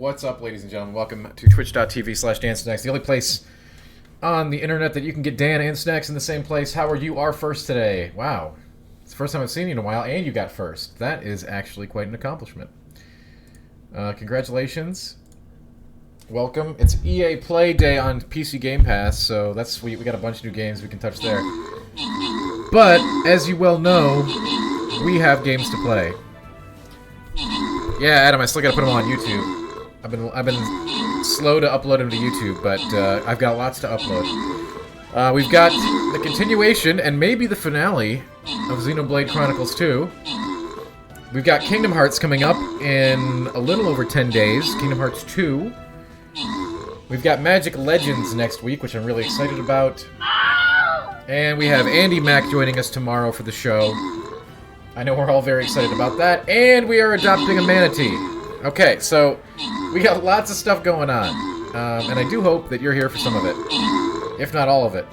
What's up, ladies and gentlemen? Welcome to twitch.tv/DanSnacks, the only place on the internet that you can get Dan and Snacks in the same place. How are you? Are first today. Wow. It's the first time I've seen you in a while, and you got first. That is actually quite an accomplishment. Congratulations. Welcome. It's EA Play Day on PC Game Pass, so that's sweet. We got a bunch of new games we can touch there. But, as you well know, we have games to play. Yeah, Adam, I still gotta put them on YouTube. I've been slow to upload them to YouTube, but I've got lots to upload. We've got the continuation and maybe the finale of Xenoblade Chronicles 2. We've got Kingdom Hearts coming up in a little over 10 days. Kingdom Hearts 2. We've got Magic Legends next week, which I'm really excited about. And we have Andy Mack joining us tomorrow for the show. I know we're all very excited about that. And we are adopting a manatee. Okay, so we got lots of stuff going on. And I do hope that you're here for some of it. If not all of it.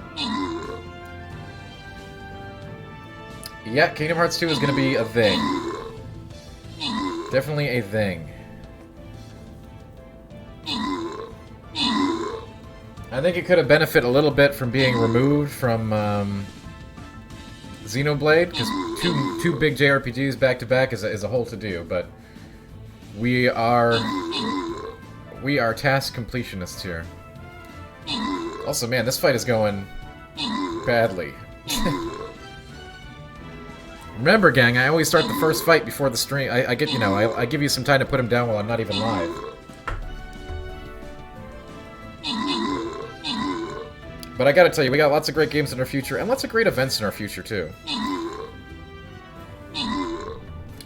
Yeah, Kingdom Hearts 2 is going to be a thing. Definitely a thing. I think it could have benefited a little bit from being removed from Xenoblade, because two big JRPGs back to back is a whole to do. But we are task completionists here. Also, man, this fight is going badly. Remember, gang, I always start the first fight before the stream. I get, you know, I give you some time to put him down while I'm not even live. But I gotta tell you, we got lots of great games in our future, and lots of great events in our future, too.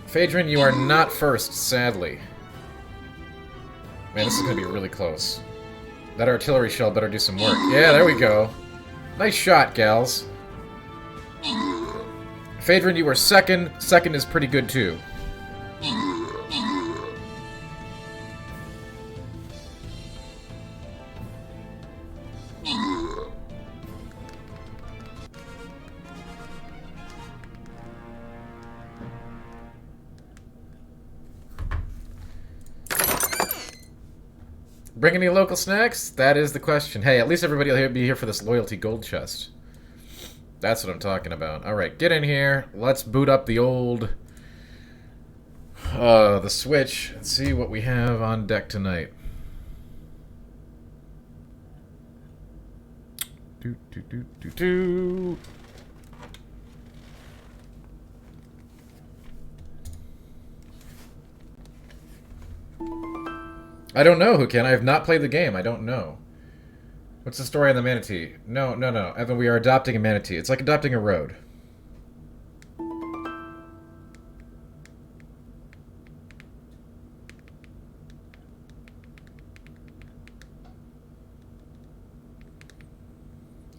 Phaedron, you are not first, sadly. Man, this is gonna be really close. That artillery shell better do some work. Yeah, there we go. Nice shot, gals. Phaedron, you were second. Second is pretty good, too. Bring any local snacks? That is the question. Hey, at least everybody will be here for this loyalty gold chest. That's what I'm talking about. Alright, get in here. Let's boot up the old... the Switch. Let's see what we have on deck tonight. I don't know, who can. I have not played the game. I don't know. What's the story on the manatee? No. Evan, we are adopting a manatee. It's like adopting a road.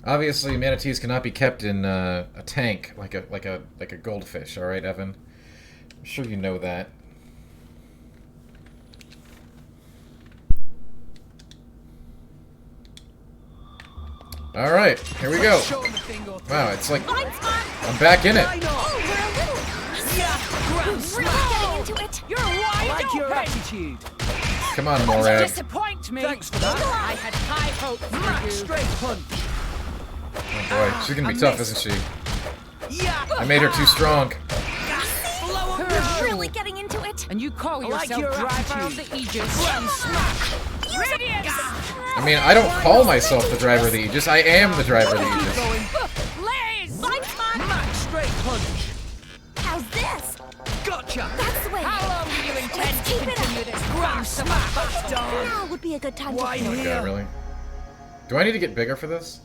Obviously, manatees cannot be kept in a tank like a goldfish. All right, Evan. I'm sure you know that. All right, here we go. Wow, it's like I'm back in it. I like your attitude. Come on, Morag. Disappoint me. Thanks for that. I had high hopes for you. Straight punch. Oh boy, she's gonna be tough, isn't she? I made her too strong. You're really getting into it. And you call yourself driver of the Aegis. Radiance. I mean, I don't call myself the driver of the Aegis. I am the driver of the Aegis. Blaze. Max straight punch. How's this? Gotcha. That's the way. How long do you intend to continue this grand smash? Now would be a good time to Oh my god, really? Do I need to get bigger for this?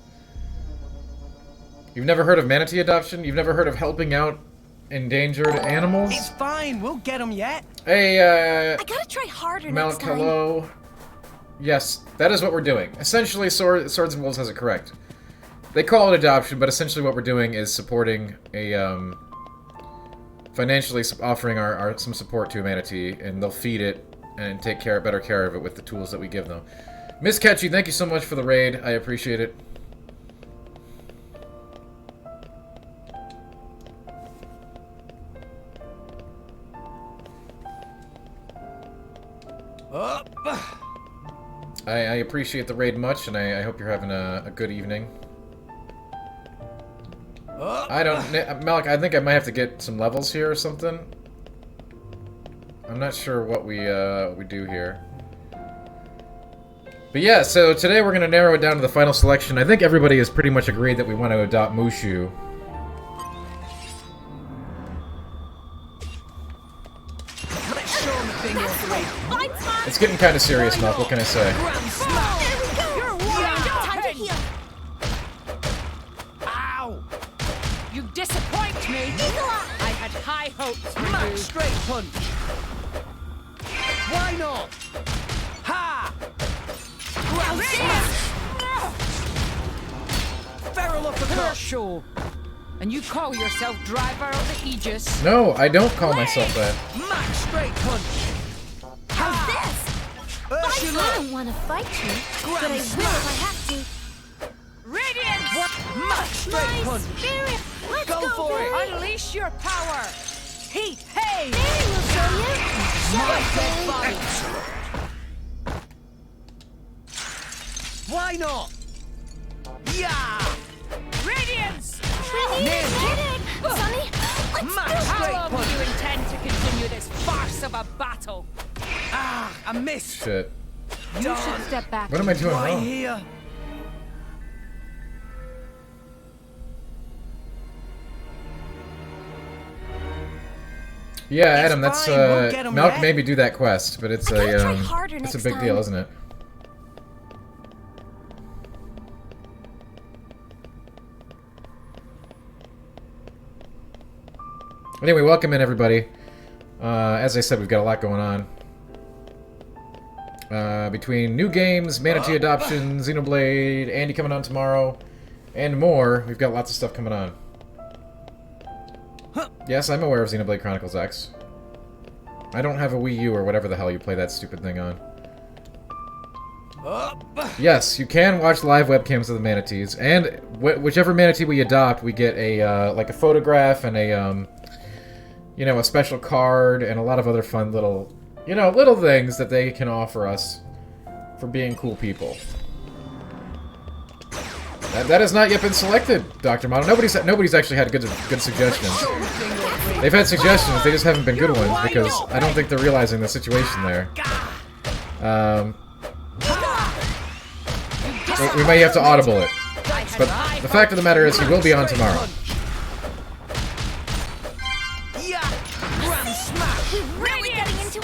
You've never heard of manatee adoption? You've never heard of helping out endangered animals? It's fine, we'll get them yet. Hey, I gotta try harder Mount next time. Hello. Yes, that is what we're doing. Essentially, Swords and Wolves has it correct. They call it adoption, but essentially what we're doing is supporting a, financially offering some support to a manatee, and they'll feed it and take better care of it with the tools that we give them. Miss Catchy, thank you so much for the raid. I appreciate it. Up. I appreciate the raid much, and I hope you're having a good evening. I don't... Malik, I think I might have to get some levels here or something. I'm not sure what we do here. But yeah, so today we're going to narrow it down to the final selection. I think everybody has pretty much agreed that we want to adopt Mushu. It's getting kind of serious, Malik, what can I say? Ow! You disappoint me! I had high hopes for you. Straight punch. Why not? Ha! Feral uppercut. Herschel! And you call yourself driver of the Aegis? No, I don't call myself that. Max straight punch. How's this? I don't want to fight you, but I will if I have to. Radiant! Max straight punch. Spirit, let's Go for Barry. it. Unleash your power! Heat. Hey. Barry will show you. My Shut dead up, body. Why not? Yeah. Radiance! Sonny, let's Max go. straight How long do punch. you intend to continue this farce of a battle? Ah, I missed. Shit. You should step back. What am I doing Why wrong? here? Yeah, Adam, It's that's fine, we'll get 'em Malk yet. made me do that quest, but it's I gotta try a harder it's a next big deal, time. isn't it? Anyway, welcome in everybody. As I said, we've got a lot going on. Between new games, Manatee adoption, Xenoblade, Andy coming on tomorrow, and more, we've got lots of stuff coming on. Yes, I'm aware of Xenoblade Chronicles X. I don't have a Wii U or whatever the hell you play that stupid thing on. Yes, you can watch live webcams of the manatees, and whichever manatee we adopt, we get a like a photograph and a you know, a special card and a lot of other fun little, you know, little things that they can offer us for being cool people. That has not yet been selected, Dr. Model. Nobody's actually had good suggestions. They've had suggestions, they just haven't been good ones because I don't think they're realizing the situation there. We may have to audible it. But the fact of the matter is, he will be on tomorrow. We're really getting into it.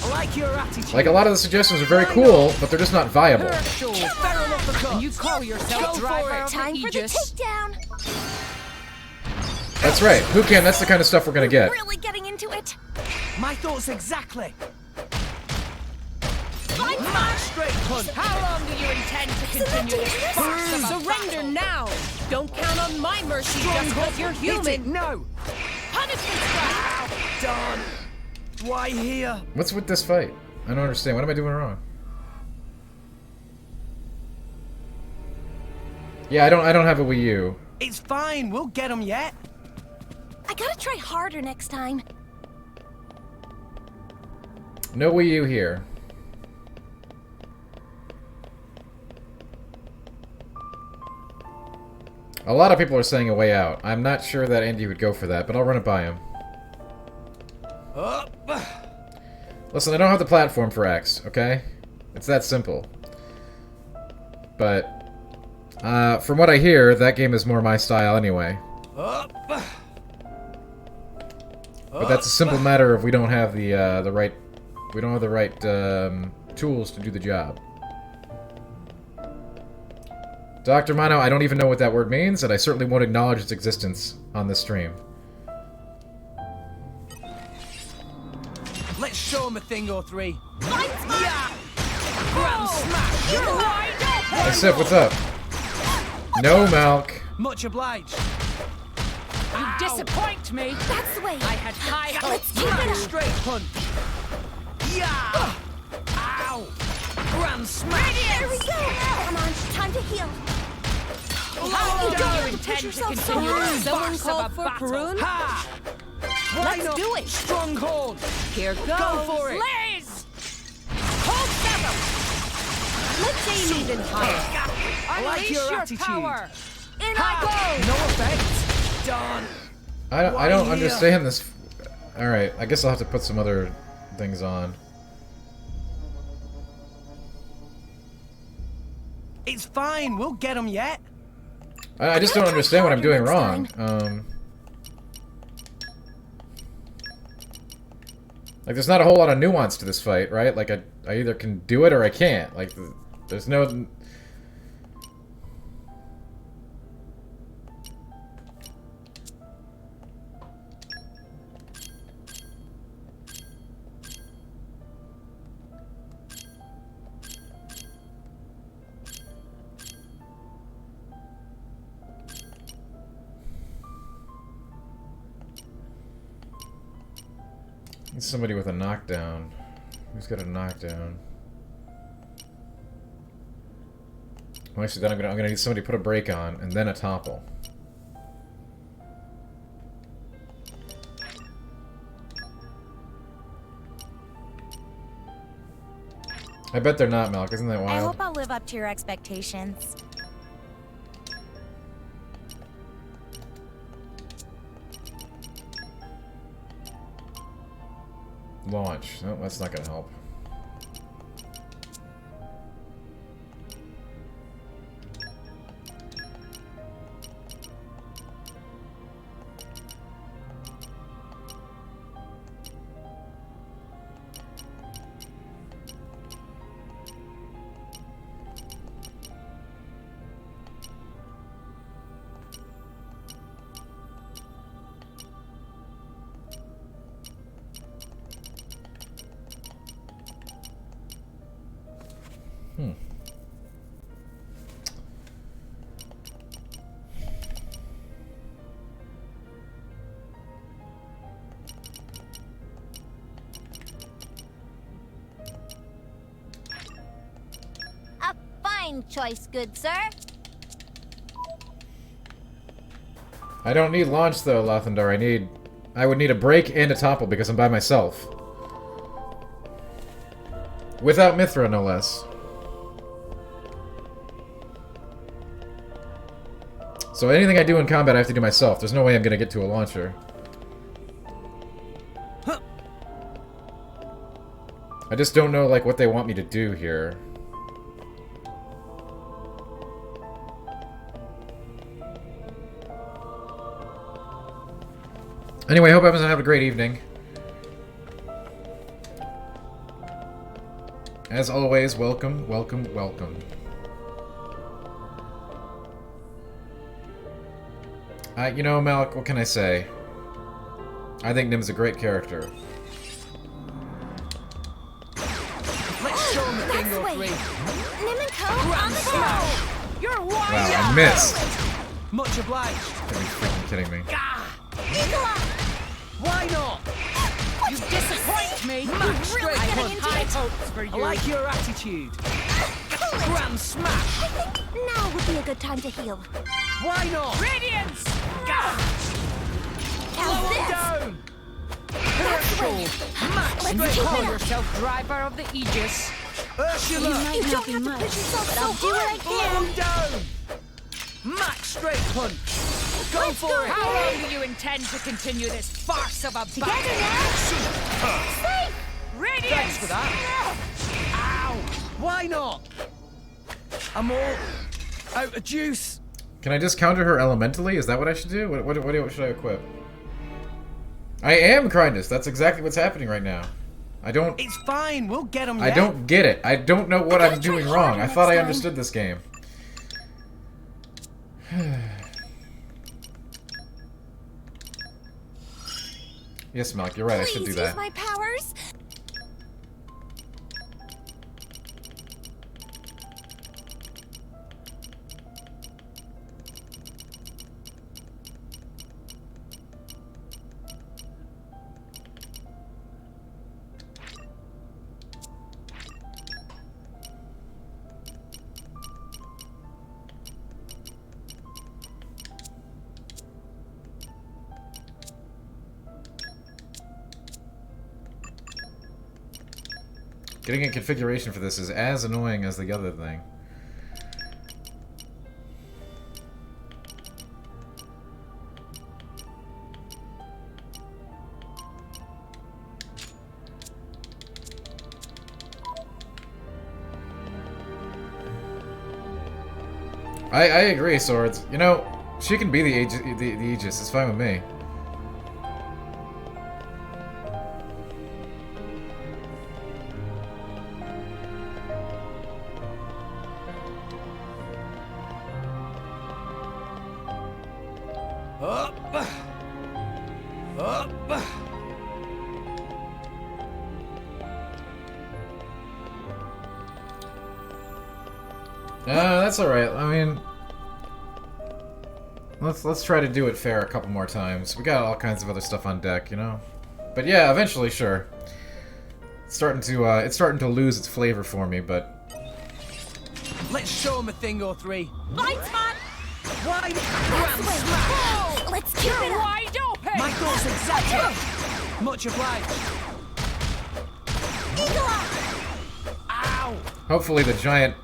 I like your attitude. Like, a lot of the suggestions are very cool, but they're just not viable. Herschel! Feral uppercut. And you call yourself Go driver for it. of the Time for the Aegis? takedown. That's right. Who can? That's the kind of stuff we're gonna get. Really getting into it. My thoughts exactly. Fine. Max straight punch. How long do you intend to continue this farce of a Surrender battle? now! Don't count on my mercy just because you're Hit it. human! No. Punishment strike! Done. Why here? What's with this fight? I don't understand. What am I doing wrong? Yeah, I don't have a Wii U. It's fine. We'll get them yet. I gotta try harder next time. No Wii U here. A lot of people are saying a way out. I'm not sure that Andy would go for that, but I'll run it by him. Up. Listen, I don't have the platform for X, okay? It's that simple. But, from what I hear, that game is more my style anyway. Up. But that's a simple matter of we don't have the right... We don't have the right, tools to do the job. Dr. Mano, I don't even know what that word means, and I certainly won't acknowledge its existence on this stream. Let's show him a thing or three. Yeah. Grand smash. You're wide open! Hey, Sif, what's up? No, Malk. Much obliged. You disappoint me! That's the way. I had high hopes. Let's keep it up. Straight punch. Yeah. Ow. Grand smash. There we go. Come on, time to heal. How long You do don't you have to intend push to yourself so continue hard. this Someone farce call of a for battle? Perun? Ha. Why Let's not? do it. Strong hold. Here goes. Go for it. Blaze! Aim even higher. I like Unleash your your attitude. power. In Ha! I go. No effect. Done. I don't Why here? understand this. Alright, I guess I'll have to put some other things on. It's fine. We'll get them yet. I just don't understand what I'm doing wrong. Like, there's not a whole lot of nuance to this fight, right? Like, I either can do it or I can't. Like, there's no... Need somebody with a knockdown. Who's got a knockdown? Well, actually, then I'm gonna need somebody to put a break on, and then a topple. I bet they're not, Malk. Isn't that I wild? hope I'll live up to your expectations. Launch. No, that's not gonna help. A fine choice, good sir. I don't need launch though, Lathandar. I would need a break and a topple because I'm by myself. Without Mithra, no less. So anything I do in combat, I have to do myself. There's no way I'm gonna get to a launcher. I just don't know, like, what they want me to do here. Anyway, I hope everyone's having a great evening. As always, welcome, welcome, welcome. You know, Malik, what can I say? I think Nim's a great character. Let's show 'em the thing That's or the way. three. Nim and Co. on the go. You're Wow, wide I missed. Much obliged. Are you freaking kidding me? Why not? You disappoint me. Max really straight getting punch. High hopes for you. I like your attitude. Grand smash. I think now would be a good time to heal. Why not? Radiance. Blow How's 'em this? down. That's the way. Max Let's straight kill Call him. punch. yourself driver of the Aegis. Ursula. You don't have to push yourself but I'll do what I Blow can. 'em down. Max straight punch. Go Let's for go. it. How long do you intend to continue this farce of a Together battle? now. Safe. Radiance. Thanks for that. Ow. Why not? I'm all out of juice. Can I just counter her elementally? Is that what I should do? What should I equip? I am Crynus. That's exactly what's happening right now. I don't... It's fine. We'll get them. I don't get it. I don't know what I'm gotta try doing harder wrong. I next thought I time. understood this game. Yes, Malk, you're right. I should do Please that. use my powers. Getting a configuration for this is as annoying as the other thing. I agree, Swords. You know, she can be the Aegis. It's fine with me. That's alright. I mean, let's try to do it fair a couple more times. We got all kinds of other stuff on deck, you know? But yeah, eventually, sure. It's starting to lose its flavor for me, but... Let's show him a thing or three. Blind spot! Wide Let's keep it up! Wide open! My thoughts exactly. Much obliged. Eagle eye! Ow! hopefully the giant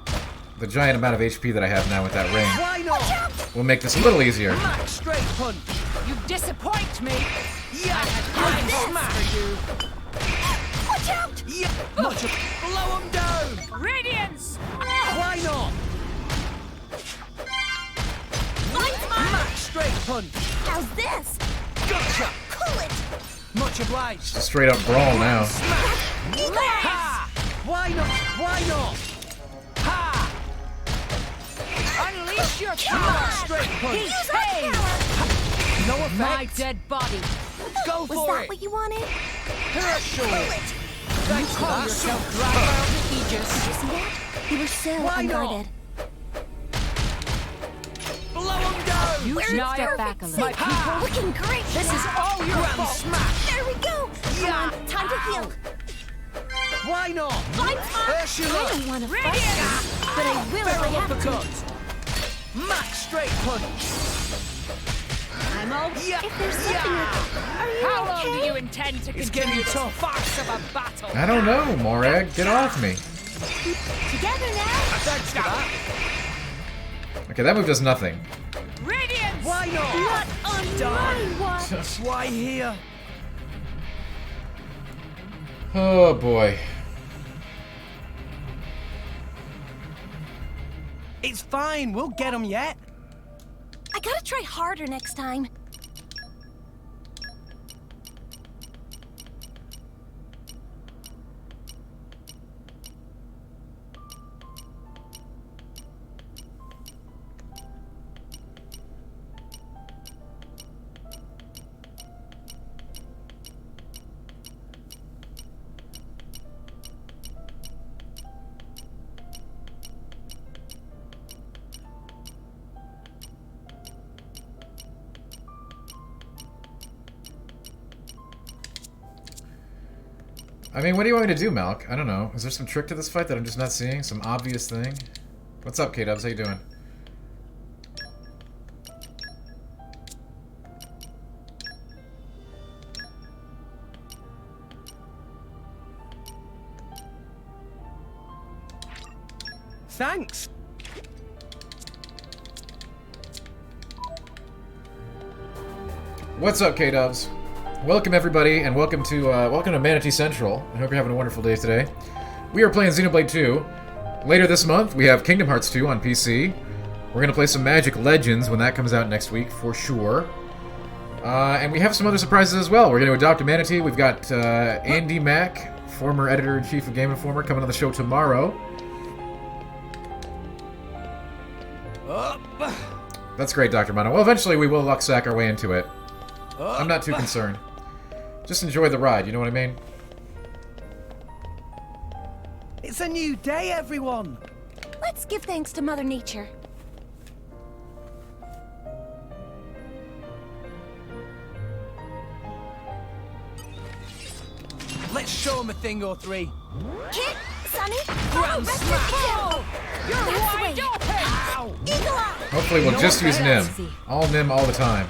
amount of HP that I have now with that ring Why not? will make this a little easier. Max straight punch. You disappoint me! Yeah. How's this? Smash you. Watch out! Yeah. Much of blow him down. Radiance! Why not? Blind spot! Max straight punch. How's this? Gotcha. Cool it! Much obliged. Just a straight up brawl now. Smash. Eagle eye! Ha! Why not? Why not? Ha! Unleash your Max power! straight punch. Use our power! No My effect. dead body! Go Was for that it. what you wanted? Herschel. Cool it! Thanks for Call that. yourself Driver of the Did Aegis! you see that? You were so Why not? unguarded. Blow him down. You We're in step perfect back a sync. little. Ha! Looking great! This is all your Grand fault! smash. There we go! Yeah. Come on, time to heal. Why not? Blind spot! I Ursula. don't want to fight Radiant! you, but I will if I Barrel have to. uppercut. Max straight punch. I'm all... Yeah. If there's something Yeah. are you How okay? long do you intend to It's continue getting this tough. farce of a battle? I don't know, Morag. Get off me. Together now? Thanks for that. Okay, that move does nothing. Radiance! Why not? Not on my watch! Why here? Oh boy. It's fine. We'll get him yet. I gotta try harder next time. I mean, what do you want me to do, Malk? I don't know. Is there some trick to this fight that I'm just not seeing? Some obvious thing? What's up, K-Dubs? How you doing? Thanks. What's up, K-Dubs? Welcome, everybody, and welcome to Manatee Central. I hope you're having a wonderful day today. We are playing Xenoblade 2. Later this month, we have Kingdom Hearts 2 on PC. We're going to play some Magic Legends when that comes out next week, for sure. And we have some other surprises as well. We're going to adopt a Manatee. We've got Andy Mack, former editor-in-chief of Game Informer, coming on the show tomorrow. That's great, Dr. Mono. Well, eventually we will luck-sack our way into it. I'm not too concerned. Just enjoy the ride, you know what I mean? It's a new day, everyone. Let's give thanks to Mother Nature. Let's show him a thing or three. Kit, Sonny, Grand rest smash. kill! You're That's wide the way. open! Ow! Eagle eye! Hopefully we'll No just use Nim. offense. All Nim all the time.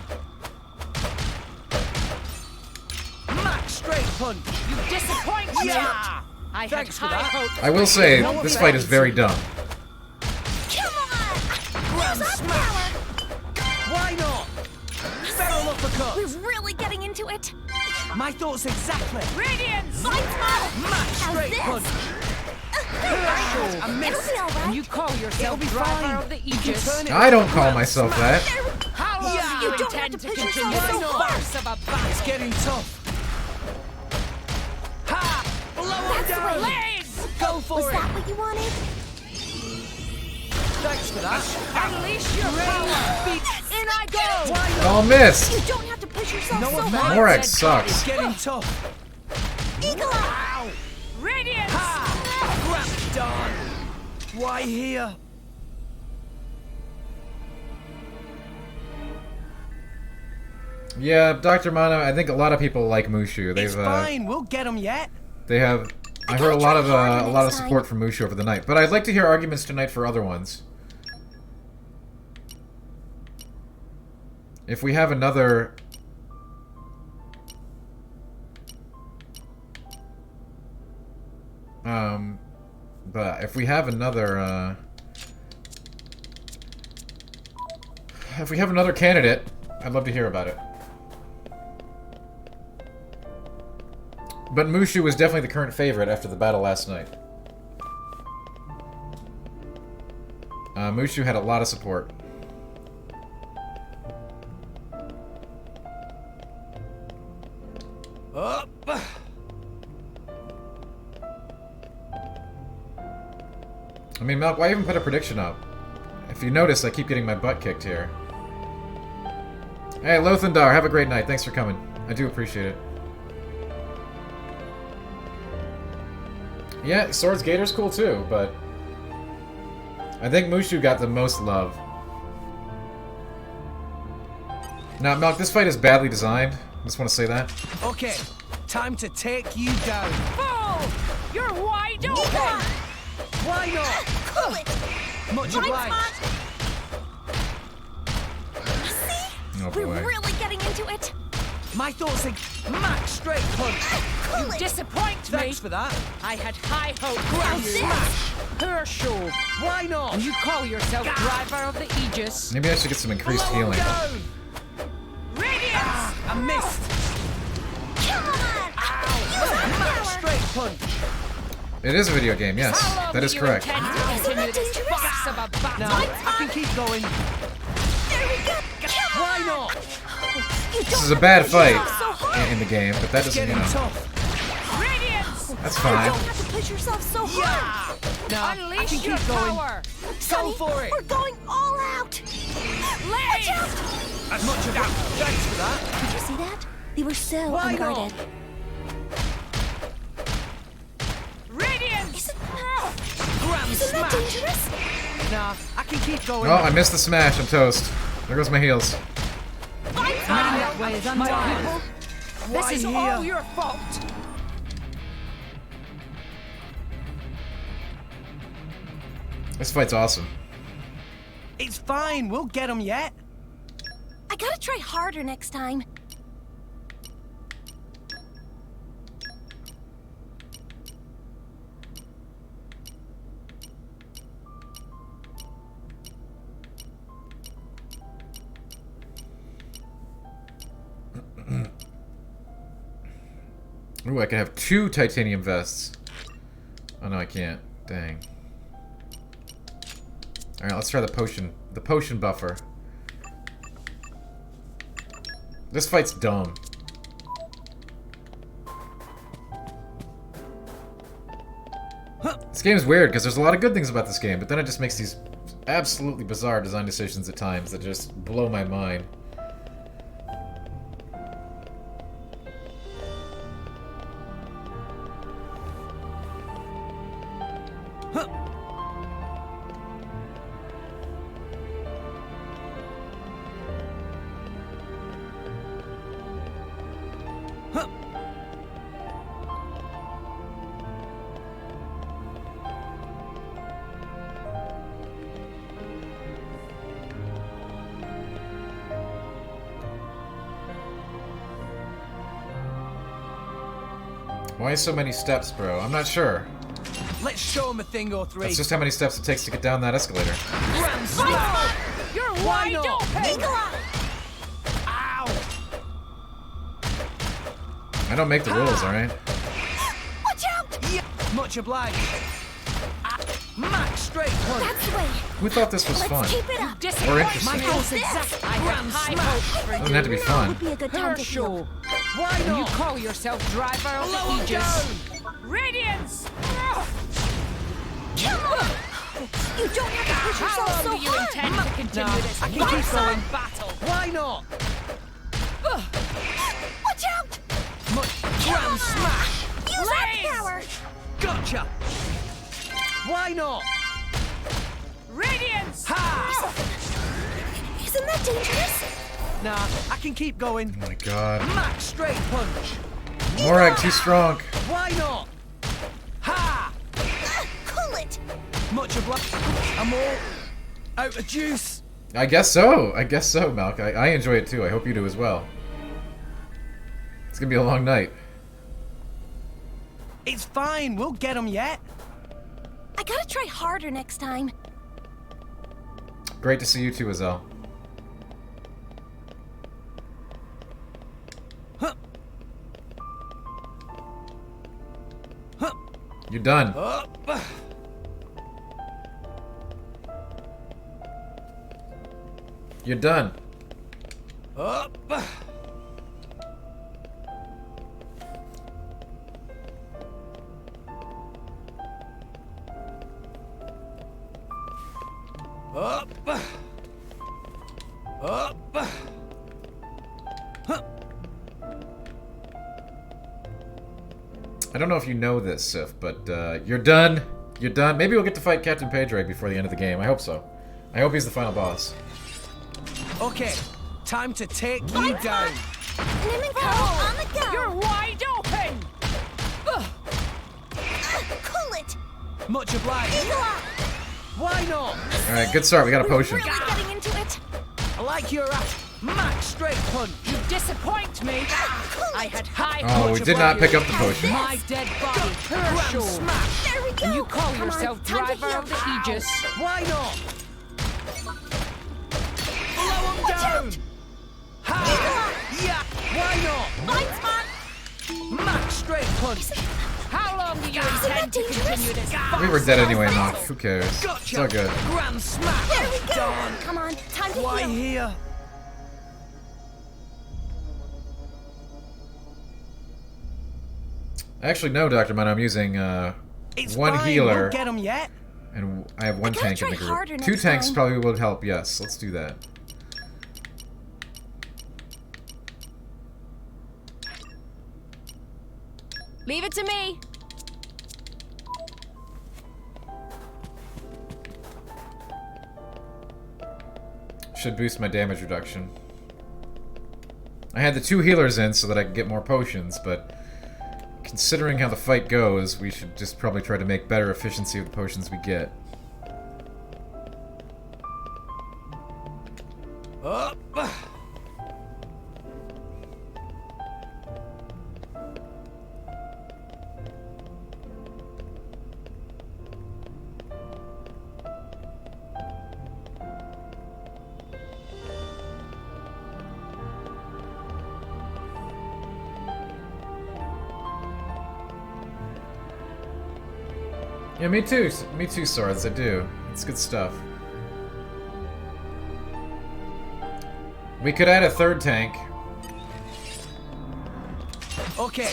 Max straight punch. You disappoint me! Yeah. I had Thanks for high that. hopes. I will say, this fight is very dumb. Come on! Ground Use that smash. Why not? Feral uppercut. We're really getting into it. My thoughts exactly. Radiance! Match How's straight this? punch. I It'll missed. be all right. And you call yourself It'll be driver fine. of the You can Aegis. turn it. I don't call myself that. How long Yeah. do you You don't intend have to to push continue yourself this so farce of a It's battle? getting tough. Ha! Blow him That's the down. way. Blaze! Go for Was it. that what you wanted? Thanks for that. Unleash your power! In I go! Why not? Oh, missed! You don't have to push yourself No so offense. hard. Morax It's sucks. getting tough. Eagle Eye! Ow! Radiance! Ha! Grab done. Why here? Yeah, Dr. Mono, I think a lot of people like Mushu. It's fine. We'll get him yet. They have. I heard a lot of support from Mushu over the night, but I'd like to hear arguments tonight for other ones. If we have another. But if we have another, if we have another candidate, I'd love to hear about it. But Mushu was definitely the current favorite after the battle last night. Mushu had a lot of support. Up. I mean, Milk, why even put a prediction up? If you notice, I keep getting my butt kicked here. Hey, Lothendar, have a great night. Thanks for coming. I do appreciate it. Yeah, Swords Gator's cool too, but I think Mushu got the most love. Now, Milk, this fight is badly designed. I just want to say that. Okay, time to take you down. Fool! You're wide Eagle open! Eye! Why not? Cool it! Much Blind obliged. spot! See? Oh We're boy. really getting into it. My thoughts max straight punch. Cool You it! disappoint me! Thanks for that. I had high hopes Ground for you. smash. Herschel! Why not? And you call yourself driver of the Aegis. Maybe I should get some increased Blow him healing. down. Radiance! I missed. Come on! Use that Max power! straight punch. It is a video game, yes. How long That do is you correct. intend to continue this farce of a battle? Now I can keep going. There we go! Come Why on! not? You This don't is a have bad to push fight yourself so hard. in the game, but that It's doesn't, you getting know. tough. Radiance! That's You fine. don't have to push yourself so hard. Now I Unleash can your keep going. power! Sonny, for it. we're going all out. Watch out! As much of that. Thanks for that. Did you see that? They were so Why unguarded. not? Radiance! Isn't Grand that smash. dangerous? Nah, I can keep going. Oh, I missed the smash. I'm toast. There goes my heals. My way is undone. This Why is here? all your fault. This fight's awesome. It's fine. We'll get him yet. I gotta try harder next time. Ooh, I can have 2 titanium vests. Oh no, I can't. Dang. Alright, let's try the potion buffer. This fight's dumb. This game is weird because there's a lot of good things about this game, but then it just makes these absolutely bizarre design decisions at times that just blow my mind. Why so many steps, bro? I'm not sure. Let's show him a thing or three. That's just how many steps it takes to get down that escalator. Grand smash! You're Why wide not? open! Ow! I don't make the rules, alright? Watch out! Yeah. Much obliged. Max straight punch. That's the way. Who thought this was Let's fun? keep it up. Disappoint Or interesting. me. How's this? I had Grand high smash. hopes for Doesn't you. have to be Now fun. would be a good time to Herschel. heal. Why You not? call yourself driver of Blow the him Aegis. down. Radiance! Come on! You don't have to push How yourself long so do you hard. intend to continue Nah, this I can keep one-side going. battle? Why not? Watch out! Grand smash. Use that Blaze! power! Gotcha. Why not? Radiance! Ha! Isn't that dangerous? Nah, I can keep going. Oh my god. Max straight punch. Morag, too strong. Why not? Ha! Cool it! Much obliged. I'm all out of juice. I guess so. I guess so, Malk. I enjoy it too. I hope you do as well. It's gonna be a long night. It's fine. We'll get them yet. I gotta try harder next time. Great to see you too, Azelle. Huh. Huh. You're done. Up. You're done. Up. Up. Up. Huh. I don't know if you know this, Sif, but you're done. You're done. Maybe we'll get to fight Captain Pedro before the end of the game. I hope so. I hope he's the final boss. Okay, time to take you down. Nim and Carl on the go! You're wide open! Cool it! Much obliged. Eagle eye! Why not? Alright, good start. We got a potion. Really getting into it! I like your max straight punch. You disappoint me! I had high Oh, we hopes did not for pick you. up the potion. My dead body, Grand Herschel! smash. There we go! And you call Come on, yourself time to driver heal. of the Aegis? Why not? Blow him down. Ha! Yeah. Why Blind spot! not? Max straight punch. How long do you that intend to dangerous? continue this? We were dead anyway, Malk. Who cares? It's Gotcha. all good. Grand smash. There we go! Done. Come on, time to Why heal. here? Actually, no, Dr. Mano. I'm using It's one fine. healer, We'll get him yet. and I have one gotta tank in try the group. harder 2 next tanks time. probably would help, yes. Let's do that. Leave it to me. Should boost my damage reduction. I had the 2 healers in so that I could get more potions, but considering how the fight goes, we should just probably try to make better efficiency of the potions we get. Up. Yeah, me too. Me too, Swords. I do. It's good stuff. We could add a 3rd tank. Okay,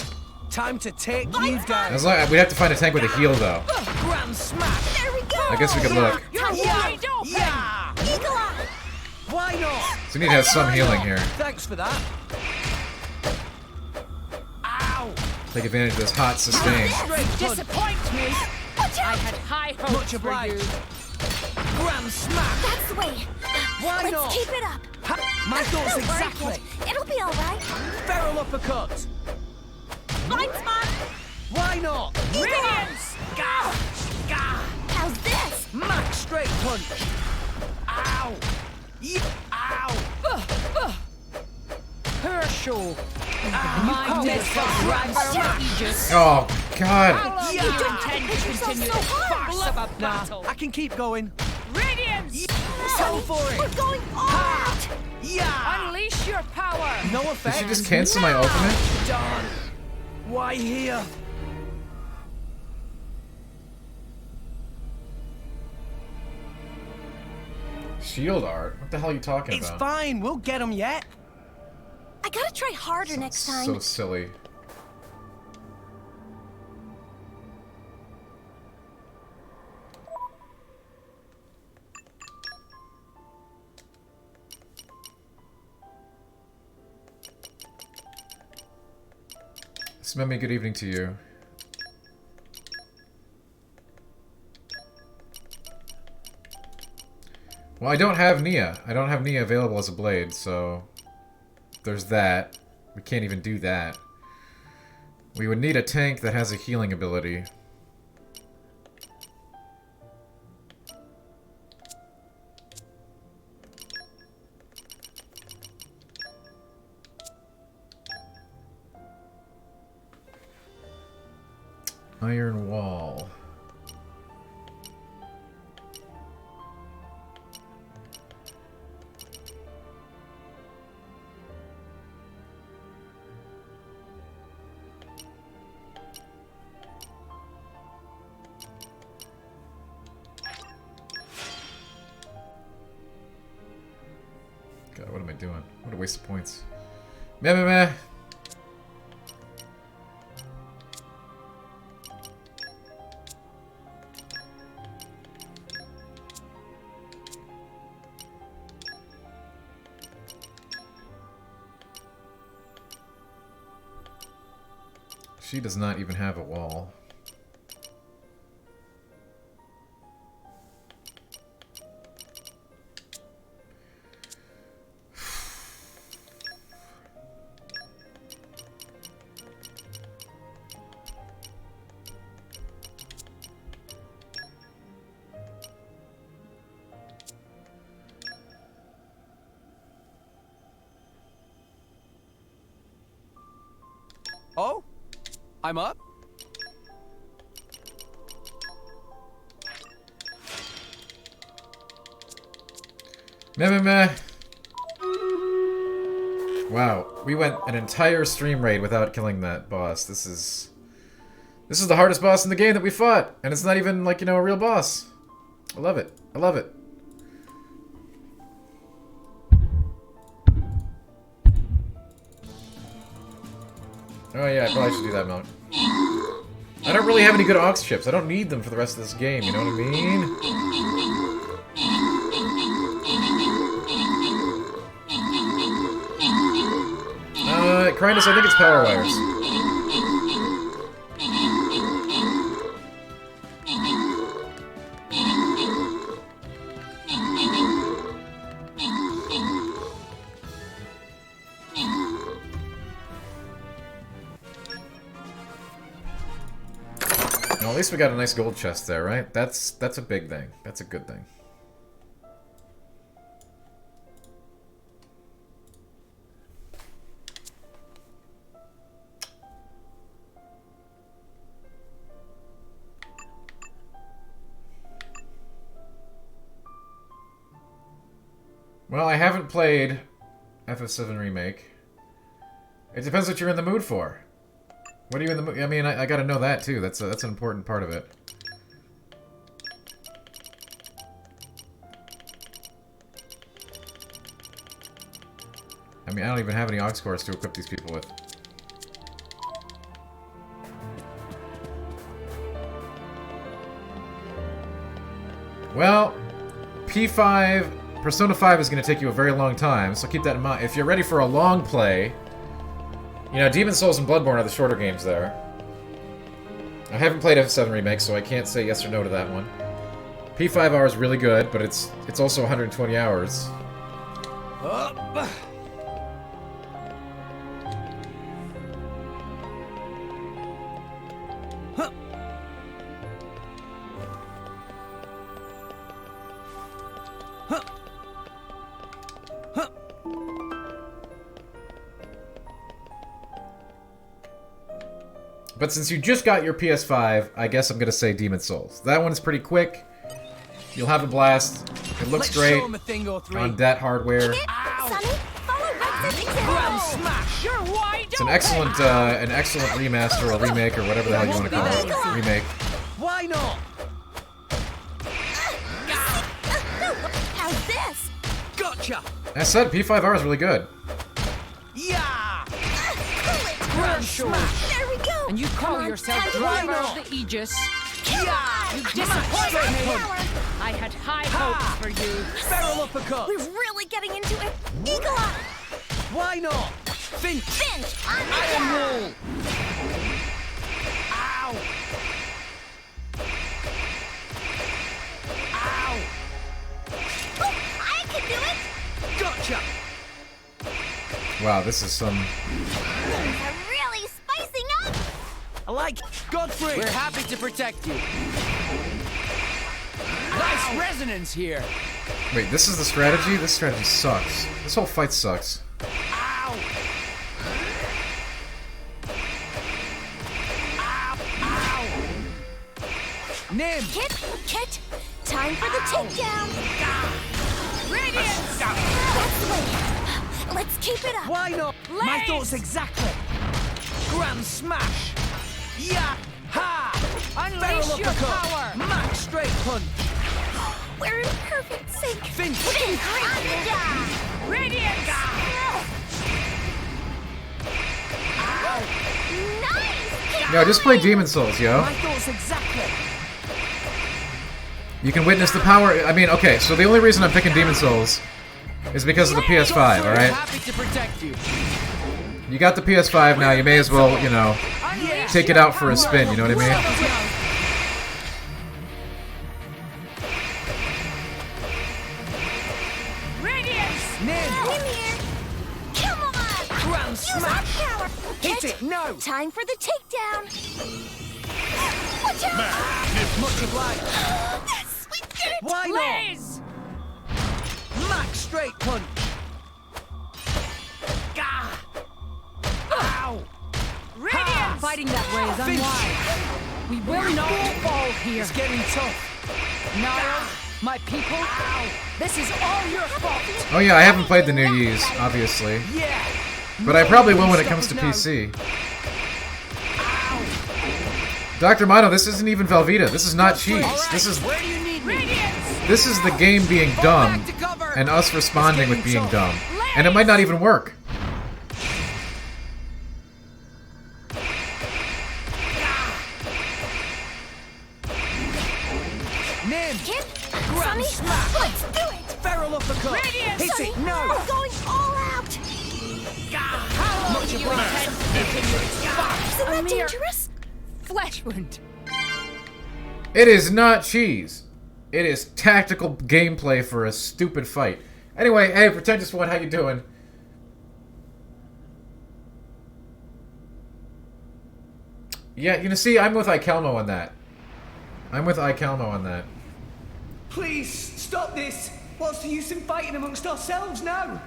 time to take you down. As long, we'd have to find a tank with a heal, though. Grand smash. There we go! I guess we could look. You're Yeah. wide open! Yeah. Eagle eye! Why not? So we need to have some healing here. Thanks for that. Ow. Take advantage of this hot sustain. Straight punch. Disappoint me! Watch I out! had high hopes Much for obliged. you. Grand smash. That's the way. Why Let's not? keep it up. Ha. My thoughts Don't worry, exactly. kid. It'll be alright. Feral uppercut. Blind spot! Why not? Radiance! Gah. Gah. How's this? Max straight punch. Ow. Ow. Herschel! My missile driver Aegis. Oh, God. How long do you intend to continue this farce of a battle? I can keep going. Radiance! Go for it. We're going all out! Yeah. Unleash your power! No Did effect. she just cancel my ultimate? Darn. Why here? Shield art? What the hell are you talking It's about? fine. We'll get him yet. I gotta try harder next time. So silly. Smemmy, good evening to you. Well, I don't have Nia. I don't have Nia available as a blade, so there's that. We can't even do that. We would need a tank that has a healing ability. Iron Wall. God, what am I doing? What a waste of points. Meh meh meh. She does not even have a wall. Oh? I'm up? Meh meh meh. Wow, we went an entire stream raid without killing that boss. This is the hardest boss in the game that we fought, and it's not even like, you know, a real boss. I love it. I love it. Oh yeah, I probably should do that, Milk. I don't really have any good aux chips. I don't need them for the rest of this game, you know what I mean? Crynus, I think it's power wires. Well, at least we got a nice gold chest there, right? That's a big thing. That's a good thing. Well, I haven't played FF7 Remake. It depends what you're in the mood for. What are you in the mood? I mean, I gotta know that too. That's an important part of it. I mean, I don't even have any aux cores to equip these people with. Well, P5... Persona 5 is going to take you a very long time, so keep that in mind. If you're ready for a long play, you know, Demon's Souls and Bloodborne are the shorter games there. I haven't played FF7 Remake, so I can't say yes or no to that one. P5 hours really good, but it's also 120 hours. Up. Huh. Huh. Huh. But since you just got your PS5, I guess I'm gonna say Demon Souls. That one's pretty quick. You'll have a blast. It looks Let's great show 'em a thing or three. on that hardware. Sonny, follow Rex's example. Grand smash! You're wide It's an excellent remaster or remake or whatever the hell you want to call it. Remake. Why not? How's this? Gotcha! As I said, P5R is really good. Yeah! Cool it. Grand smash! There we go. And you Come call on, yourself time to driver go. of the Aegis? Yeah! You Come on, disappoint straight me! power. I had high hopes for you. Barrel uppercut! We're really getting into it. Eagle Eye. Why not? Finch! Finch on the Iron ground. Wall! Ow! Ow! Oh, I can do it. Gotcha! Wow, this is some... Things are really spicing up. I like Godfrey! We're happy to protect you. Nice resonance here! Wait, this is the strategy? This strategy sucks. This whole fight sucks. Ow! Ow! Ow! Nim! Kit, time for the takedown. Radiance! That's the way. Let's keep it up. Why not? My Blaze! thoughts exactly. Grand smash. Yeah. Ha. Unleash Barrel your uppercut. power. Max straight punch. We're in perfect sync. Finch. Looking great. On the job. Radiance! Nice. Yo, just play Demon Souls, yo. My thoughts exactly. You can witness the power... I mean, okay, so the only reason I'm picking Demon Souls is because of the PS5, We're alright? happy to protect you. You got the PS5 now, you may as well, you know, Unleash take it your out for a spin, you know what I mean? Radiance! Nim. Mimir. Come on. Grand Use that smash. power. Hit Kit, it. No. time for the takedown. Watch out. Much obliged. Yes, we did it. Why not? Blaze! Max straight punch. Gah. Ow. Radiance! Fighting that way is Finch. unwise. We will not fall here. It's getting tough. Niall, my people, this is all your fault. Oh yeah, I haven't played the new Ys, obviously. Yeah. But I probably will when it comes to PC. Dr. Mino, this isn't even Velveeta. This is not cheese. This is Where do you need me? this is the game being dumb Back to cover. and us responding with It's being getting dumb. And it might not even work. Nim. Kit, Grand Sonny, smash. let's do it. Barrel uppercut. Radiance. Hit Sonny, it. No. we're going all out. How long do you intend to continue? Isn't that mere dangerous? flesh wound. It is not cheese. It is tactical gameplay for a stupid fight. Anyway, hey, Pretentious One, how you doing? Yeah, you know, see, I'm with Ikelmo on that. I'm with Ikelmo on that. Please, stop this! What's the use in fighting amongst ourselves now?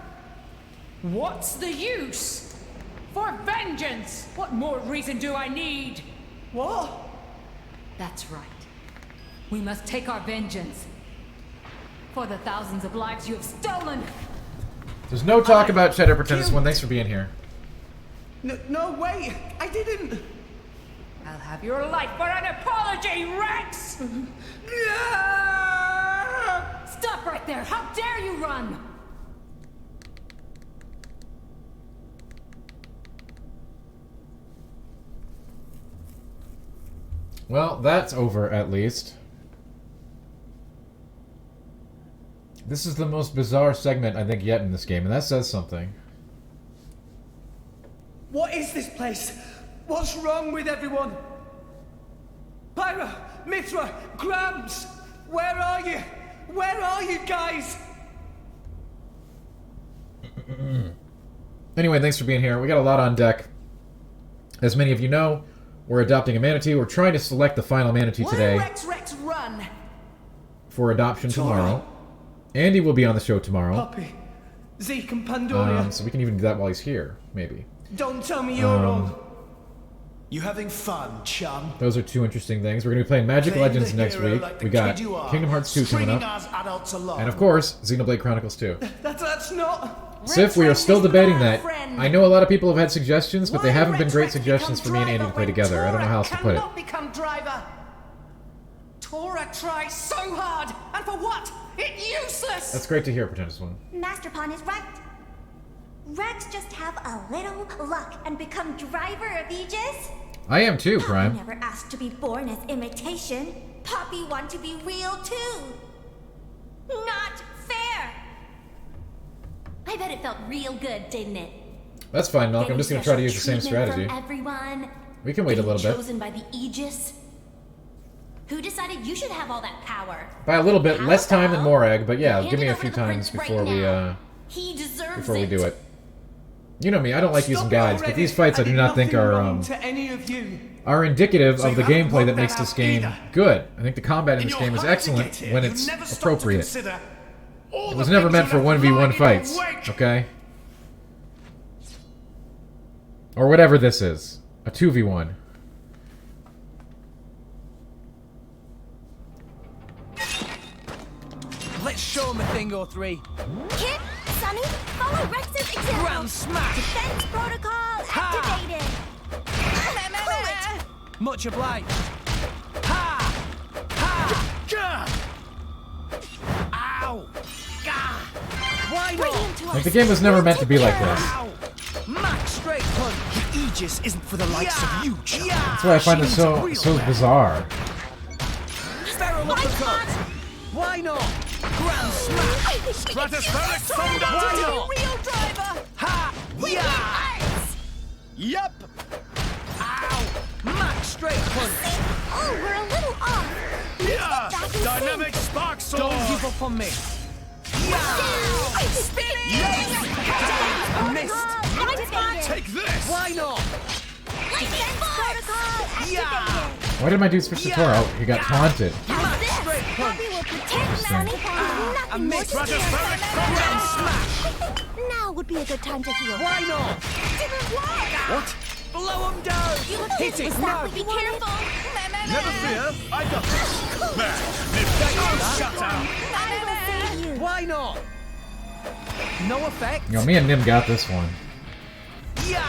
What's the use? For vengeance! What more reason do I need? What? That's right. We must take our vengeance. For the thousands of lives you have stolen! There's no talk about Cheddar, Pretentious One. Thanks for being here. No, wait! I didn't! I'll have your life for an apology, Rex! Stop right there! How dare you run! Well, that's over, at least. This is the most bizarre segment, I think, yet in this game, and that says something. What is this place? What's wrong with everyone? Pyra, Mithra, Grams! Where are you? Where are you guys? Anyway, thanks for being here. We got a lot on deck. As many of you know, we're adopting a manatee. We're trying to select the final manatee today Rex, run! for adoption tomorrow. Andy will be on the show tomorrow. Puppy, Zeke and Pandoria. So we can even do that while he's here, maybe. Don't tell me you're all... You having fun, chum? Those are two interesting things. We're going to be playing Magic Playing Legends the next hero week. like the We got kid you are, Kingdom Hearts 2 coming stringing up. us adults along. And of course, Xenoblade Chronicles 2. That's not... Sif, we are still debating that. I know a lot of people have had suggestions, but they haven't been great suggestions for me and Andy to play together. I don't know how else to put it. Cannot become driver. Tora tries so hard, and for what? It's useless. That's great to hear, Pretentious One. Master Pawn is right. Rex just have a little luck and become driver of Aegis. I am too, Poppy Prime. never asked to be born as imitation. Poppy want to be real too. Not fair. I bet it felt real good, didn't it? That's fine, Milk. I'm just going to try to use the same Treatment strategy. From everyone. We can wait a little bit. Chosen by the Aegis. Who decided you should have all that power? By a little bit, less time than How? Morag, but yeah, Hand give me it a over few to the times prince before right we now. He deserves do it. You know me, I don't like using guides, but these fights I do not think are to any of you. are indicative So of the you haven't gameplay that worked makes that this out game either. good. I think the combat in In this your game is hurry to excellent get here, when you it's never stop to appropriate. consider all It the was never things meant you for left 1v1 lying in fights, your wake. okay? Or whatever this is. A 2v1. Let's show him a thing or three. Kit, Sonny, follow Rex's example. Ground smash. Defense protocol activated. Much obliged. Ha! Ha! Gah! Ow! Gah! Why Bring not? him to Like, us. the game was never meant to be like this. Ow! Max straight punch. The Aegis isn't for the likes of you, chum. That's why I find this so bizarre. Feral uppercut. Why not? Ground smash. Stratospheric thunder! Why not? Real driver! Ha! Yeah! Yup! Ow! Max straight punch. Oh, we're a little off. Yeah! Back in Dynamic spark sword! Don't give up on me. Yeah! Missed. Activated. Take this! Why not? Defense protocol activated. Yeah! Why did my dude switch to Toro? Oh, he got taunted. How's this? Straight punch. Poppy will protect Sonny. I Nothing more missed. to fear. Stratospheric ground smash. Now would be a good time to heal. Why not? Didn't work. What? Blow him down. Hit it Was now. that what you Be wanted? careful! Never fear, I got this! There, shut down! I will save you. Why not? No effect. You know, me and Nim got this one. Yeah!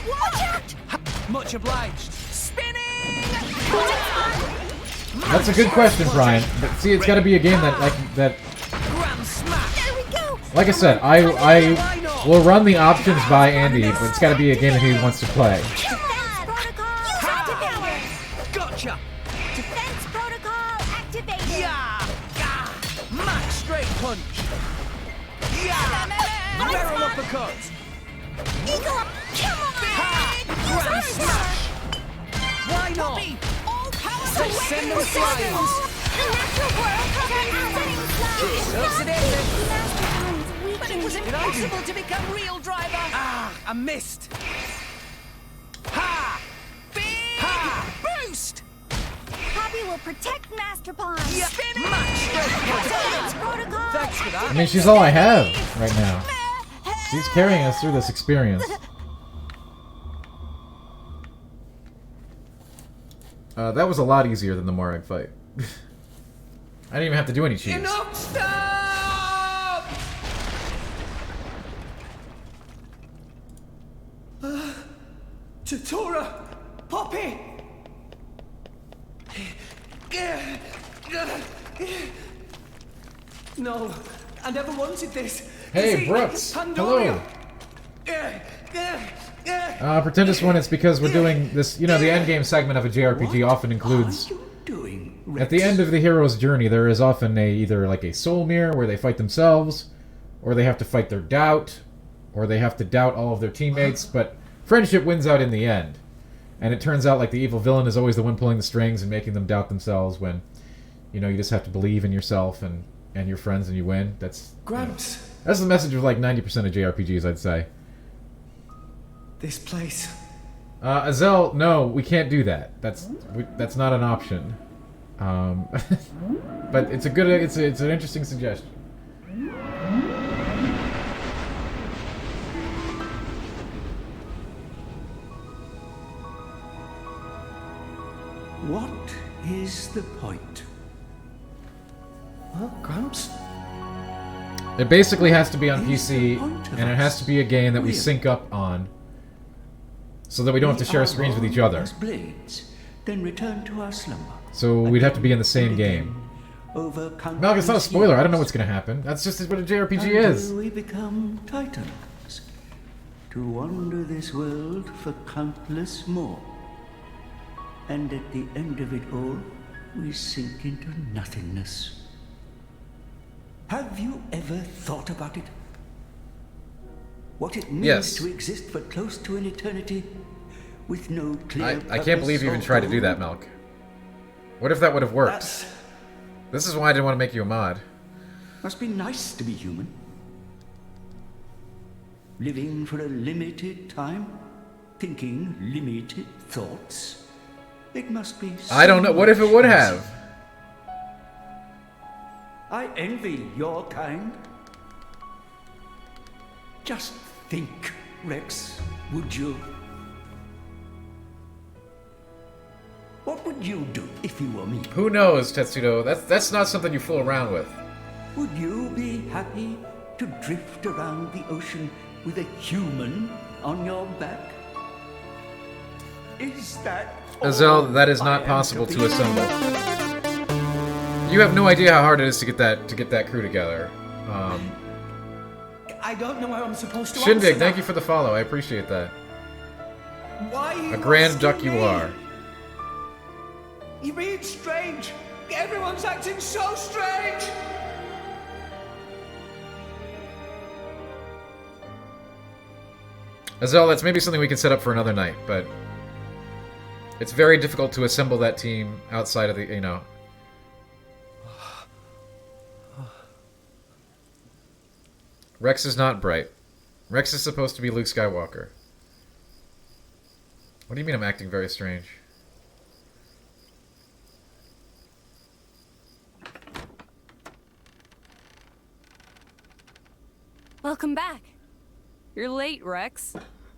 Watch out! Much obliged. That's a good question, Brian. But see, it's got to be a game that, Grand smash. There we go. like I said, I will run the options by Andy, but it's got to be a game that he wants to play. Defense protocol activated. Gotcha. Defense protocol activated. Yeah! Yeah! Max straight punch. Yeah! Barrel uppercut. Eagle up. Come on. Ha! Use Grand our smash. Why not? All power So Send them flying. The natural world Sucks it in. Master Pawn's But it was weakened. impossible to become real driver! Ah! I missed. Ha! Big Ha! boost! Poppy will protect Master Pawn. Yeah! Max straight punch. Defense protocol. Thanks for I that. mean, she's all I have right now. She's carrying us through this experience. That was a lot easier than the Morag fight. I didn't even have to do any cheese. Enough! Stop! Tora! Poppy! No, I never wanted this. Hey, See, Brooks. Pandoria. Pretentious One, it's because we're doing this, you know, the endgame segment of a JRPG often includes... What are you doing, At the end of the hero's journey, there is often either like a soul mirror where they fight themselves, or they have to fight their doubt, or they have to doubt all of their teammates, but friendship wins out in the end. And it turns out like the evil villain is always the one pulling the strings and making them doubt themselves when, you know, you just have to believe in yourself and your friends and you win. That's Gramps, that's the message of like 90% of JRPGs, I'd say. this place. Azel, no, we can't do that. That's not an option. But it's a good, it's an interesting suggestion. What is the point? Huh, Gramps? It basically has to be on Is PC, the point of and it has us to be a game that we real? sync up on, so that we don't have to share screens with each other. As blades, then return to our slumber. So we'd have to be in the same game. Over Malk, it's not a spoiler. I don't know years. what's going to happen. That's just what a JRPG Until is. we become titans, to wander this world for countless more. And at the end of it all, we sink into nothingness. Have you ever thought about it? What it means Yes. to exist for close to an eternity with no clear I can't believe you even tried to do that, Malk. What if that would have worked? That This is why I didn't want to make you a mod. must be nice to be human. Living for a limited time, thinking limited thoughts. It must be. I don't know. What if it would have? I envy your kind. Just think, Rex, would you? What would you do if you were me? Who knows, Tetsudo? That's not something you fool around with. Would you be happy to drift around the ocean with a human on your back? Is that Azel, all that is I not am possible to be? assemble. You have no idea how hard it is to get that crew together. I don't know how I'm supposed to Shindig, thank you for the follow. I appreciate that. Why A grand duck you are. You're being strange. Everyone's acting so strange. Azel, that's maybe something we can set up for another night, but it's very difficult to assemble that team outside of the, you know. Rex is not bright. Rex is supposed to be Luke Skywalker. What do you mean I'm acting very strange? Welcome back. You're late, Rex.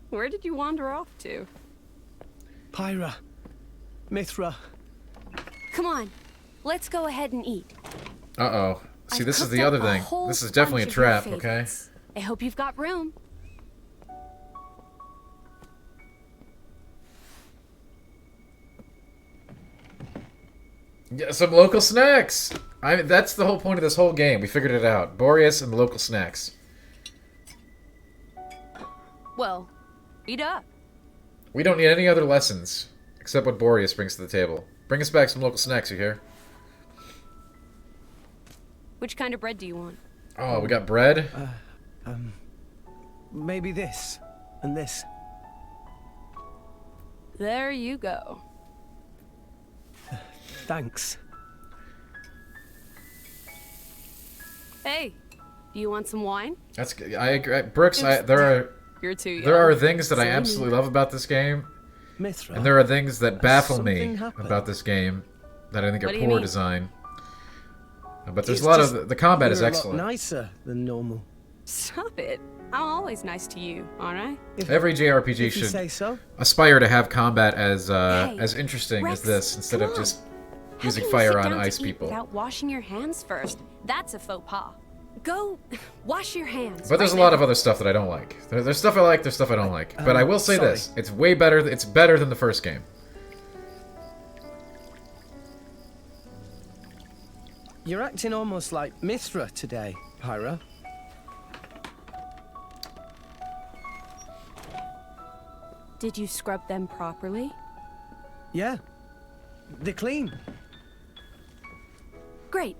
Where did you wander off to? Pyra. Mithra. Come on, let's go ahead and eat. Uh-oh. See, I've this is cooked the up other a thing. whole This is definitely a bunch of your trap, okay? favorites. I hope you've got room. Yeah, some local snacks! That's the whole point of this whole game. We figured it out. Boreas and the local snacks. Well, eat up. We don't need any other lessons, except what Boreas brings to the table. Bring us back some local snacks, you hear? Which kind of bread do you want? Oh, we got bread? Maybe this. And this. There you go. Thanks. Hey, do you want some wine? That's good. I agree. Brooks, there You're too young. are things that I Silly me. absolutely love about this game, Mithra. and there are things that baffle me something happened? about this game that I think are What do you poor mean? design. But there's It's a lot just of the combat is you're a lot excellent. nicer than normal. Stop it. I'm always nice to you, aren't I? Every JRPG If you should say so. aspire to have combat as Hey, interesting Rex, as this, instead come of on. just How using can you fire sit on down to ice eat people. without washing your hands first? That's a faux pas. Go wash your hands. But there's a right lot now. of other stuff that I don't like. There's stuff I like, there's stuff I don't like. But I will say sorry. this: it's way better. It's better than the first game. You're acting almost like Mithra today, Pyra. Did you scrub them properly? Yeah. They're clean. Great.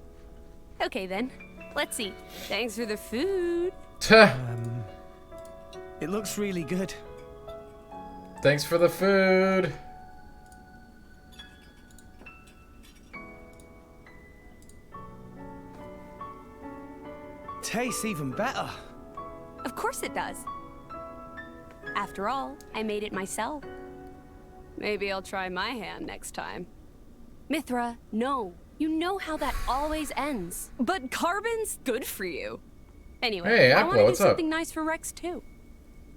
Okay then. Let's eat. Thanks for the food. Tuh. It looks really good. Thanks for the food. Tastes even better. Of course it does. After all, I made it myself. Maybe I'll try my hand next time. Mithra, no. You know how that always ends. But carbon's good for you. Anyway, Hey, I Aqua, want to do what's up? something nice for Rex too.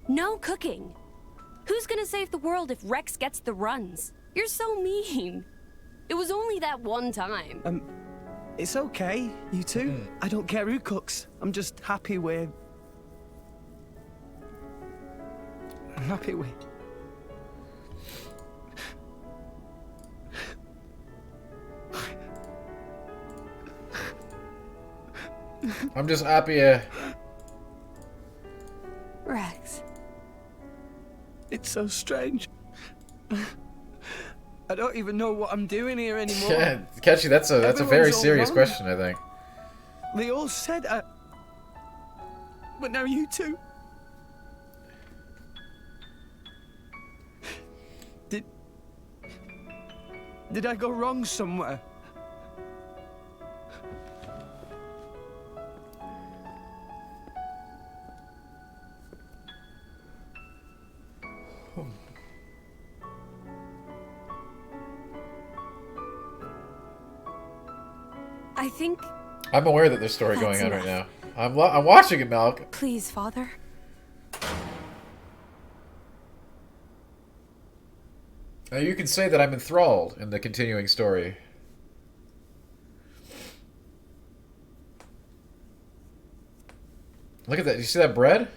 No cooking. Who's gonna save the world if Rex gets the runs? You're so mean. It was only that one time. It's okay, you two. I don't care who cooks. I'm just happy we're... I'm happy we... I'm just happy. Rex. It's so strange. I don't even know what I'm doing here anymore. Yeah, Catchy, that's a Everyone's very all serious wrong. question, I think. They all said but now you two. Did I go wrong somewhere? I think... I'm aware that there's story That's going on right enough. now. I'm watching it, Malk. Please, Father. You can say that I'm enthralled in the continuing story. Look at that. You see that bread?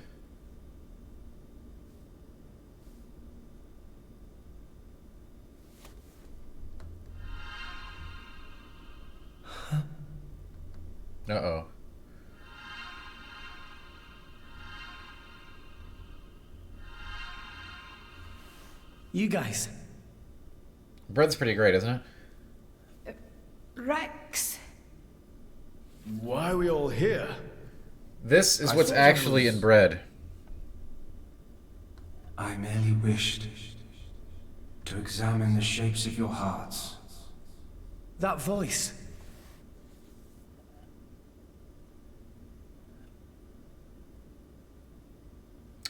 Uh-oh. You guys. Bread's pretty great, isn't it? Rex. Why are we all here? This is I what's thought it actually was- in bread. I merely wished to examine the shapes of your hearts. That voice.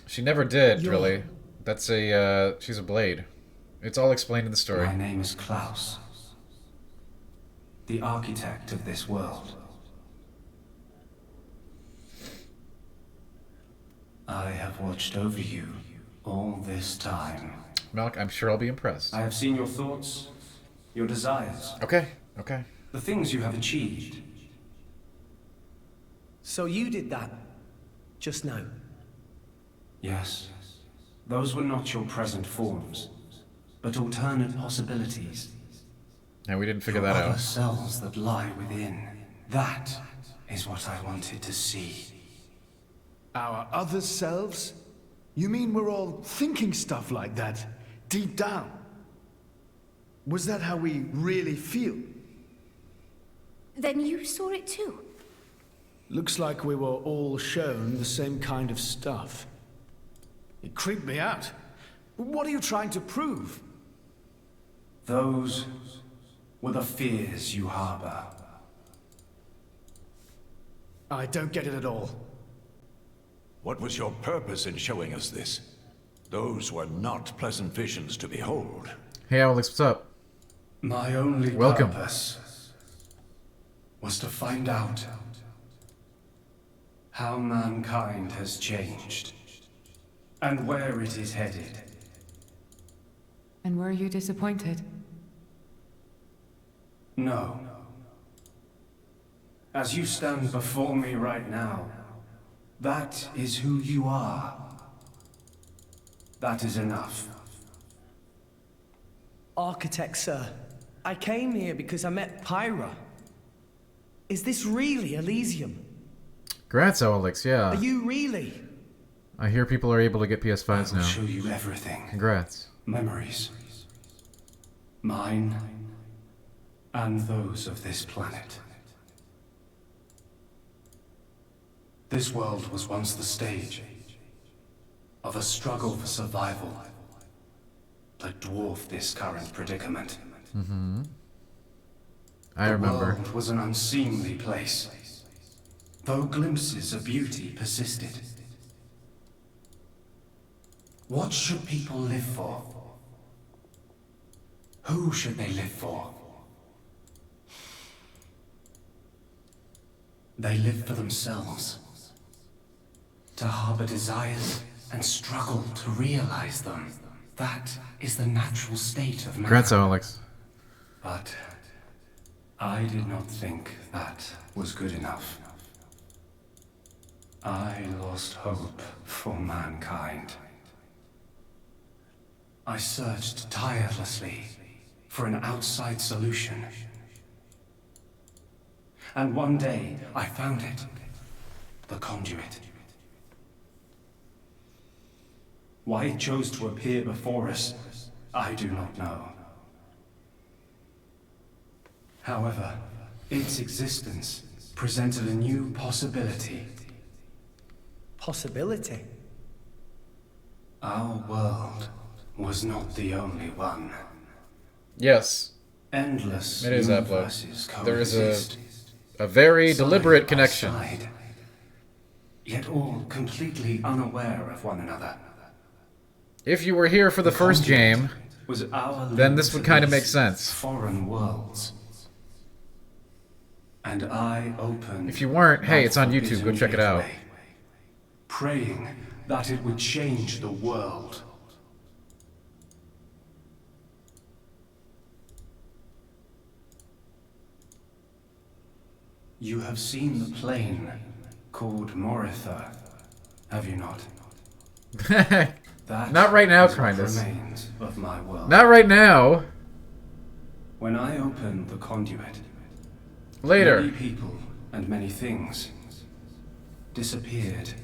She never did, You're- really. That's a, she's a blade. It's all explained in the story. My name is Klaus, the architect of this world. I have watched over you all this time. Malk, I'm sure I'll be impressed. I have seen your thoughts, your desires, Okay, okay. the things you have achieved. So you did that just now. Yes, those were not your present forms, but alternate possibilities. And we didn't figure Your that other out. selves that lie within. That is what I wanted to see. Our other selves? You mean we're all thinking stuff like that, deep down? Was that how we really feel? Then you saw it too. Looks like we were all shown the same kind of stuff. It creeped me out. What are you trying to prove? Those were the fears you harbor. I don't get it at all. What was your purpose in showing us this? Those were not pleasant visions to behold. Hey, Alex, what's up? My only Welcome. purpose was to find out how mankind has changed and where it is headed. And were you disappointed? No. As you stand before me right now, that is who you are. That is enough. Architect, sir. I came here because I met Pyra. Is this really Elysium? Congrats, Alex, yeah. Are you really? I hear people are able to get I PS5s will now. show you everything. Congrats. Memories. Mine and those of this planet. This world was once the stage of a struggle for survival that dwarfed this current predicament. I remember. The world was an unseemly place, though glimpses of beauty persisted. What should people live for? Who should they live for? They live for themselves, to harbor desires and struggle to realize them. That is the natural state of man. Congrats, Alex. But I did not think that was good enough. I lost hope for mankind. I searched tirelessly for an outside solution. And one day, I found it. The conduit. Why it chose to appear before us, I do not know. However, its existence presented a new possibility. Possibility? Our world was not the only one. Yes. Endless It is Upload. universes There is coexist, a very side deliberate by connection. side, yet all completely unaware of one another. If you were here for the first conduit game, was our then link this to would kind of these make sense. Foreign worlds. And I opened. If you weren't, hey, that it's on YouTube, go forbidden check it out. gateway, praying that it would change the world. You have seen the plane called Moritha, have you not? That Not right now, is what Krindus. remains of my world. Not right now. When I opened the conduit, Later. many people and many things disappeared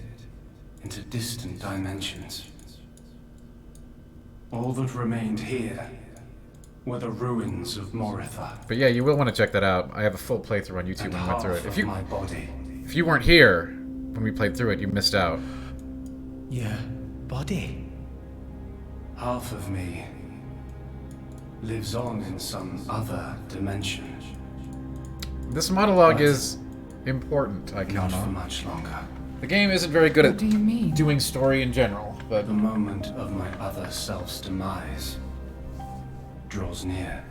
into distant dimensions. All that remained here were the ruins of Moritha. But yeah, you will want to check that out. I have a full playthrough on YouTube And when we went through half it. of my body. If you weren't here when we played through it, you missed out. Your body? Half of me lives on in some other dimension. This monologue But is important, I Not count for on. much longer. The game isn't very good What at do you mean? doing story in general, but The moment of my other self's demise draws near.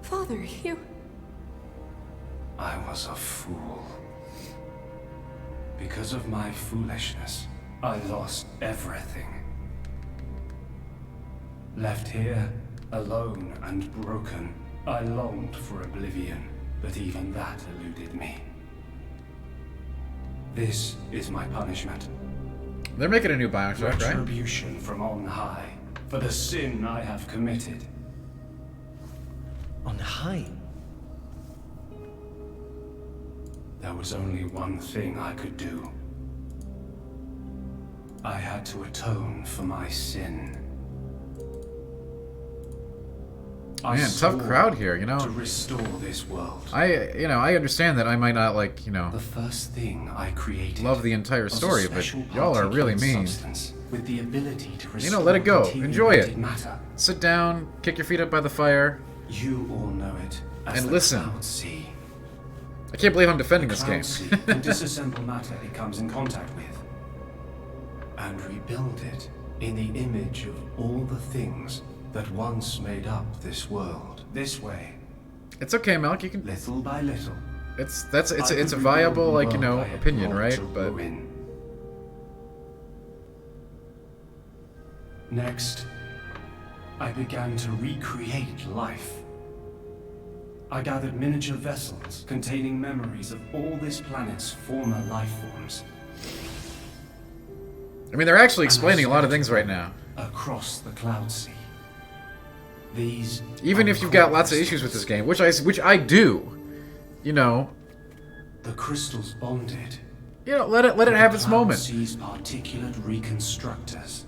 Father, you... I was a fool. Because of my foolishness, I lost everything. Left here, alone and broken, I longed for oblivion, but even that eluded me. This is my punishment. they're making a new Bioshock, right? Retribution from on high for the sin I have committed. On high? There was only one thing I could do. I had to atone for my sin. I Man, tough swore crowd here, you know. To restore this world. I understand that I might not, like, you know, The first thing I created love the entire was a story, but special y'all are really particulate mean. substance with the ability to You know, let it go. restore Enjoy it. deteriorated Matter. Sit down, kick your feet up by the fire, You all know it as and the listen. Cloud Sea. I can't believe I'm defending this Cloud game. Sea can disassemble matter it comes in contact with and rebuild it in the image of all the things that once made up this world. This way, It's okay, Malk. You can. little by little. It's I a could viable, rebuild like, the you know, world I had opinion, brought right? to But ruin. Next, I began to recreate life. I gathered miniature vessels containing memories of all this planet's former life forms. I mean, they're actually And I explaining a lot of scattered things right them now. across the Cloud Sea. These Even are if the you've got core lots of issues with crystals. this game, which I do, you know, The crystals bonded. let it have its moment. Sees particulate reconstructors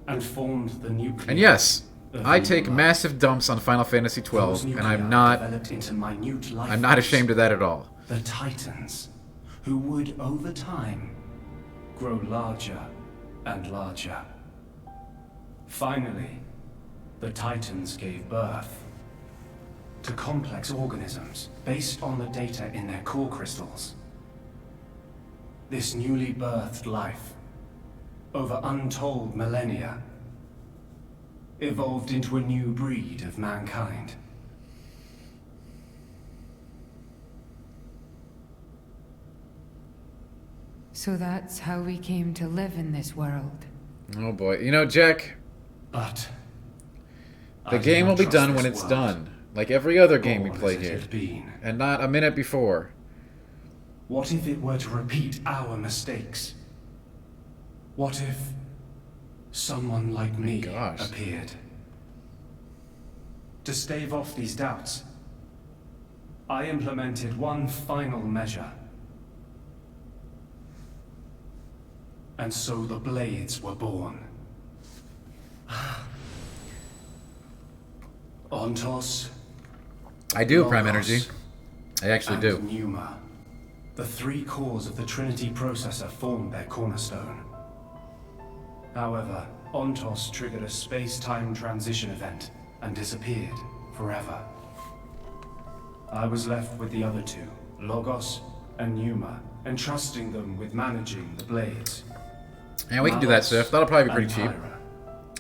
and formed the nucleus. And yes, of I new take life. massive dumps on Final Fantasy Those XII, and nuclei I'm not developed into minute life I'm not forms. ashamed of that at all. The Titans, who would over time grow larger and larger. Finally, the Titans gave birth to complex organisms based on the data in their core crystals. This newly birthed life, over untold millennia, evolved into a new breed of mankind. So that's how we came to live in this world. Oh boy, you know, Jack, But the I do game not will be trust done this when it's world. done. like every other game we All play as it here, had been. and not a minute before. What if it were to repeat our mistakes? What if someone like me Gosh. appeared? To stave off these doubts, I implemented one final measure. And so the Blades were born. Ontos. I do, Prime Logos, Energy. I actually and do. Pneuma. The three cores of the Trinity processor formed their cornerstone. However, Ontos triggered a space-time transition event and disappeared forever. I was left with the other two, Logos and Pneuma, entrusting them with managing the Blades. Yeah, we can do that, Sif. That'll probably be pretty cheap. Tyra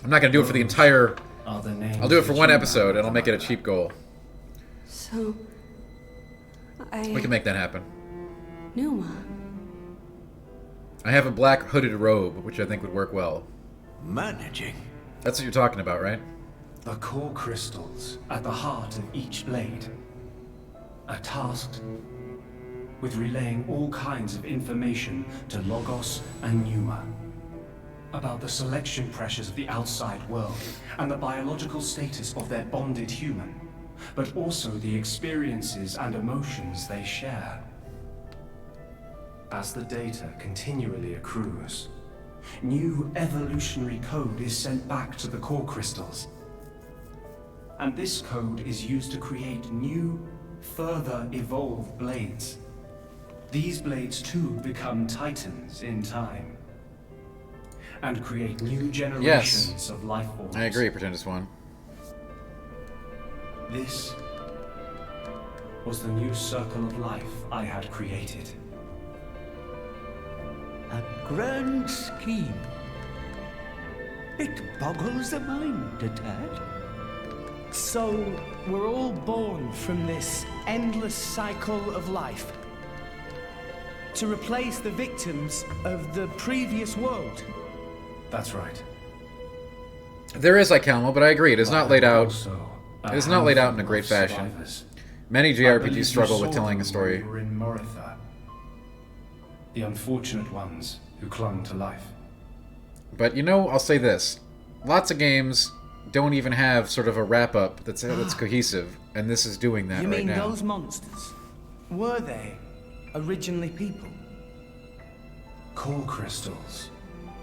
I'm not gonna do it for the entire... are the names I'll do it for that one you episode, and I'll make it a remember. cheap goal. So, We can make that happen. Numa. I have a black hooded robe, which I think would work well. Managing? That's what you're talking about, right? The core crystals at the heart of each blade are tasked with relaying all kinds of information to Logos and Pneuma about the selection pressures of the outside world and the biological status of their bonded human, but also the experiences and emotions they share. As the data continually accrues, new evolutionary code is sent back to the core crystals. And this code is used to create new, further evolved blades. These blades too become titans in time. And create new generations of life forms. I agree, Pretendus 1. This was the new circle of life I had created. A grand scheme. It boggles the mind a tad. So, we're all born from this endless cycle of life. To replace the victims of the previous world. That's right. There is Icalmo, but I agree, it is not laid out. Also, It is not laid out in a handful great of fashion. survivors. Many I believe JRPGs you struggle with saw telling a them story. when you were in Moritha. The unfortunate ones who clung to life. But you know, I'll say this. Lots of games don't even have sort of a wrap-up that's cohesive, and this is doing that You right mean now. those monsters? Were they originally people? Core crystals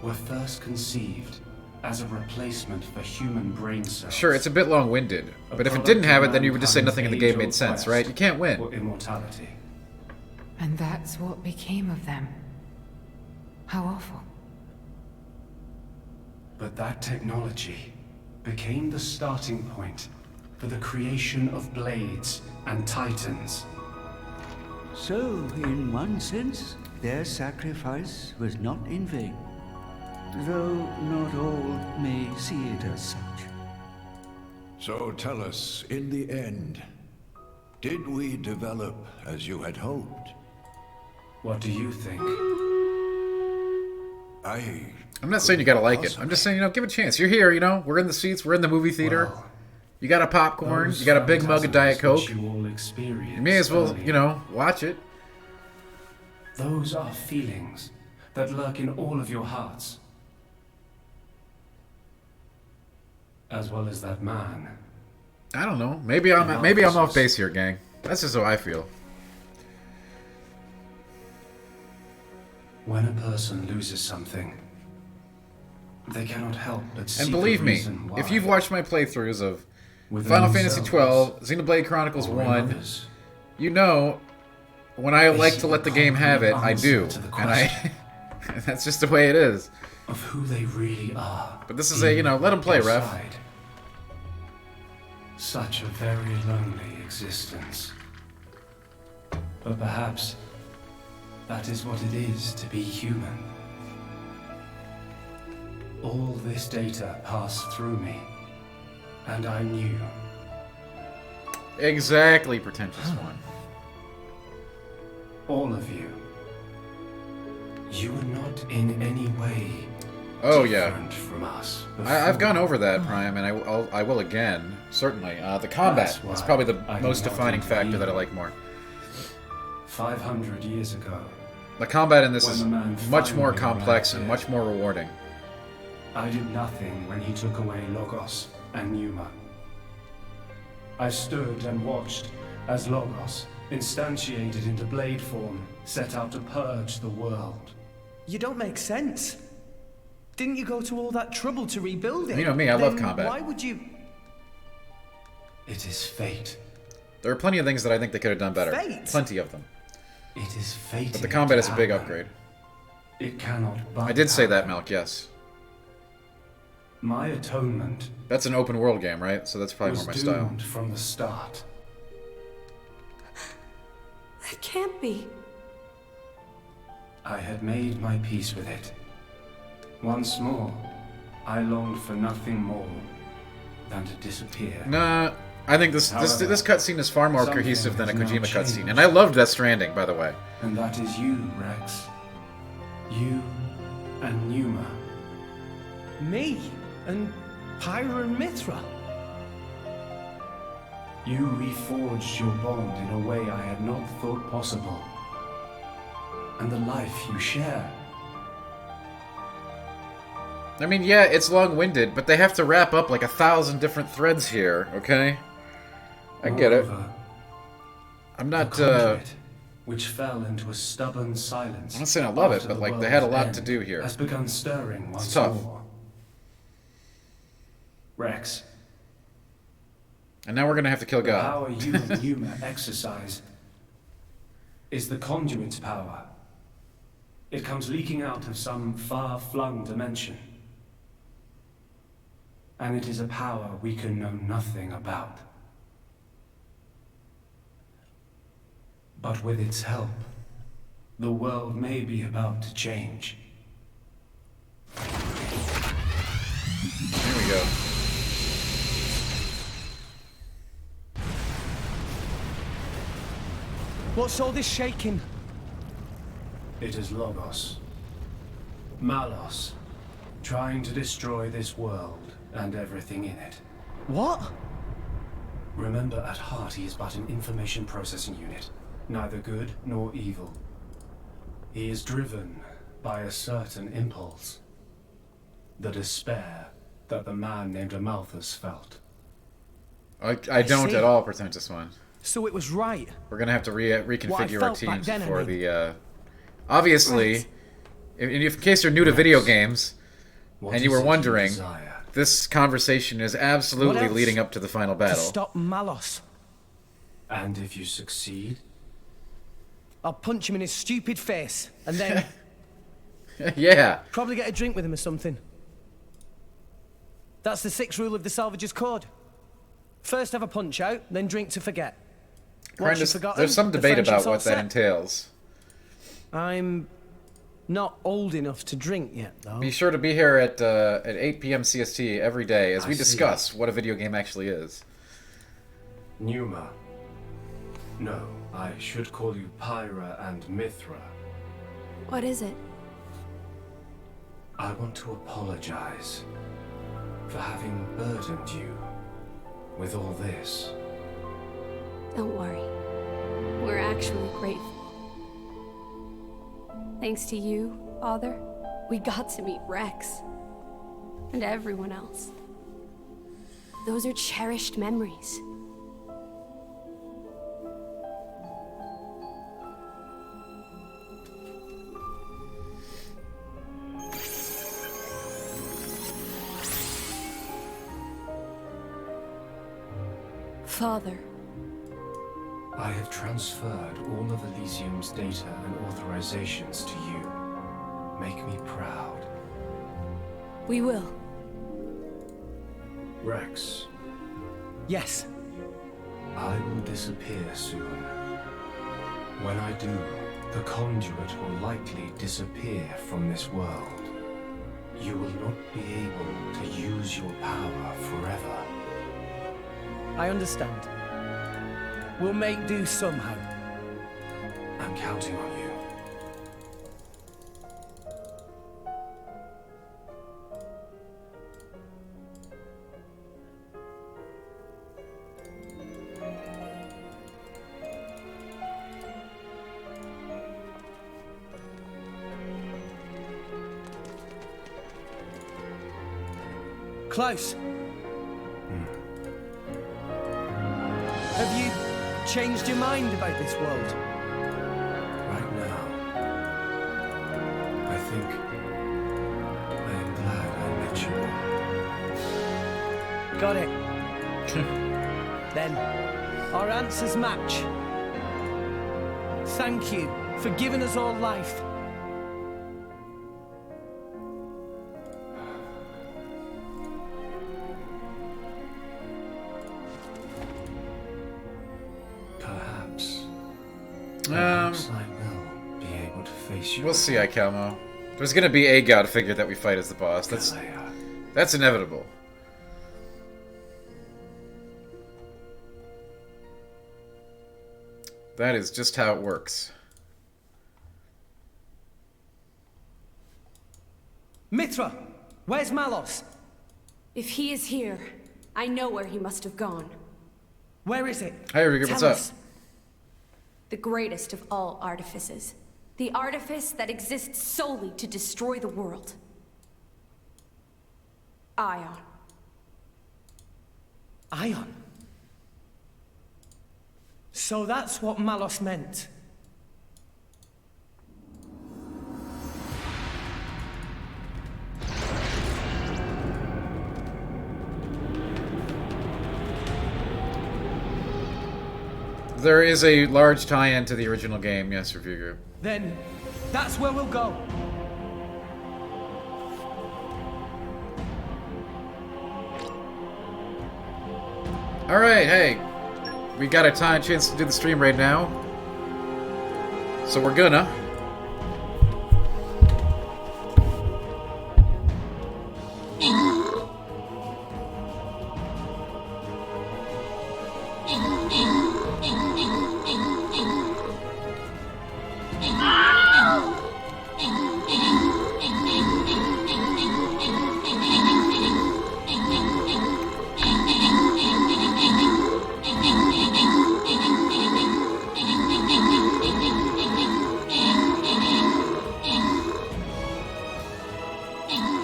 were first conceived as a replacement for human brain cells. Sure, it's a bit long-winded, A but if it product didn't have of it, then you would just say mankind's nothing in the game age-old made sense, quest right? You can't win. for immortality. And that's what became of them. How awful. But that technology became the starting point for the creation of blades and titans. So, in one sense, their sacrifice was not in vain. Though not all may see it as such. So tell us, in the end, did we develop as you had hoped? What do you think? I'm not saying you gotta like it. I'm just saying, give it a chance. You're here, we're in the seats, we're in the movie theater. Well, You got a popcorn, those you got a big mug of Diet phantasms Coke. which you all experienced You may as well, earlier. watch it. Those are feelings that lurk in all of your hearts. As well as that man. I don't know. Maybe I'm off base here, gang. That's just how I feel. When a person loses something, they cannot help but see And believe the me, reason why. if you've watched my playthroughs of Within Final Fantasy themselves XII, Xenoblade Chronicles or in 1, others. you know when I They like see to let the the game have it, concrete I do. answer to the And I that's just the way it is. Of who they really are. But this is a, let them play, ref. inside. Such a very lonely existence. But perhaps that is what it is to be human. All this data passed through me, and I knew. Exactly, Pretentious One. All of you. You were not in any way Oh, yeah. different from us. I've gone over that, Prime, and I will again, certainly. The combat is probably the most defining factor that I like more. 500 years ago, the combat in this when is the man much more finally complex and arrived much more rewarding. I did nothing when he took away Logos and Numa. I stood and watched as Logos, instantiated into blade form, set out to purge the world. You don't make sense. Didn't you go to all that trouble to rebuild it? You know me, I love combat. Why would you... It is fate. There are plenty of things that I think they could have done better. Fate? Plenty of them. It is fate. But the combat is a big upgrade. It cannot but I did say that, happen. Malk, yes. My atonement That's an open world game, right? So that's probably was more my style. doomed from the start. That can't be. I had made my peace with it. Once more, I longed for nothing more than to disappear. Nah, I think this However, cutscene is far more something cohesive than a has now Kojima cutscene. changed. And I loved Death Stranding, by the way. And that is you, Rex. You and Numa. Me? And Pyra and Mithra? You reforged your bond in a way I had not thought possible. And the life you share. I mean, yeah, it's long-winded, but they have to wrap up like 1,000 different threads here, okay? I get it. Moreover, I'm not, the conduit, which fell into a stubborn silence. I'm not saying I love it, after but the like they had a world's lot end to do here. Has begun stirring once tough. more. Rex, And now we're gonna have to kill the God. power you and Numa exercise is the conduit's power. It comes leaking out of some far-flung dimension. And it is a power we can know nothing about. But with its help, the world may be about to change. Here we go. What's all this shaking? It is Logos. Malos. Trying to destroy this world and everything in it. What? Remember, at heart he is but an information processing unit. Neither good nor evil. He is driven by a certain impulse. The despair that the man named Amalthus felt. I don't see. at all pretend this one. So it was right. We're gonna have to reconfigure our felt back teams then, I for mean. the, obviously, Right. in case you're new to video games, What and you is were it you wondering, desire? this conversation is absolutely What else? leading up to the final To battle. stop Malos. And if you succeed, I'll punch him in his stupid face, and then Yeah. probably get a drink with him or something. That's the 6th rule of the Salvager's Code. First have a punch out, then drink to forget. Once you've forgotten, There's some the debate friendship's about all what that set. entails. I'm not old enough to drink yet, though. Be sure to be here at 8 p.m. CST every day as I we see. discuss what a video game actually is. Numa. No, I should call you Pyra and Mithra. What is it? I want to apologize for having burdened you with all this. Don't worry. We're actually grateful. Thanks to you, Father, we got to meet Rex. And everyone else. Those are cherished memories. Father, I have transferred all of Elysium's data and authorizations to you. Make me proud. we will. Rex, Yes. I will disappear soon. When I do, the conduit will likely disappear from this world. You will not be able to use your power forever. I understand. We'll make do somehow. I'm counting on you. Close. Have you changed your mind about this world? Right now, I think I am glad I met you. Got it. Then, our answers match. Thank you for giving us all life. Perhaps I will be able to face you. We'll see, Ikalmo. There's gonna be a god figure that we fight as the boss. That's inevitable. That is just how it works. Mithra, where's Malos? If he is here, I know where he must have gone. Where is it? Hey, Rika, what's up? The greatest of all artifices. The artifice that exists solely to destroy the world. Ion. Ion? So that's what Malos meant. There is a large tie-in to the original game, yes, Review Group. Then, that's where we'll go. Alright, hey. We got a chance to do the stream right now. So we're gonna.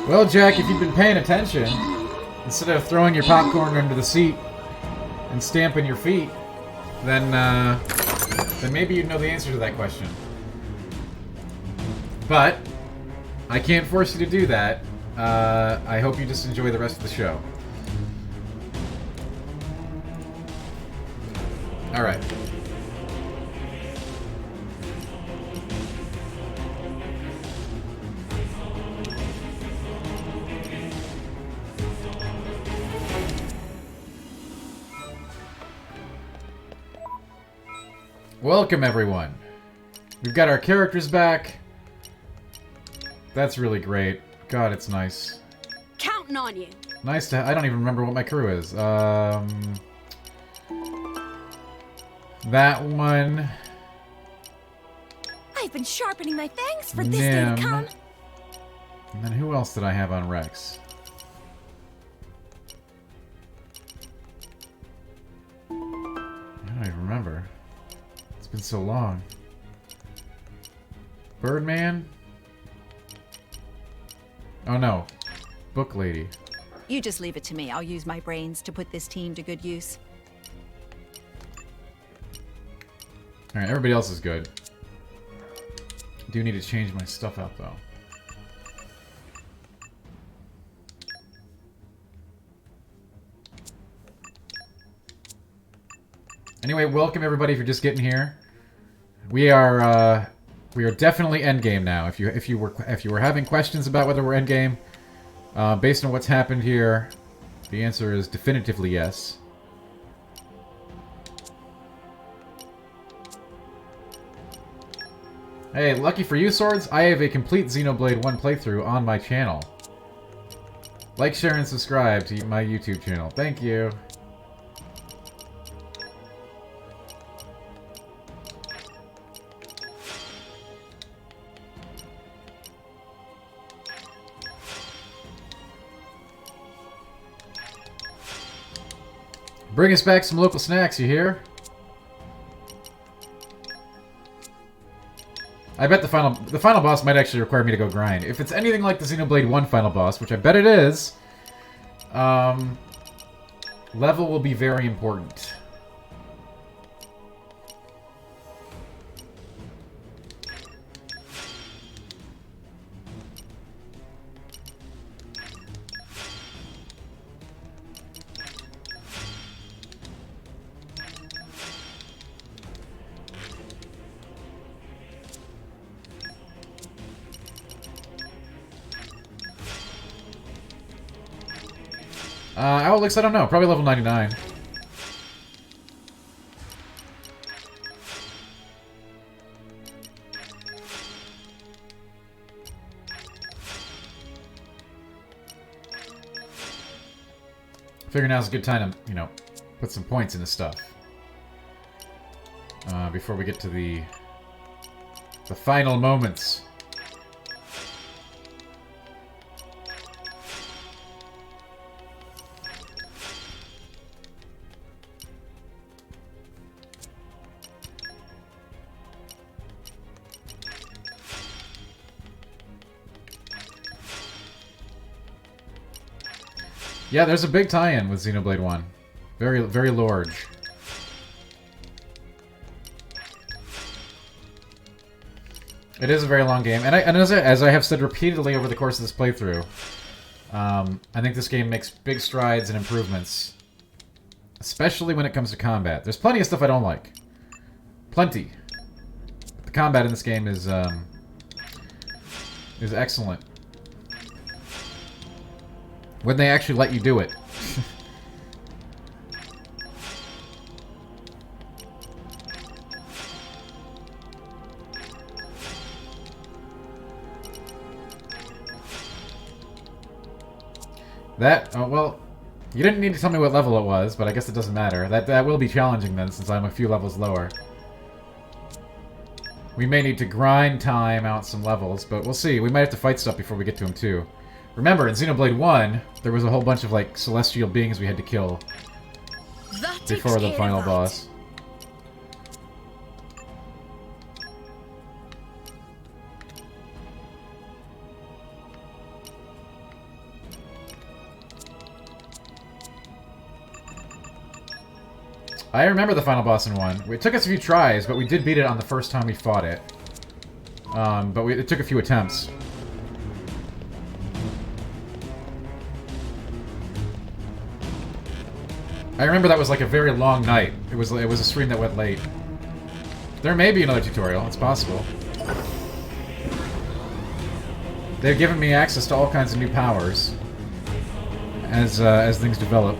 Well, Jack, if you've been paying attention, instead of throwing your popcorn under the seat and stamping your feet, then maybe you'd know the answer to that question. But I can't force you to do that. I hope you just enjoy the rest of the show. All right. Welcome, everyone. We've got our characters back. That's really great. God, it's nice. Counting on you. Nice to... I don't even remember what my crew is. That one... I've been sharpening my fangs for this day Nim. to come. And then who else did I have on Rex? I don't even remember. It's been so long. Birdman? Oh no. Book Lady. You just leave it to me. I'll use my brains to put this team to good use. Alright, everybody else is good. I do need to change my stuff out though. Anyway, welcome everybody if you're just getting here. We are definitely endgame now. If you were having questions about whether we're endgame, based on what's happened here, the answer is definitively yes. Hey, lucky for you, Swords, I have a complete Xenoblade 1 playthrough on my channel. Like, share, and subscribe to my YouTube channel. Thank you. Bring us back some local snacks, you hear? I bet the final boss might actually require me to go grind. If it's anything like the Xenoblade 1 final boss, which I bet it is, Level will be very important. Alex, I don't know. Probably level 99. Figure now's a good time to, you know, put some points into stuff. Before we get to the final moments. Yeah, there's a big tie-in with Xenoblade 1. Very, very large. It is a very long game, and as I have said repeatedly over the course of this playthrough, I think this game makes big strides and improvements, especially when it comes to combat. There's plenty of stuff I don't like. Plenty. But the combat in this game is excellent. When they actually let you do it. Oh, well, you didn't need to tell me what level it was, but I guess it doesn't matter. That will be challenging then, since I'm a few levels lower. We may need to grind time out some levels, but we'll see. We might have to fight stuff before we get to him, too. Remember, in Xenoblade 1, there was a whole bunch of, like, celestial beings we had to kill before the final boss. I remember the final boss in 1. It took us a few tries, but we did beat it on the first time we fought it. But it took a few attempts. I remember that was like a very long night. It was a stream that went late. There may be another tutorial. It's possible. They've given me access to all kinds of new powers as things develop.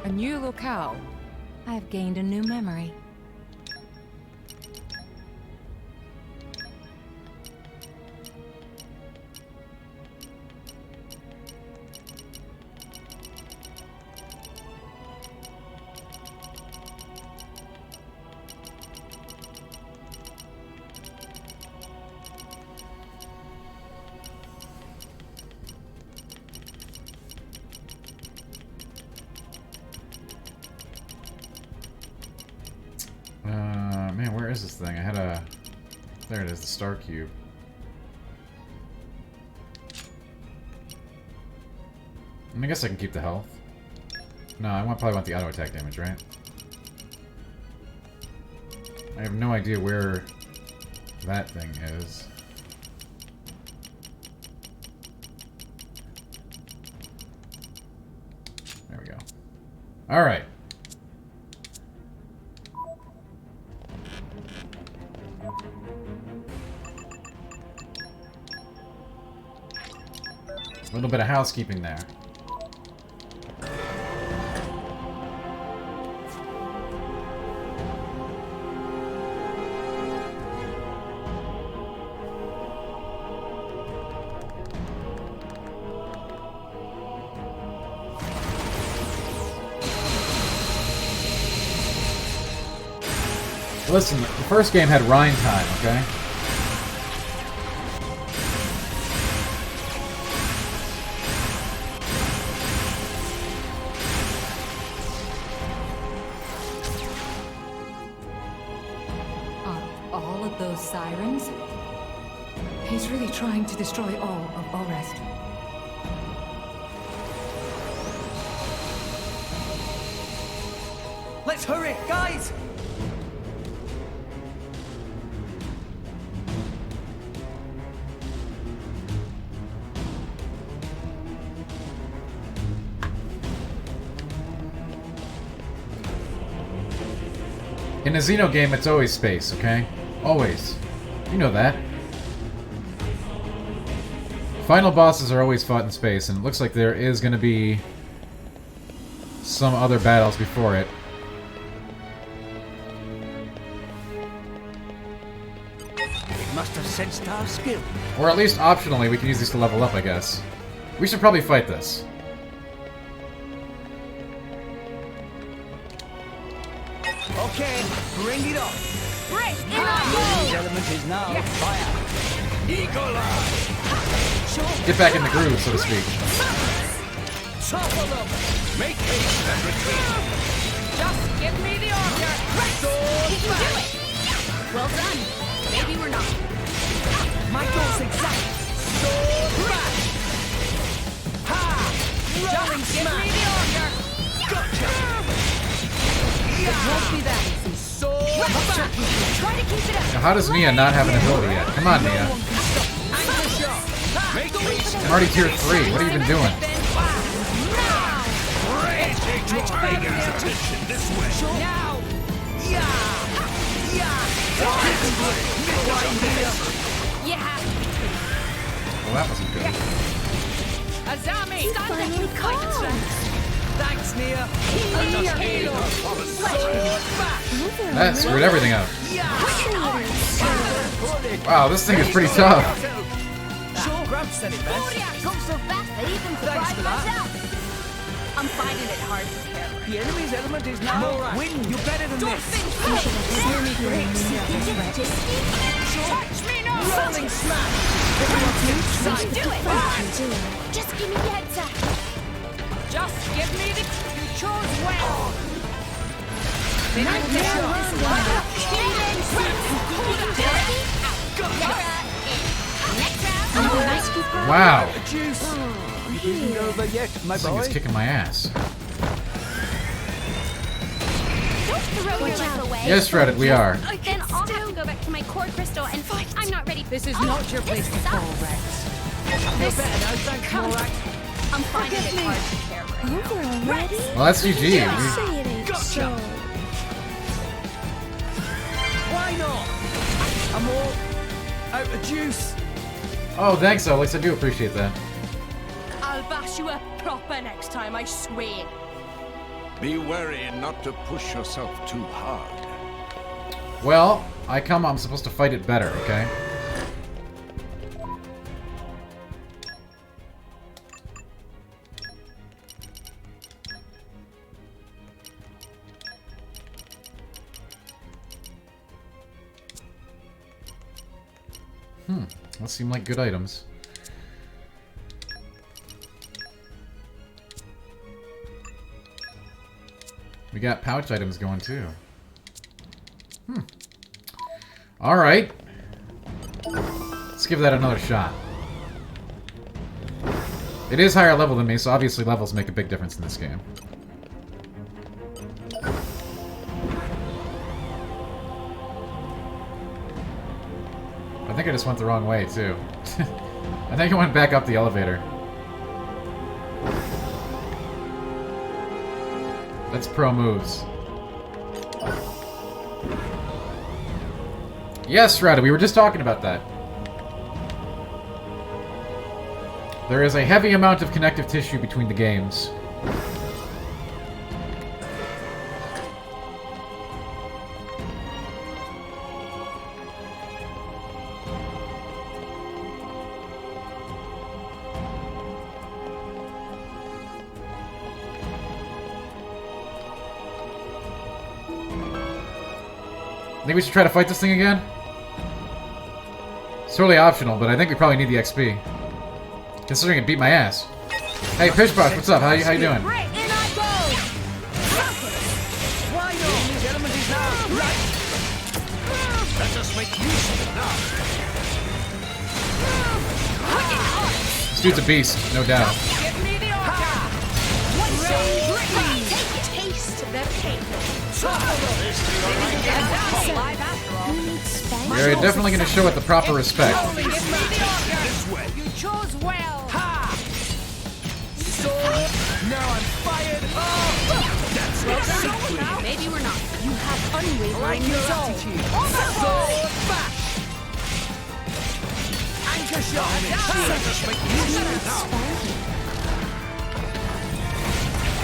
A new locale. I've gained a new memory. Man, where is this thing? I had a... There it is, the star cube. I guess I can keep the health. No, I probably want the auto attack damage, right? I have no idea where that thing is. There we go. Alright. A little bit of housekeeping there. Listen, the first game had Rhine time, okay? All of those sirens? He's really trying to destroy all of Orest. Let's hurry, guys! In a Xeno game, it's always space, okay? Always. You know that. Final bosses are always fought in space, and it looks like there is going to be some other battles before it. It must have sensed our skill. Or at least optionally, we can use these to level up, I guess. We should probably fight this. Okay, bring it on. Break in our This element is now fire. Get back in the groove, so to speak. Topple them. Make haste and retreat. Just give me the order. You can do it! Well done. Maybe we're not. My goal's exact. Sword back. Ha! Rolling Just give me smash. the order. Gotcha. Won't be that easy. Sword back. Try to keep it up! Now, how does Mia not have an ability yet? Come on, Mia. Anchor shot. Make haste. I'm already tier 3. What have you been doing? Now. Yeah. Yeah. Well, that wasn't good. Azami. Finally calm! Thanks, Nia. That screwed everything up. Wow, this thing is pretty tough. Sure, grab steady, man. Go so fast I even Thanks surprised for that. myself! I'm finding it hard to care. The enemy's element is now win. You're better than this. Hear me breaks. Touch me now. Rolling smash. Do it! Just give me the heads up! Just give me the. You chose well. Wow. Juice. It isn't over yet, my This thing boy. is kicking my ass. Don't throw your life away! Yes, Shredded, we are. Then I'll have to go back to my core crystal and fight. I'm not ready. This is not your place to fall, Rex. Feel better now, thanks, Morak. I'm finding it hard to care right now. Over already? Well, that's GG. Say it ain't Gotcha. so. Why not? I'm all out of juice. Oh, thanks, Alex. I do appreciate that. I'll bash you up proper next time, I swear. Be wary not to push yourself too hard. Well, I'm supposed to fight it better, okay? Those seem like good items. We got pouch items going too. Alright. Let's give that another shot. It is higher level than me, so obviously levels make a big difference in this game. I think I just went the wrong way, too. I think I went back up the elevator. That's pro moves. Yes, Rada, we were just talking about that. There is a heavy amount of connective tissue between the games. Think we should try to fight this thing again? It's totally optional, but I think we probably need the XP. Considering it beat my ass. Hey, Pishbox, what's up? How you doing? Why not? This element is now right. Let us make use of it now. dude's a beast, no doubt. Give me the orca! Taste the pain. We're definitely going to show it the proper respect. You chose well. Now I'm fired up! That's it. Maybe we're not. You have unwavering resolve. Sword back! Anchor shot!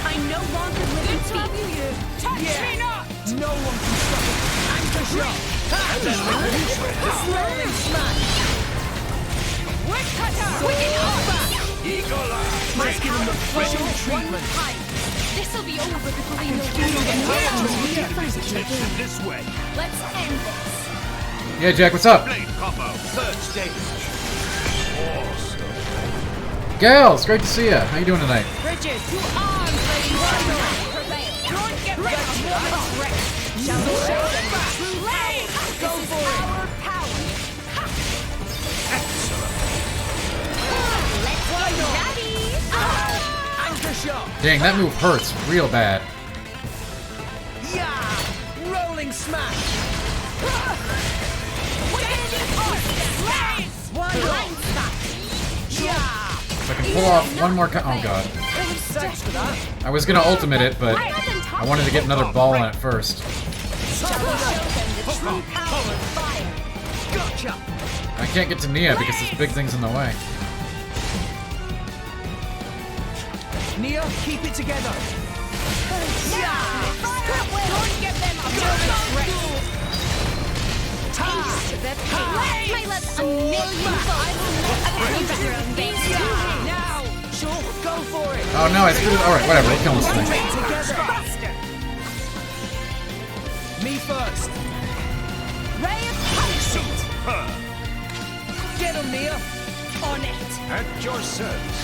I no longer live in fear. Touch me not! No one can stop it! Anchor shot! Rolling smash! Woodcutter! Sword back! Let's give him the full treatment! This'll be over before we know This way. Let's end this. Yeah, Jack, what's up? Blade combo. Third stage. Gal, it's great to see you. How you doing tonight? Bridges, to arms, ladies and gentlemen! Don't get ready for moment's rest! Shall we show them the true light? Go for it! Our power! Let's get ready. Anchor shot! Dang, that move hurts real bad. Yeah! Rolling smash! Blind spot. Yeah! If I can pull off one more oh god. Thanks for that! I was gonna ultimate it, but I wanted to get another ball on it first. Shall we show them the true power of fire? Gotcha! I can't get to Nia because this big thing's in the way. Nia, keep it together! Don't give them a moment's rest! Taste the pain. My love's a million Now! Sure, go for it! Oh no, I screwed it. Alright, whatever, we'll kill this thing. Together! Me first! Ray of punishment! Get him, Nia! On it! At your service.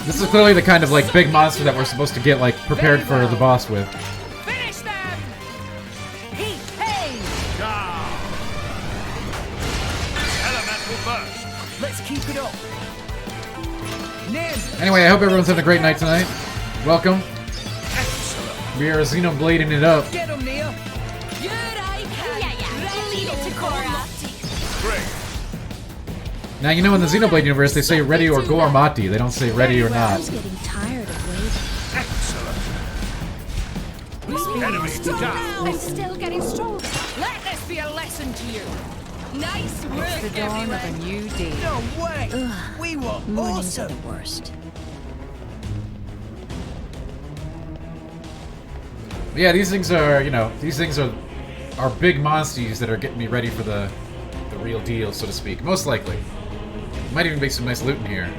This is clearly the kind of like big monster that we're supposed to get like prepared for the boss with. Finish them! Hey! Hey! Elemental burst. Let's keep it up! Nim! Anyway, I hope everyone's having a great night tonight. Welcome. We are Xenoblading it up. Get him, Nia! Good eye can! Yeah. Leave it to Cora. Great. Now, you know in the Xenoblade universe, they say ready or Gormati. They don't say ready or not. Getting tired of waiting. Excellent. Enemy down. I'm still getting stronger. Let this be a lesson to you. Nice work, The dawn of a everyone. new day. No way! We were Mornings are awesome! the worst. Yeah, these things are, you know, these things are big monsters that are getting me ready for the real deal, so to speak. Most likely. Might even be some nice loot in here.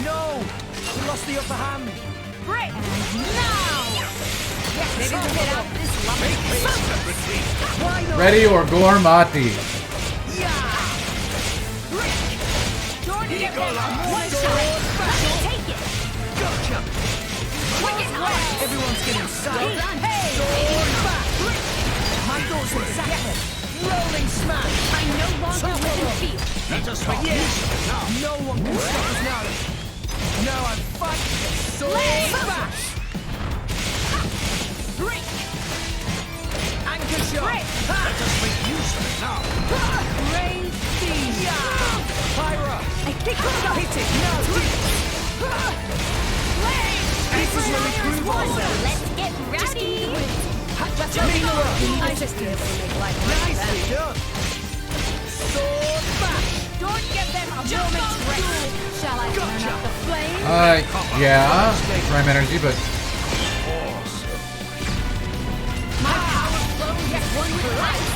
No! We lost the upper hand! Break! Now! Maybe we'll get out of this lumber. Why not? Ready or Gormati. Yeah! Don't give them a One shot. sword back! Take it! Gotcha! Wicked well! Everyone's getting sight! Hey! Sword back! My thoughts exactly! Rolling smash! I no longer live in fear. Let us make use of it now. No one can stop us now! Now I'm fighting! Sword back! Break! Anchor shot! Break! Let us make use of it now. Raise these! Yeah! Pyra! I think we got Hit it! Now this is where we prove ourselves! Let's get rowdy. I just did make life Nicely done! Sword back! Don't give them a moment's rest. Shall I turn up the flame? Yeah. Prime energy, but My power flow gets one with life.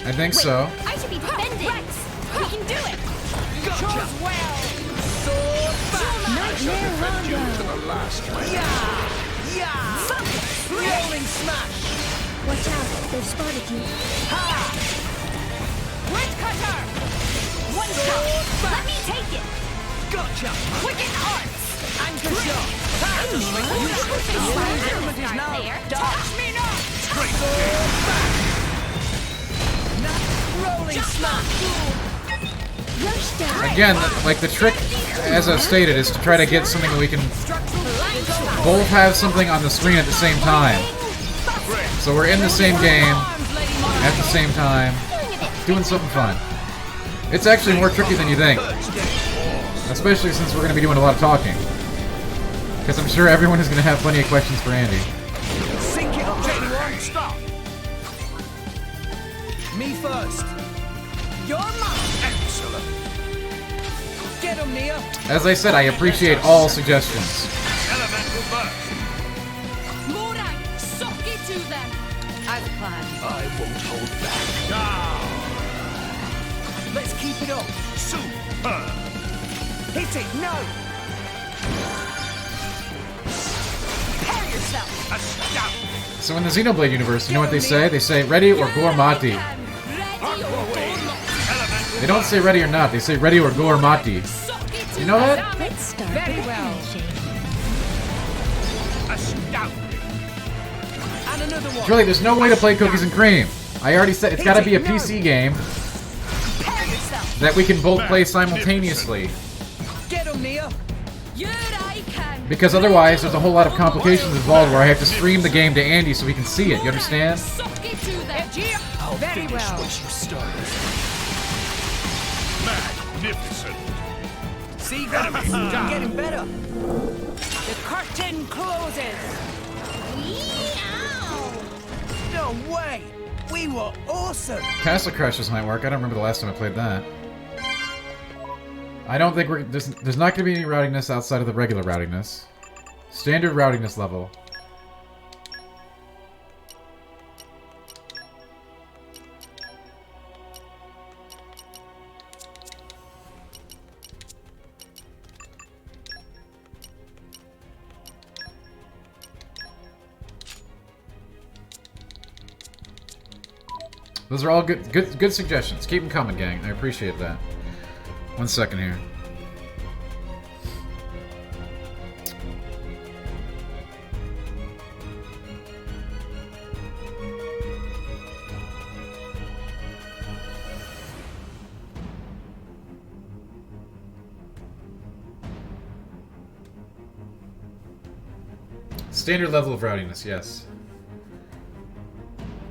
I think so. I should be defending. We can do it. Gotcha! Chose well. Sword back! Nightmare Rondo. Yeah! Yeah! Rolling smash! Watch out, they've spotted you. Ha! Woodcutter. One shot. Sword Let back! me take it. Gotcha! Wicked arts. Anchor shot! Touch me not. Again, like the trick, as I've stated, is to try to get something that we can both have something on the screen at the same time. So we're in the same game at the same time, doing something fun. It's actually more tricky than you think, especially since we're going to be doing a lot of talking. Because I'm sure everyone is going to have plenty of questions for Andy. Sync it up, everyone. Stop. Me first. You're mine. Excellent. Get him, Mia. As I said, I appreciate all suggestions. Elemental burst. Morag, suck it to them. As planned. I won't hold back. Now. Let's keep it up. Super. Hit it. No. Prepare yourself. Astounding. So in the Xenoblade universe, you know what they say? They say ready or gormati. They don't say ready or not, they say ready or gormati. You know that? Very well. Astounding. And another one. Really, there's no way to play Cookies and Cream. I already said it's gotta be a PC game that we can both play simultaneously. Get him, Mia. Because otherwise, there's a whole lot of complications involved where I have to stream the game to Andy so we can see it. You understand? I'll Very finish well. what you started. Magnificent. See, guys, I'm getting better. The curtain closes. No way. We were awesome. Castle Crashers might work. I don't remember the last time I played that. I don't think there's not going to be any routiness outside of the regular routiness. Standard routiness level. Those are all good suggestions. Keep them coming, gang. I appreciate that. 1 second here. Standard level of rowdiness, yes.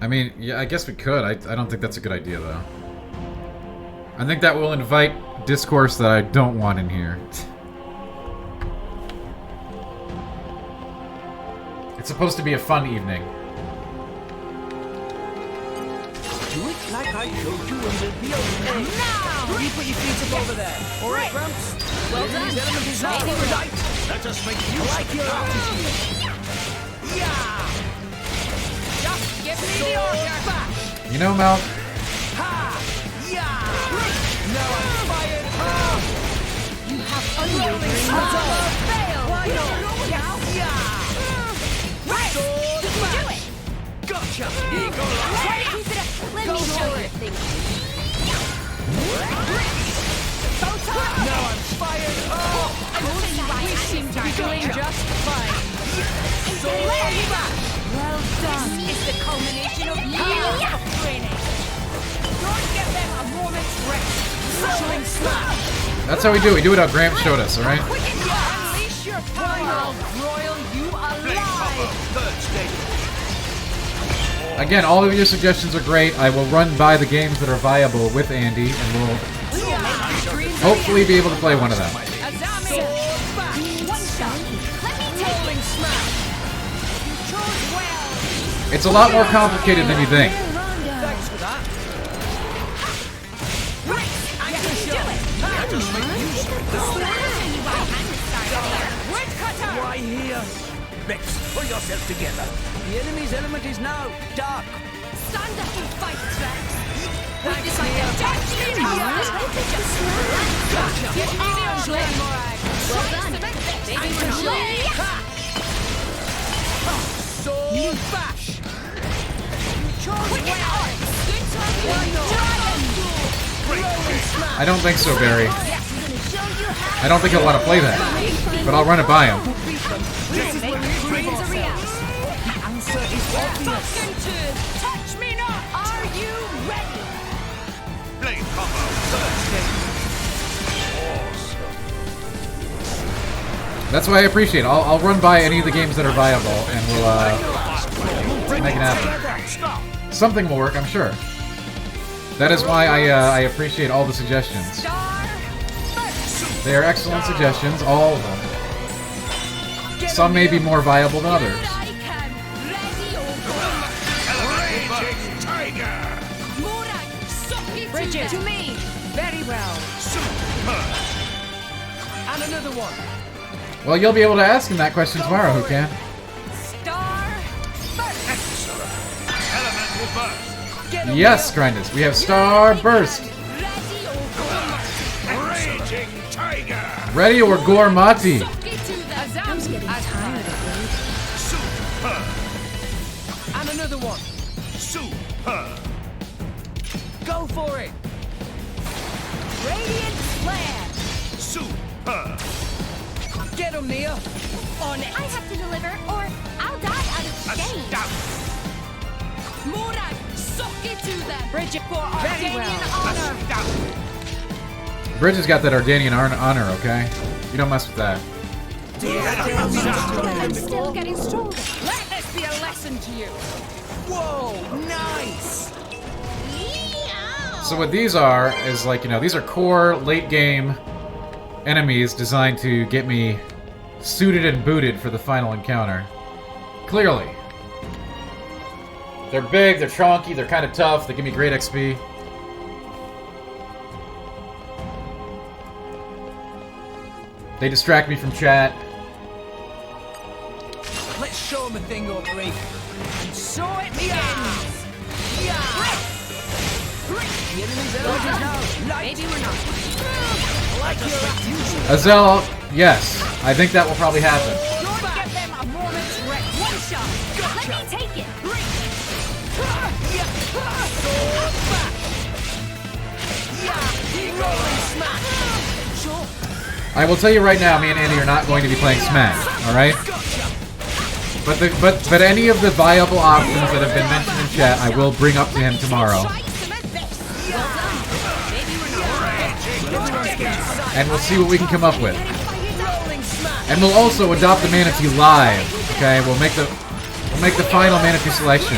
I mean, yeah, I guess we could. I don't think that's a good idea, though. I think that will invite discourse that I don't want in here. It's supposed to be a fun evening. Do it like I showed you and we'll be okay. Now! You put your feet up over there. All right, Gramps? Well done. These elements is not Maybe we're right. Let us make I use like of your it. attitude. Yeah! Just give me the order. You know, Mal, Ha! Yeah! Now I'm fired up! You have unwavering resolve. Fail. Why not? Yeah! Right. Sword You can do smash. it. Gotcha! Right. Keep it up. Let me show you things. Now I'm fired up! We seem to be doing just fine. Well done. This is the culmination of years of training. Don't give them a moment's rest. Rolling smash! that's how we do it. We do it how Gramps showed us, alright? Unleash your power. I'll broil you alive. Third stage. Again, all of your suggestions are great. I will run by the games that are viable with Andy, and we'll hopefully be able to play one of them. One shot. Let me take Rolling smash! You chose well. It's a lot more complicated than you think. Thanks for that. Right. I can do it. Let us make use of it. Woodcutter. Why here? Rex, pull yourself together. The enemy's element is now dark. Stand up and fight, Rex. Thanks, It's like Mia. a death in Gotcha! Give me the order. Well done. I'm Sword bash! Quick and hard. Good time. Why not? Rolling smash! I don't think so, Barry. I'm gonna show you how. I don't think he'll want to play that. But I'll run it by him. This is where we prove Dreams a ourselves. reality. The answer is obvious. That's why I appreciate it. I'll run by any of the games that are viable, and we'll make it happen. Something will work, I'm sure. That is why I appreciate all the suggestions. They are excellent suggestions, all of them. Some may be more viable than others. Bridget, to me. Very well. And another one. Well, you'll be able to ask him that question tomorrow, who can? Yes, Grindus. We have Star Burst. Raging Tiger. Ready or Gormati? I'm getting tired of it. Super. And another one. Super. Go for it. Radiant flare. Super. Get him, Nia. On it. I have to deliver, or I'll die out of shame. Murad, suck it to them. Bridget, for Very Arcanian well. honor. Bridget's got that Ardanian honor, okay? You don't mess with that. I'm still getting stronger. Let this be a lesson to you. Whoa, nice. So what these are is like, you know, these are core late game enemies designed to get me suited and booted for the final encounter. Clearly. They're big, they're chonky, they're kind of tough, they give me great XP. They distract me from chat. Let's show him a thing or three. And so it begins. Maybe we're not. Azel, yes. I think that will probably happen. Don't give them a moment's rest. One shot. Let me take it. I will tell you right now, me and Andy are not going to be playing Smash, alright? But any of the viable options that have been mentioned in chat, I will bring up to him tomorrow. And we'll see what we can come up with. And we'll also adopt the Manatee live. Okay, we'll make the final Manatee selection.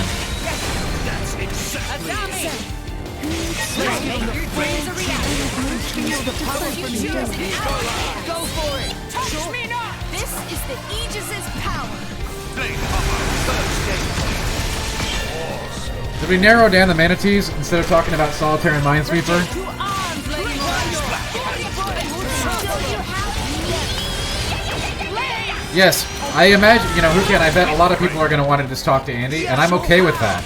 Go for it. Touch me not. This is the Aegis's power. Did we narrow down the Manatees instead of talking about Solitaire and Minesweeper? Yes, I imagine, you know, who can? I bet a lot of people are going to want to just talk to Andy, and I'm okay with that.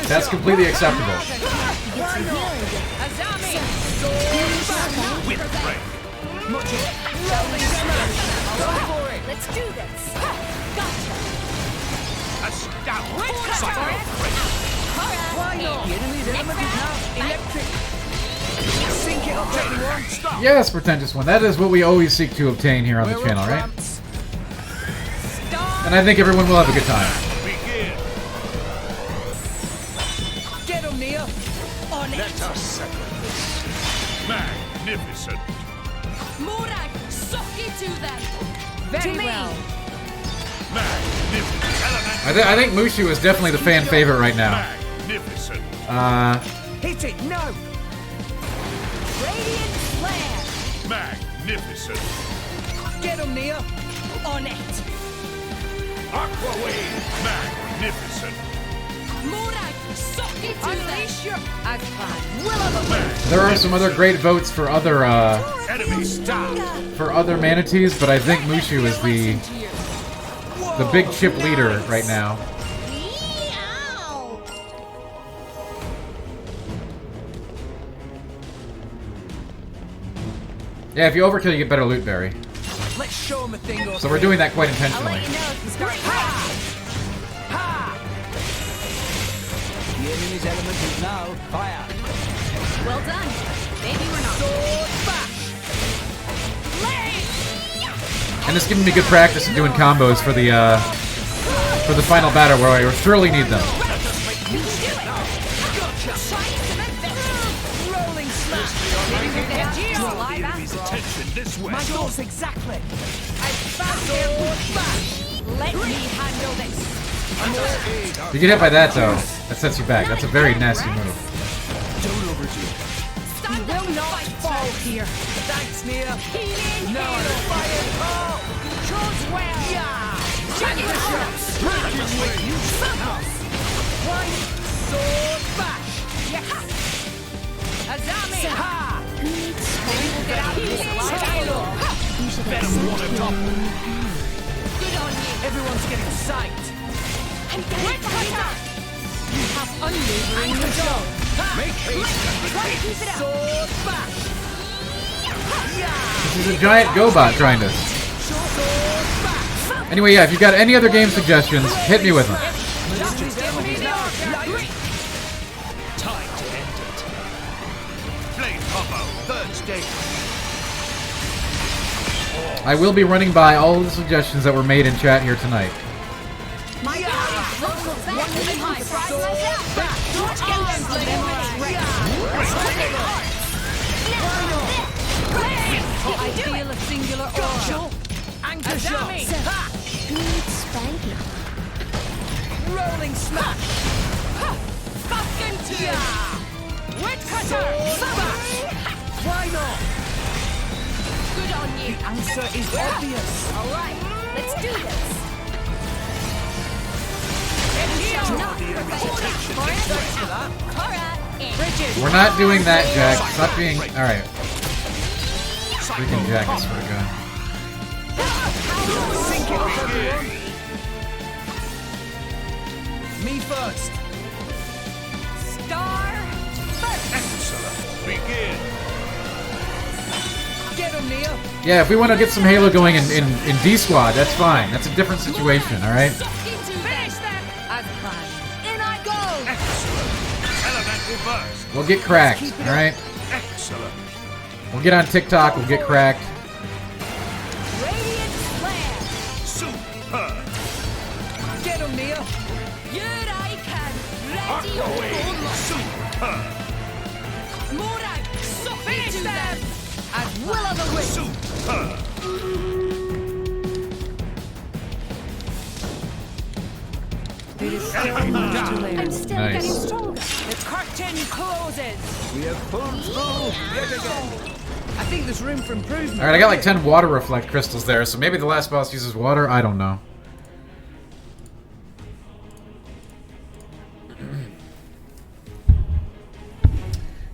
That's completely acceptable. Let's do this. Gotcha. Why not? The enemy's element is now electric. Sink it up, everyone. Stop. Yes, Pretentious One. That is what we always seek to obtain here on the channel, right? And I think everyone will have a good time. Get him, Nia. On it. Let us settle this. Magnificent. Murad, suck it to them. Very well. Magnificent. I think Mushu is definitely the fan favorite right now. Magnificent. Hit it, no. Radiant flare. Magnificent. Get him, Nia. On it. Aqua Wave. Magnificent. Murad, suck it to them. Unleash your Agpan. Will of the wind. There are some other great votes for other Enemy stop. Manatees, but I think Mushu is the big chip leader right now. Yeah, if you overkill, you get better loot berry. Let's show him a thing or So we're doing that quite intentionally. The enemy's element is now fire. Well done. Maybe we're not. Sword back. And it's giving me good practice in doing combos for the final battle where I surely need them. Rolling smash! Attention this way. My thoughts exactly! Let me handle this. If you get hit by that, though, that sets you back. That's a very nasty move. Don't overdo it. You will not fall here. Thanks, Nia! Healing No, halo. fire! Oh! Chose well. Yeah! Check the shots. One sword bash! Azami. Ha! We will get out of this alive. Halo. Venom water top. Good on you. Everyone's getting psyched! Red cutter. You have unwavering resolve. Make haste. Try to keep it up. Sword bash! Yeah! This is a giant GoBot trying to... Sword bash! Anyway, yeah, if you've got any other game suggestions, hit me with them. Time to end it. Flame Poppo, third stage. I will be running by all of the suggestions that were made in chat here tonight. My I feel a singular aura. Anchor shot! Ha! Good spanking. Rolling smash! Fucking to you. Wet cutter. Sword bash! Why not? Good on you. The answer is obvious. All right, let's do this. Thanks for that. Bridget. We're not doing that, Jack. Stop being... Alright. Freaking Jack, I swear to God. Sink it up, everyone. Me first. Star first. Excellent. Begin. Get him, Nia. Yeah, if we want to get some Halo going in D-Squad, that's fine. That's a different situation, alright? Finish them. As planned. In I go. Excellent. Elemental burst. We'll get cracked, alright? Excellent. We'll get on TikTok, we'll get cracked. Radiant flare. Superb. Get him, Nia. Here I can. Ready Away. or Superb. Morag. Finish them. As will of the wind. Superb. It is still much too late. I'm still Nice. getting stronger. The curtain closes. We have pulled through yet again. I think there's room for improvement. Alright, I got like 10 water reflect crystals there, so maybe the last boss uses water? I don't know.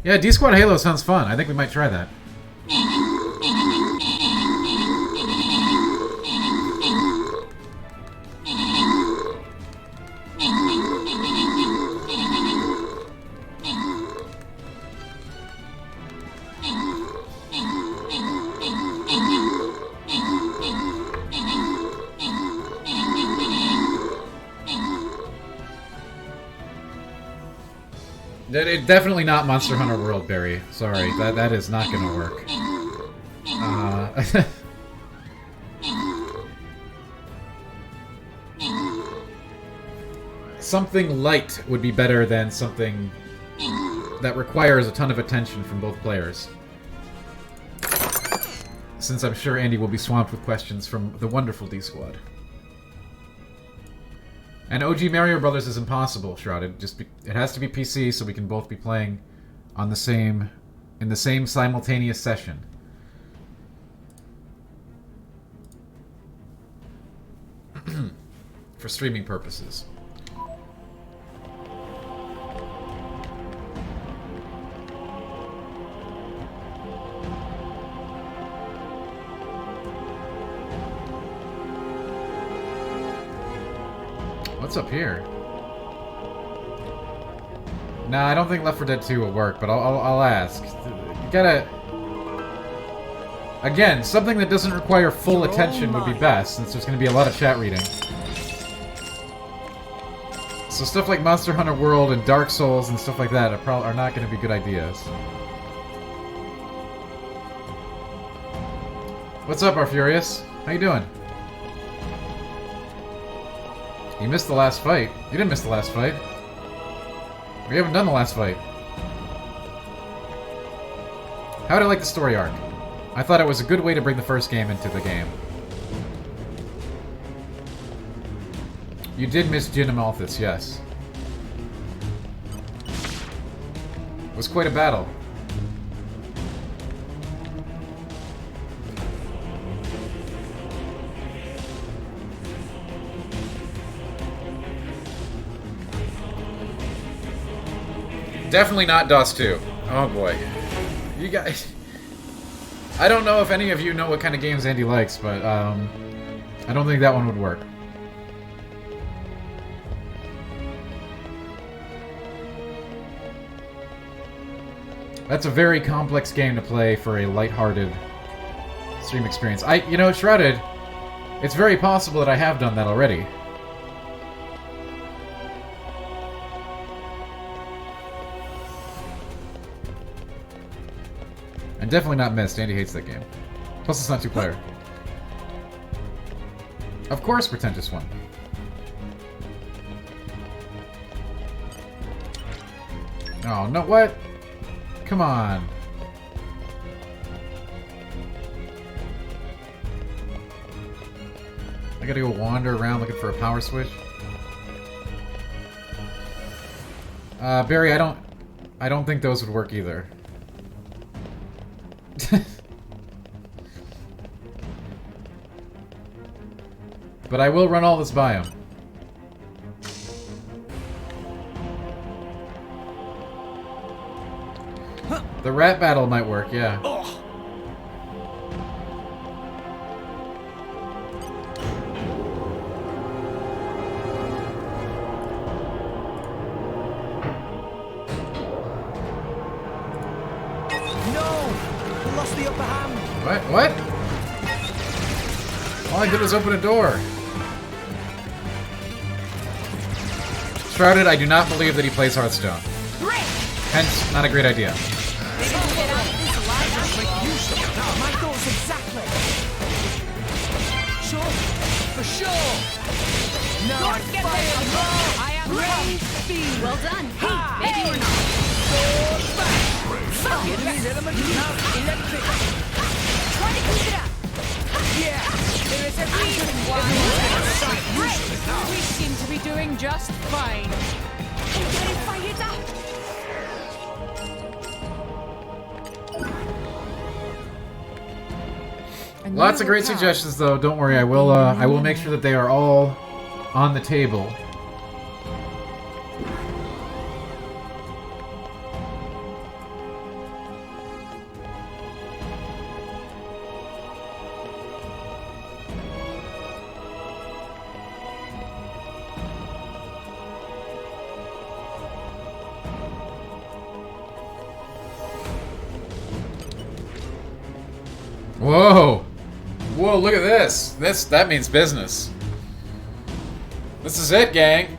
Yeah, D-Squad Halo sounds fun. I think we might try that. It's definitely not Monster Hunter World, Barry. Sorry, that is not gonna work. Something light would be better than something that requires a ton of attention from both players. Since I'm sure Andy will be swamped with questions from the wonderful D-Squad. And OG Mario Brothers is impossible, Shrouded. It has to be PC so we can both be playing on the same in the same simultaneous session. For streaming purposes. What's up here? Nah, I don't think Left 4 Dead 2 will work, but I'll ask. You gotta... Again, something that doesn't require full attention would be best, since there's gonna be a lot of chat reading. So stuff like Monster Hunter World and Dark Souls and stuff like that are not gonna be good ideas. What's up, Arfurious? How you doing? You missed the last fight. You didn't miss the last fight. We haven't done the last fight. How'd I like the story arc? I thought it was a good way to bring the first game into the game. You did miss Jin Amalthus, yes. It was quite a battle. Definitely not DOS 2. Oh boy. You guys... I don't know if any of you know what kind of games Andy likes, but I don't think that one would work. That's a very complex game to play for a lighthearted stream experience. You know, Shrouded, it's very possible that I have done that already. And definitely not missed. Andy hates that game. Plus, it's not two-player. Of course, Pretentious won. Oh, no, what? Come on. I gotta go wander around looking for a power switch. Barry, I don't think those would work either. But I will run all this by him. The rat battle might work, yeah. What? All I did was open a door. Shrouded, I do not believe that he plays Hearthstone. Hence, not a great idea. My thoughts exactly. Sure, for sure. No, I am ready. Well done. Hey, maybe we're not. Try to keep it up. Yeah, There is a reason why. We seem to be doing just fine. I'm getting fired up. Lots of great suggestions, though. Don't worry, I will make sure that they are all on the table. Whoa! Whoa, look at this! That means business. This is it, gang!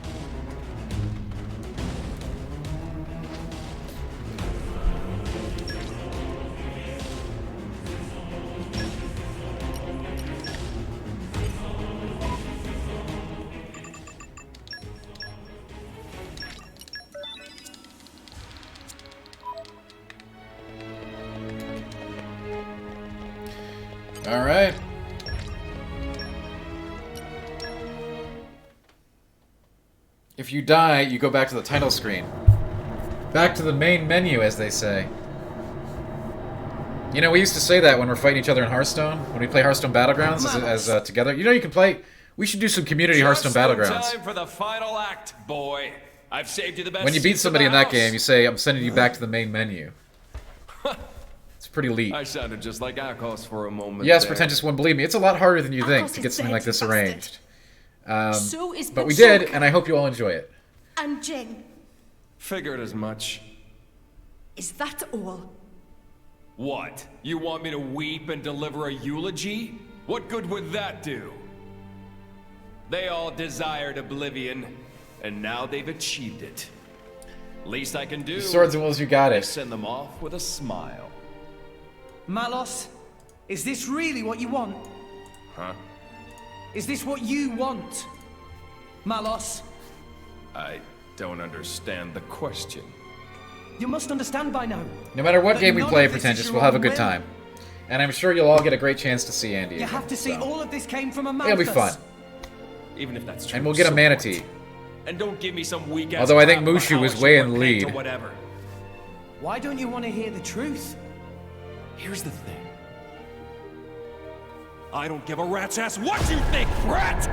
Alright. If you die, you go back to the title screen. Back to the main menu, as they say. You know, we used to say that when we're fighting each other in Hearthstone, when we play Hearthstone Battlegrounds as together. You know, you can play... We should do some community Hearthstone Battlegrounds. Time for the final act, boy. I've saved you the best. When you beat somebody in that game, you say, I'm sending you back to the main menu. It's pretty elite. I sounded just like Akos for a moment. Yes, there. Pretentious one, believe me, it's a lot harder than you think Akos to get is something like this very arranged. So is But we Butchok. did, and I hope you all enjoy it. And Jin. Figured as much. Is that all? What? You want me to weep and deliver a eulogy? What good would that do? They all desired oblivion, and now they've achieved it. Least I can do. Swords and Wills, you got it. is send them off with a smile. Malos, is this really what you want? Huh? Is this what you want? Malos? I don't understand the question. You must understand by now. No matter what that game we none play, of this is Pretentious, your we'll have a own good will. time. And I'm sure you'll all get a great chance to see Andy You again, have to see so. all of this came from a man. It'll be fun. Even if that's true. And we'll get a so manatee. what? And don't give me some weak ass. Although I think crap about Mushu how is I should way in the repent or lead. Whatever. Why don't you want to hear the truth? Here's the thing. I don't give a rat's ass what you think, brat!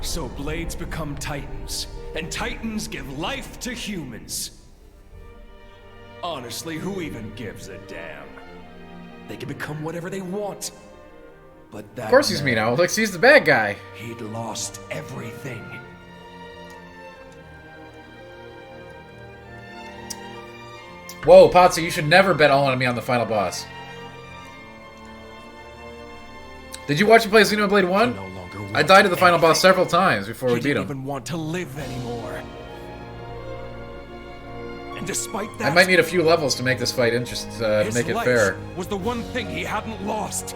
So blades become titans, and titans give life to humans. Honestly, who even gives a damn? They can become whatever they want. But that Of course he's man, mean now. Looks he's the bad guy. He'd lost everything. Whoa, Potsy, you should never bet all on me on the final boss. Did you watch me play Xenoblade 1? I died to the final boss several times before we He beat didn't him. even want to live anymore. And despite that, I might need a few levels to make this fight his make it life fair. was the one thing he hadn't lost.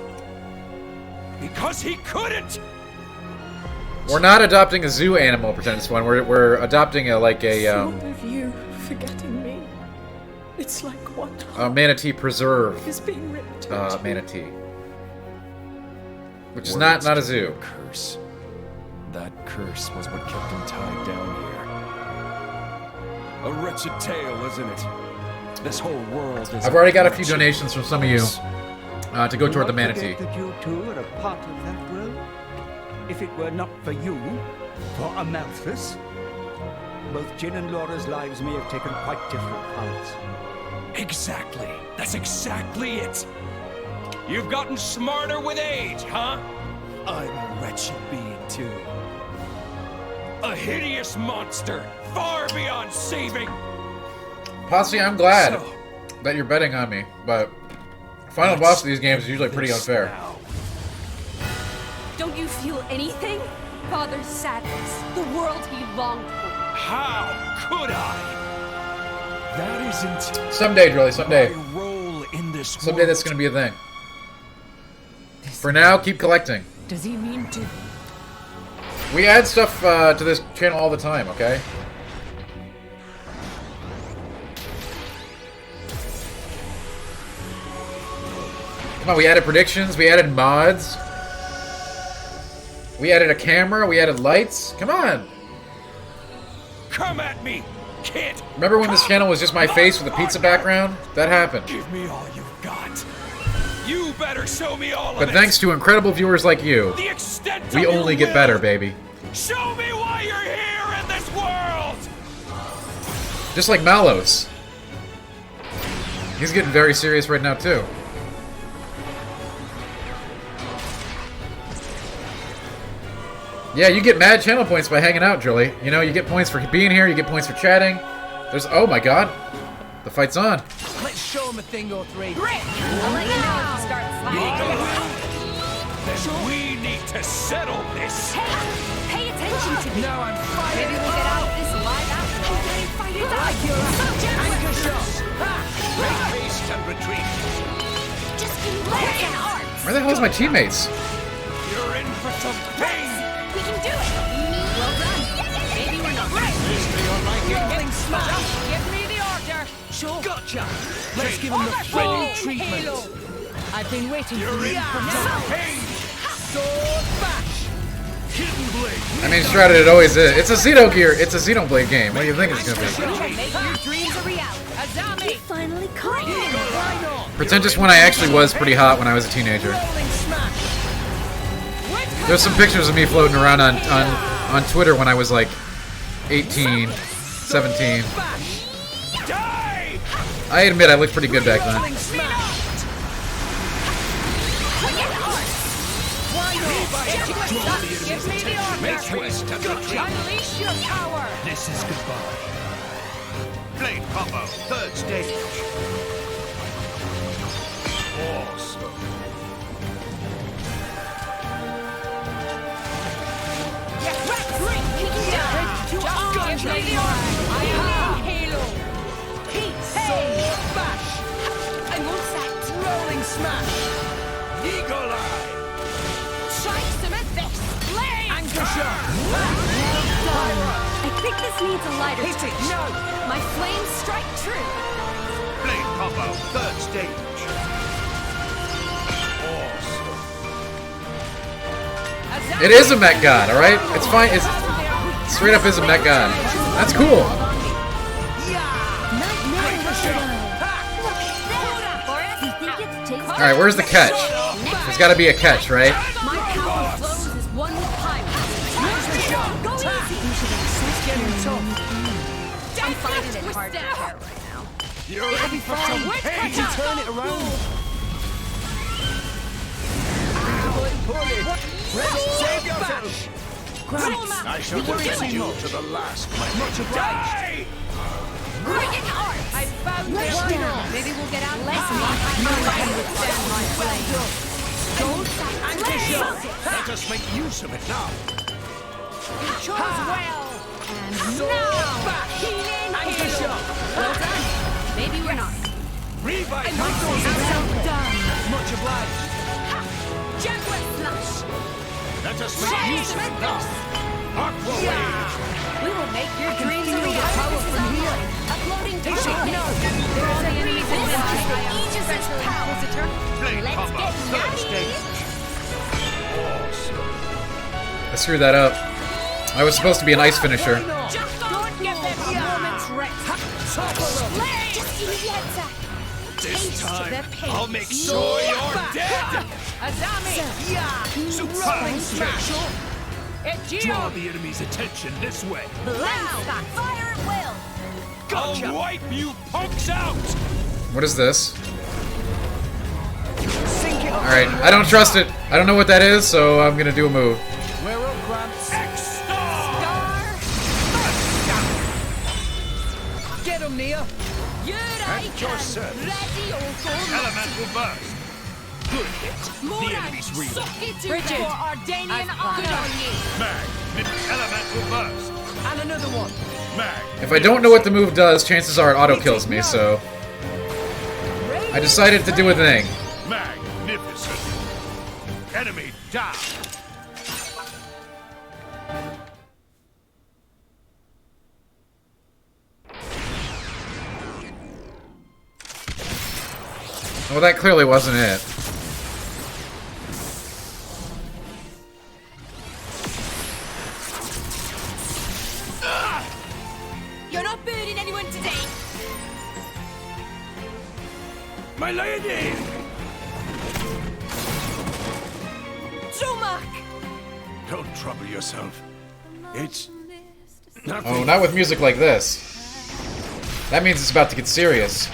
Because he couldn't! We're not adopting a zoo animal, pretend it's one. We're adopting a Thought of you forgetting me. It's like what manatee preserve is being ripped out. manatee, which is not a zoo. Curse. That curse was what kept him tied down here. A wretched tale, isn't it? This whole world is. I've already got a few donations from some of you to go toward the manatee. That you two are a part of that world. If it were not for you, for Amalthus, both Jin and Laura's lives may have taken quite different paths. Exactly. That's exactly it. You've gotten smarter with age, huh? I'm a wretched being, too. A hideous monster, far beyond saving. Potsy, I'm glad that you're betting on me, but final boss of these games is usually pretty unfair. Don't you feel anything? Father's sadness, the world he longed for. How could I? That isn't Someday, Drilly, someday. my role in this Someday that's gonna be a thing. For now, keep collecting. Does he mean to? We add stuff to this channel all the time, okay? Come on, we added predictions, we added mods. We added a camera, we added lights. Come on! Come at me, kid! Remember when this channel was just my face with a pizza background? That happened. Give me all you've got. You better show me all of But it. thanks to incredible viewers like you, The extent we of your only get will. better, baby. Show me why you're here in this world. Just like Malos. He's getting very serious right now, too. Yeah, you get mad channel points by hanging out, Drilly. You know, you get points for being here, you get points for chatting. There's... Oh my god. The fight's on. Let's show him a thing or three. Rick! I'll let you know if you start slacking. Then we need to settle this. Hey, pay attention to me. Now I'm fired. Maybe we'll get out of this alive after all. Fight it out. Anchor shot. Make haste and retreat. Just legs and arms. Where the hell's my teammates? You're in for some pain. We can do it. Well done. Maybe we're not right. Rolling smash. Give me the order. Sure. Gotcha. Let's give him the full treatment. I've been waiting for You're in you. for some pain. Sword bash. Hidden blade. I mean, Shrouded, it always is. It's a Xenoblade game. What do you think it's gonna be? Make your dreams a reality. Azami. Finally caught you. Why not? Pretentious when I actually was pretty hot when I was a teenager. Rolling smash. There's some pictures of me floating around on Twitter when I was like 18, 17. Die. I admit I looked pretty good back then. Rolling smash. Give me the order. Make haste and retreat. Unleash your power. This is goodbye. Blade combo, third stage. Awesome. Give me the order. I am Halo. Peace. Sword bash. I won't set. Rolling smash. Eagle eye. Try some of this. Blade. Anchor shot. I think this needs a lighter Hit it! touch. No! My flames strike true. Blade combo, third stage. Awesome. It is a mech god, alright? It's fine. It's straight up is a mech god. That's cool. Alright, where's the catch? There's gotta be a catch, right? My power flows as one with pirates. Go easy. I'm finding it hard to care right now. It'll be fine. Hey, you can turn it around. Save yourself. I shall defend you to the last. Much obliged. Freaking art! I found this now. Maybe we'll get out less. No one can withstand my flame. Let us make use of it now. You chose well. And now, healing kill. Well done. Maybe we're not. Revive. Well done. Much obliged. Jaguar flush. Let us make use of it now. Aqua wave. We will make your dreams feel a the reality. power from here. Uploading to no. There are the enemies in Aegis' power. Blade Let's combo, get third nutty. stage. Awesome. I screwed that up. I was supposed to be an ice finisher. Just don't give them a moment's rest. Just give me the answer. This time, their pain. I'll make sure you're dead! Azami. Super It's you. Draw the enemy's attention this way. Loud. Fire at will. I'll wipe you punks out! What is this? Sink it up. Alright, I don't trust it. I don't know what that is, so I'm gonna do a move. We're up, Gramps. Get him, Nia. At your service. Elemental burst. Good hit. The enemy's real. Bridget. Ardanian Mag. Elemental burst. And another one. Mag. If I don't know what the move does, chances are it auto-kills me, so... I decided to do a thing. Magnificent. Enemy down. Well, that clearly wasn't it. You're not burning anyone today. My lady! Jomak! Don't trouble yourself. It's Oh, not with music like this. That means it's about to get serious.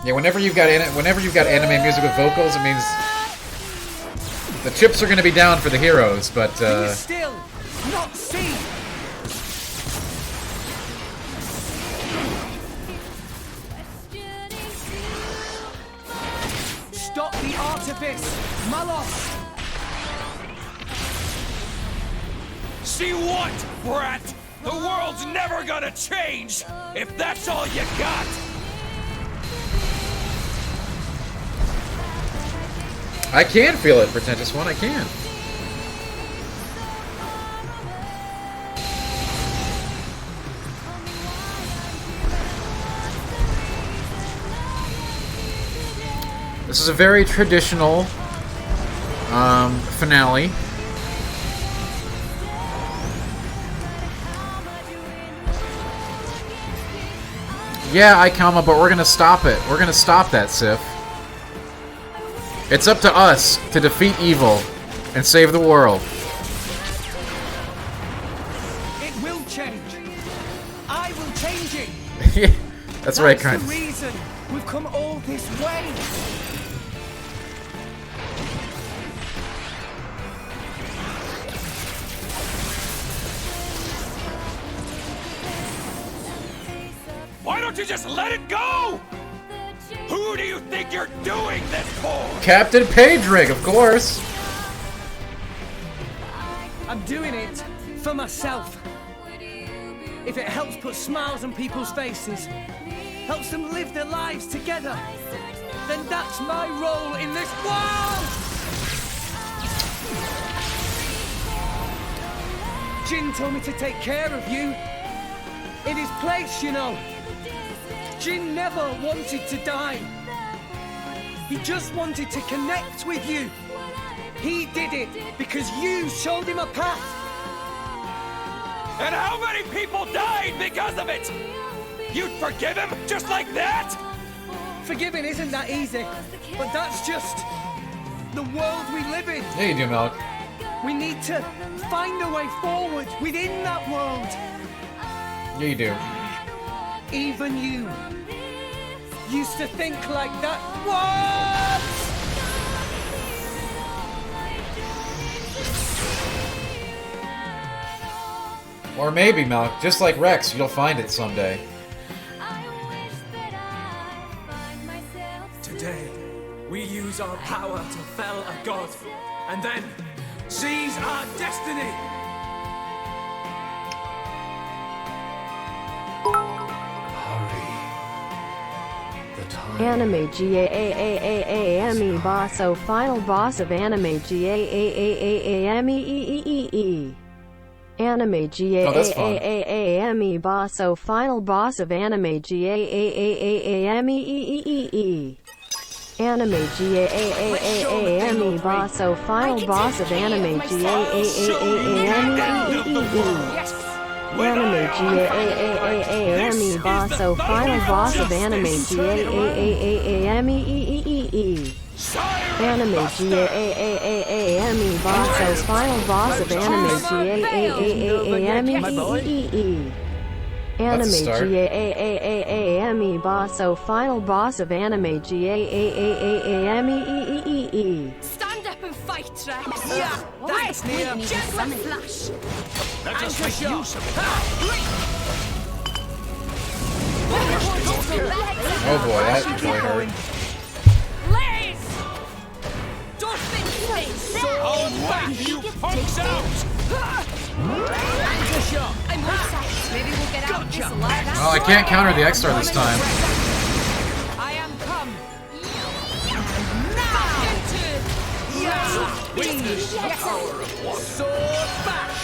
Yeah, whenever you've got anime music with vocals, it means the chips are going to be down for the heroes, but Be still, not see. Stop the artifice, Malos. See what, brat? The world's never gonna change if that's all you got! I can feel it, Pretentious One, I can. This is a very traditional finale. Yeah, Ikama, but we're gonna stop it. We're gonna stop that, Sif. It's up to us to defeat evil and save the world. It will change. I will change it. That's right, That's the Krantz. reason we've come all this way. Why don't you just let it go? Who do you think you're doing this for? Captain Pedrig, of course. I'm doing it for myself. If it helps put smiles on people's faces, helps them live their lives together, then that's my role in this world! Jin told me to take care of you. In his place, you know. Jin never wanted to die. He just wanted to connect with you. He did it because you showed him a path. And how many people died because of it? You'd forgive him just like that? Forgiving isn't that easy, but that's just the world we live in. Yeah, you do, Malik. We need to find a way forward within that world. Yeah, you do. Even you used to think like that. What? Or maybe, Malik, just like Rex, you'll find it someday. Today, we use our power to fell a god, and then seize our destiny! Anime GAAAAAME Bosso final boss of Anime GAAAAAME. Anime GAAAAAME Bosso final boss of Anime GAAAAAME. Anime GAAAAAME Bosso final boss of Anime GAAAAAME. Anime GAAAAAME Bosso final boss of Anime GAAAAAME. Anime GAAAAAME Bosso final boss of Anime GAAAAAME. Anime GAAAAAME Bosso final boss of Anime GAAAAAME. Stand up and fight, Rex. Yeah, thanks, Nia. Gentleman flash. Let us make use of it. Oh boy, that really hurt. Blaze! Dolphin face! Oh, why you punks out! Anchor shot. I'm all set. Maybe we'll get out of this alive. Well, I can't counter the X-Star this time. I am come. Now! Witness the power of water. Sword bash.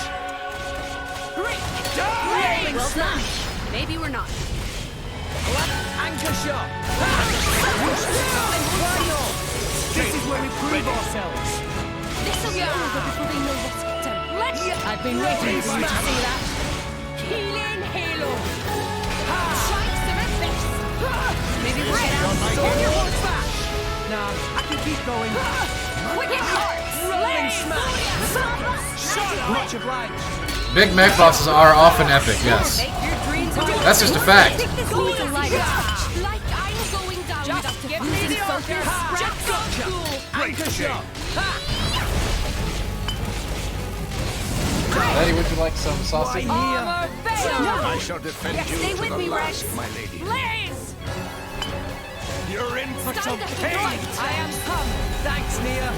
Well done. Maybe we're not. Anchor shot. This is where we prove ourselves. This'll be over before they know what's done. I've been waiting for you to see that. Healing Halo. Try some of this. Maybe we'll get out. Turn your horns back. Nah, I can keep going. Quick hearts. Rolling smash. Much obliged. Big mech bosses are often epic, yes. That's just a fact. Like I'm going down. Just give me the order. Just so cool. Anchor shot. Daddy, would you like some sausage? Armor fail. I shall defend you Stay to with the me, last, Rex. my lady. Blaze. You're in for Stand some up and pain! fight. I am come. Thanks, Nia.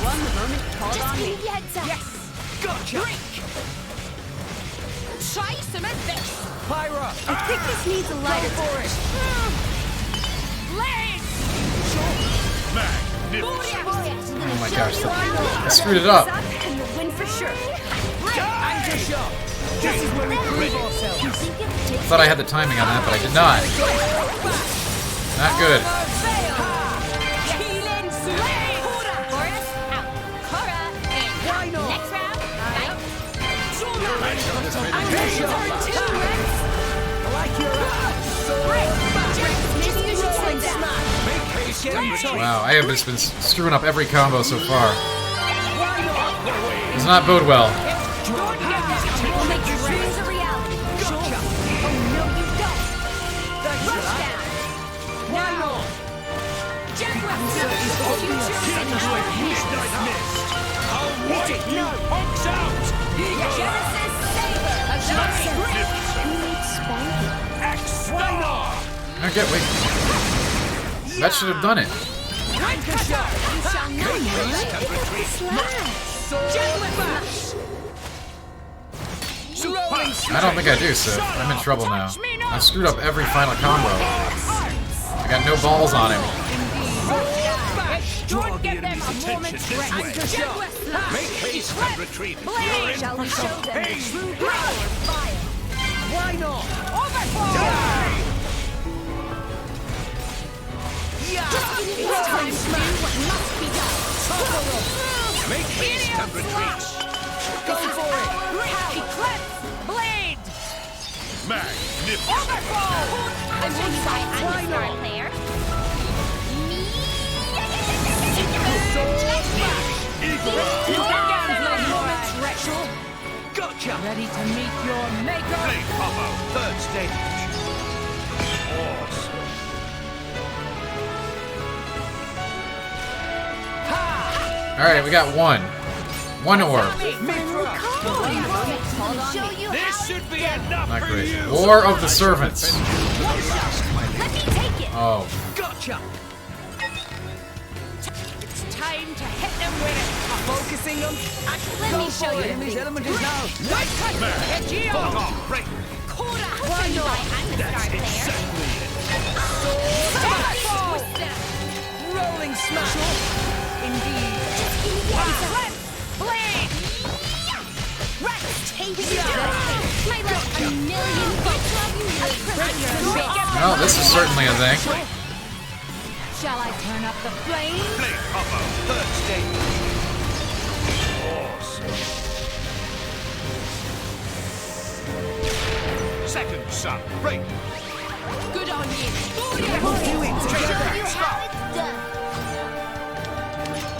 One the moment called on me. Yes. Gotcha. Try some of this. Pyra. I think this needs a lighter touch. Blaze. Oh my gosh, I screwed it up. And you'll win for sure. Anchor shot. This is where we prove ourselves. Thought I had the timing on that, but I did not. Not good. Healing Slayer. Boris out. Cora in. Why not? Next round. Night. Anchor shot. I like your sword bash. Maybe you should slow down. Make haste Get and in touch. Wow, I have just been screwing up every combo so far. Why not? Does not bode well. We'll make your dreams a reality. Gotcha. Oh no, you don't. Thanks for Rush that. down. Why not? Jaguar. I'll wipe you punks out! Genesis Saber. X-Star! Okay, wait. That should have done it. Anchor shot. You shall not Jaguar Flash. I don't think I do, so I'm in trouble now. I've screwed up every final combo. Got no balls on him. Don't give them a moment's rest. Make haste and retreat. You're in Shall we for show some them pain. the true power of fire? Why not? Overflow! It's time to do what must be done. Make haste and retreat. Go for it. Eclipse! Blade! Magnificent. Overflow! I'm going to try and star player. Gotcha! Ready to meet your maker? Blade combo. Third stage. Awesome. Alright, we got one. One orb. This should be enough Not for great. you. War of the Servants. Let me take it. Oh. Gotcha! It's time to hit them with it. Focusing them. Let me show you. This element is now. White cut. Hit Fuck off. Break. Coda. Why not? I'm the star player. Rolling smash. Indeed. Blade. Rex, take it. My love, a million folks love you. Well, this is certainly a thing. Shall I turn up the flame? Blade combo. Third stage. Awesome. Second son. Break. Good on you. We'll do it together. You have it done.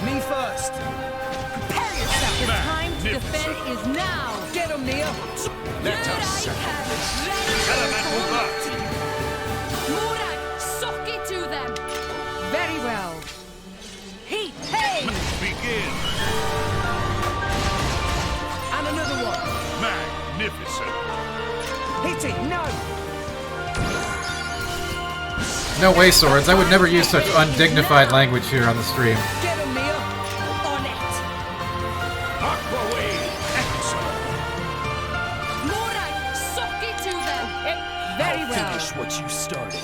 Me first. Prepare yourself. The time to defend is now. Get him, Nia. Let us settle. Elemental birth. Murak, suck it to them. Very well. Heat, hey. Begin. And another one. Magnificent. Hit it. No. No way, Swords. I would never use such undignified language here on the stream. Get him, Nia. On it. Aqua wave. Excellent. Murak, suck it to them. Very well. Finish what you started.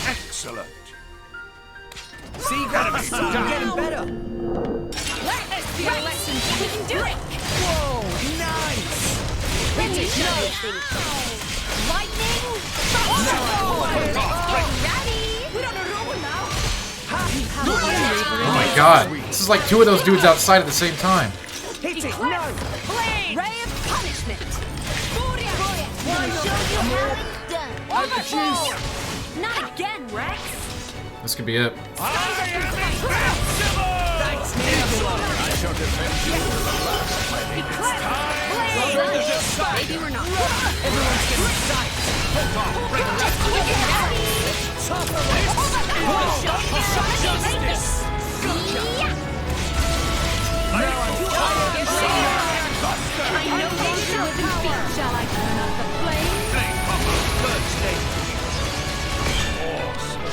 Excellent. See, guys, I'm getting better. Let us be a lesson. We can do it. Whoa, nice. Hit it. No. Lightning. Ready. We're on a roll now. Oh my god. This is like two of those dudes outside at the same time. Hit it. No. Blade. Ray of punishment. We'll show you how it's done. Overflow. Not again, Rex. This could be it. I am invincible! Thanks, Nia. I shall defend you to the last, my lady. Maybe we're not. Everyone's getting psyched. Hold on, break. Top of it. Justice! I know they should defeat. Shall I turn up the flame? Blade combo. Third stage. Awesome.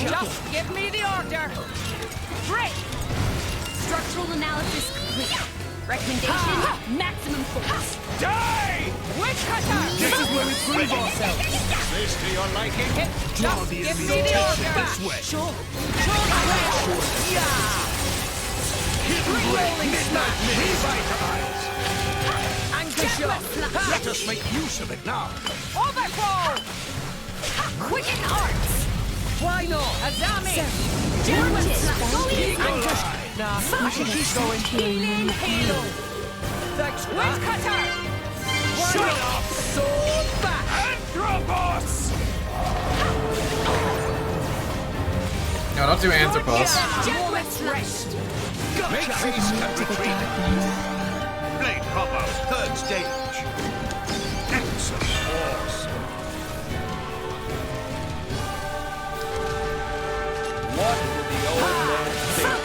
Just give me the order. Break. Structural analysis complete. Recommendation: maximum force. Die! Witch cutter. This is where we prove ourselves. This to your liking? Just give me the order. This way. Sure. Rolling midnight revitalize. Anchor shot. Let us make use of it now. Overflow. Quicken arts. Why not? Azami. Justice. Nah, we should keep going. Healing halo. Thanks for Witch that. cutter. Shut up. Sword back. Anthropos! No, don't do Anthropos. Gentleman's rest. Make haste and retreat. Blade combo. Third stage. Excellent. Awesome. What would the old man think?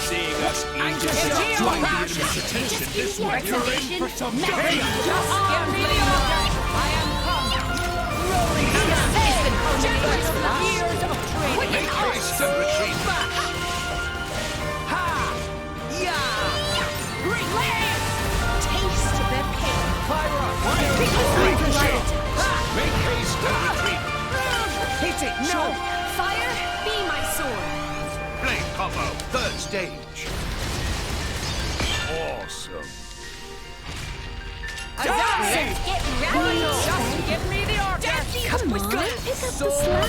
Seeing us eat Just draw the enemy's attention this way. You're in for some Just pain. give me the order. I am come. Rolling years of training. Make haste and retreat. it! No! Fire, be my sword. Blade combo, third stage. Awesome. Get ready! Just give me the order! Come on, pick up the slack.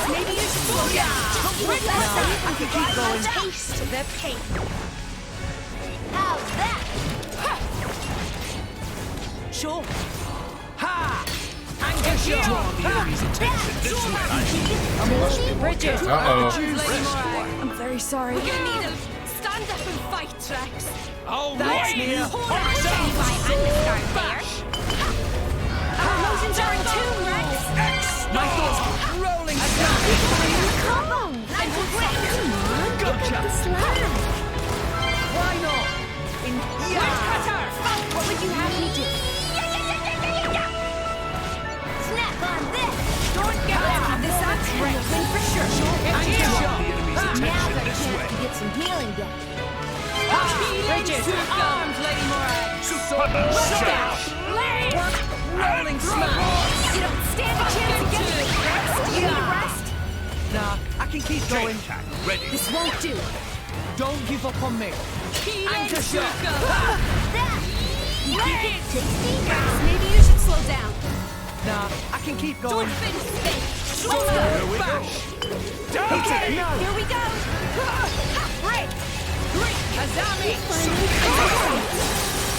Maybe you should slow down! I can keep going. Taste the pain. How's that? Sure. Ha! Anchor shot! Draw the enemy's attention this way. Bridget! Uh-oh. I'm very sorry. We're gonna need him. Stand up and fight, Rex. All That's right. near. Hold on, Jenny, why I'm the star there. Our emotions are in tune, Rex. My thoughts rolling smash! Come on, and quick. Gotcha! Why not? Woodcutter, what would you have me do? Snap on this. Don't get out of this axe. Win for sure. Anchor shot! Now there's a chance to get some healing done. Bridget! Arms, Lady Morag! Rolling smash! You don't stand a chance against me, Rex. Do you need a rest? Nah, I can keep going. Ready. This won't do. Don't give up on me. Anchor shot! Maybe you should slow down. Nah, I can keep Don't going. finish spin. Here we go. Okay, No. here we go. Break. Kazami!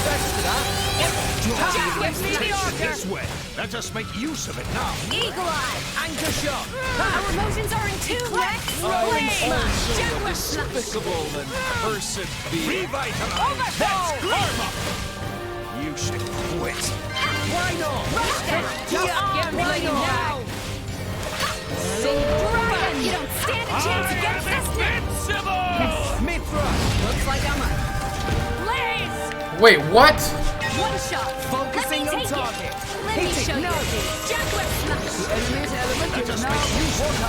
Thanks for that. Jack, give me the order. This way. Let us make use of it now. Eagle Eye. Anchor shot! Our emotions are in tune, Rex. Rolling smash! Jaguar smash. Despicable and cursed being. Revitalize. That's karma. You should quit. Why not? Just give me now. Dragon, you don't stand a chance against this thing. Mithra! Looks like I'm up. Blaze. Wait, what? One shot. Focusing Let me on take target. it. Let me Hit it show now. you. Jaguar smash. Enemy's element Let is us now make use of it now.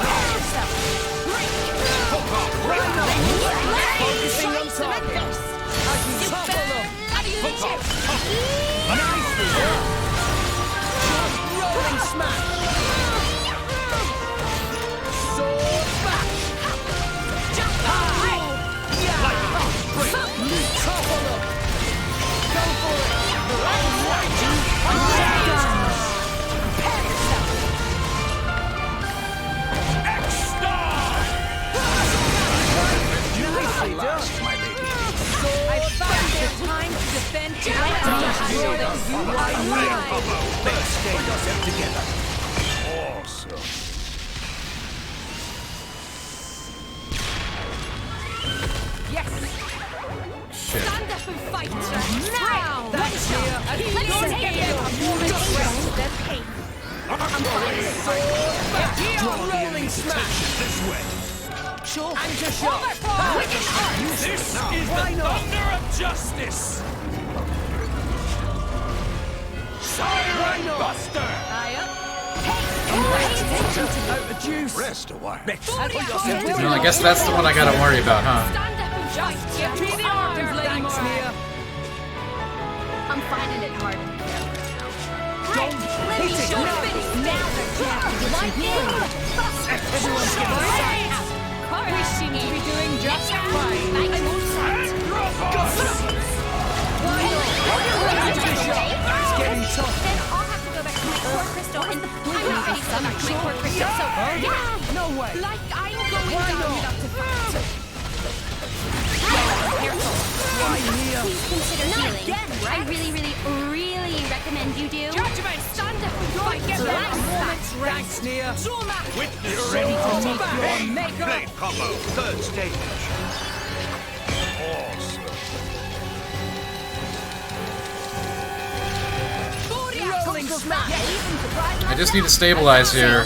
focusing on target. I can topple them. Nicely done. Rolling smash. Sword back. Topple them. Go for it. Nicely done. My lady. I found their time to defend Blade combo, third stage. Put yourself together. Awesome. Yes. Shit. Stand up and fight. Now. That's clear. Let me take it. The pain. Rolling smash. This way. Sure. Anchor shot. This is Why the not? thunder of justice. Why not? Buster. Eye up. Out the juice. Rest a while. Well, I guess that's the one I gotta worry about, huh? Stand up and fight. Give me the order, Lady Thanks, Morag. Mia. I'm finding it hard. Don't hit it. No. Now they're jacked. Like Everyone's getting sight. Wishing you were doing just fine. Why not? Anchor shot. It's getting tough. Then I'll have to go back to my core crystal and I'm not ready to go back to my core crystal, so yeah. No way. Like I'm going Why down not? without to fight. Careful. Why, Mia? Please consider healing. I really recommend you do. Judgment, stand up and fight. Get back. Thanks, Nia. Witness. Ready to meet your maker. Blade combo, third stage. Awesome. Rolling smash. I just need to stabilize here,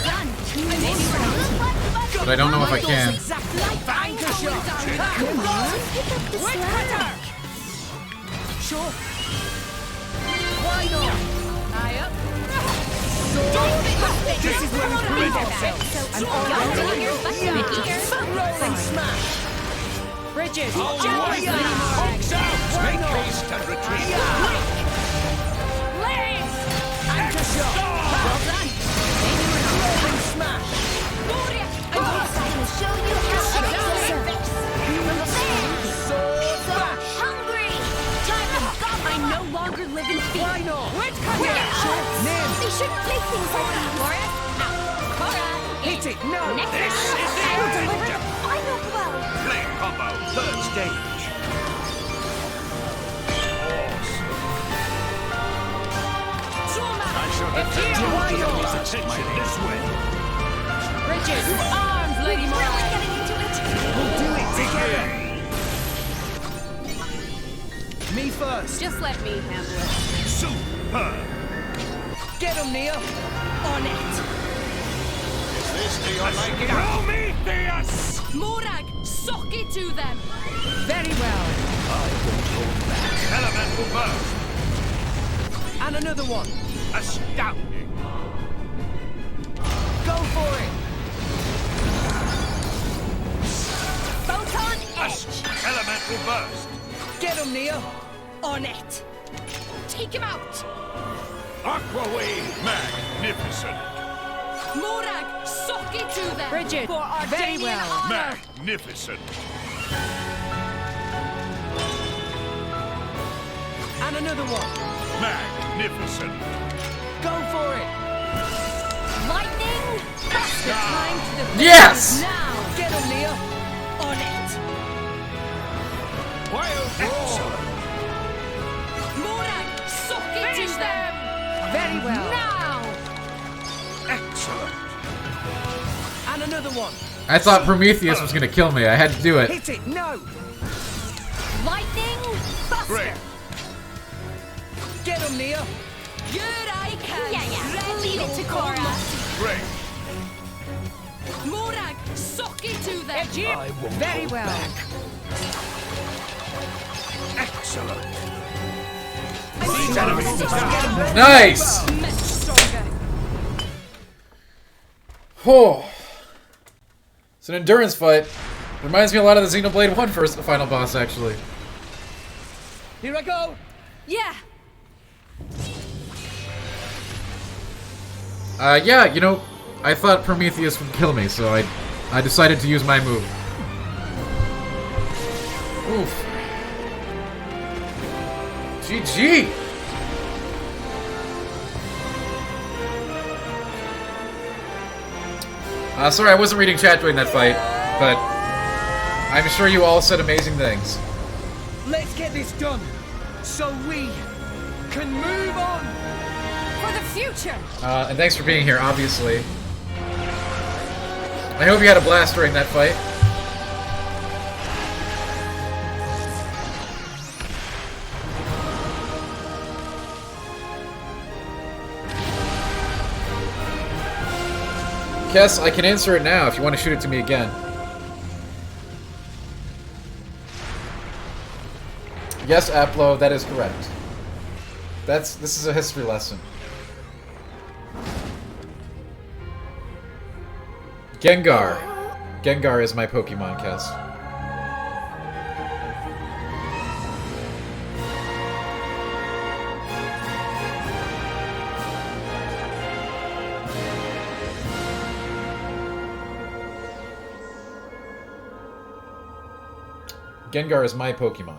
but I don't know if I can. Anchor shot. Sure. Why not? Eye up. This is where we prove ourselves. And rolling smash. Bridget. Hulks out. Make haste and retreat. Anchor shot. Well done. Rolling smash. your living feet. Why not? Where's Cardia? Nim! They shouldn't play things like that. Cora, out. Cora, Hit it! No! Next I will deliver the final blow. Flame combo, third stage. I shall attention this way. Bridget, arms, Lady Really Morai. getting into it. We'll do it together! Me first! Just let me handle it. Superb. Get him, Nia! On it! This to your liking? Prometheus! Morag, sock it to them. Very well! Elemental burst. And another one! Astounding. Go for it! Photon edge. Elemental burst. Get him, Nia! On it! Take him out. Aqua wave. Magnificent. Morag, sock it to them. Bridget, for our very well. Magnificent. And another one! Magnificent. Go for it! Lightning, buster time to the Yes! now. Get him, Nia! On it! Wild excellent. Morag, sock it to them. Very well! Now. Excellent. And another one! I thought Prometheus was gonna kill me. I had to do it. Hit it! No! Lightning, buster. Great. Get him, Nia! Good eye can. Yeah. Leave it to Cora. Great. Morag, sock it to them. I won't Very hold well. back. Excellent. These enemies down. Nice! Much stronger. Oh. It's an endurance fight. Reminds me a lot of the Xenoblade 1 first, the final boss, actually. Here I go! Yeah. Yeah, you know, I thought Prometheus would kill me, so I decided to use my move. Oof. GG! Sorry, I wasn't reading chat during that fight, but I'm sure you all said amazing things. Let's get this done, so we can move on! For the future. And thanks for being here, obviously. I hope you had a blast during that fight. Kess, I can answer it now if you want to shoot it to me again. Yes, Aplo, that is correct. This is a history lesson. Gengar. Gengar is my Pokemon, Kess. Gengar is my Pokemon.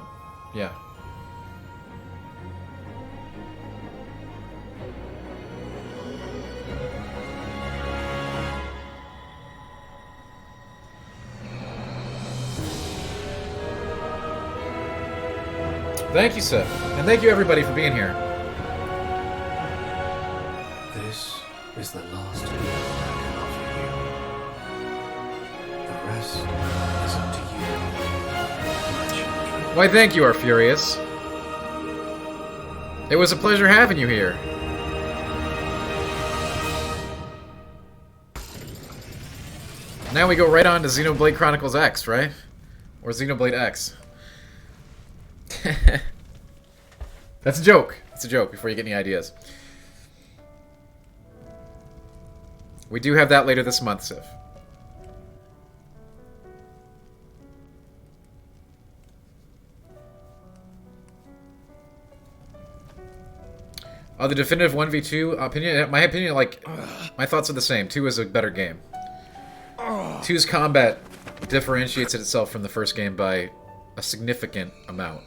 Yeah. Thank you, Sif. And thank you, everybody, for being here. This is the last gift I can offer you. The rest is up to you, my children. Why, thank you, Arfurious. It was a pleasure having you here. Now we go right on to Xenoblade Chronicles X, right? Or Xenoblade X. That's a joke. It's a joke before you get any ideas. We do have that later this month, Sif. The definitive 1v2 opinion, my opinion, like, my thoughts are the same. 2 is a better game. 2's combat differentiates itself from the first game by a significant amount.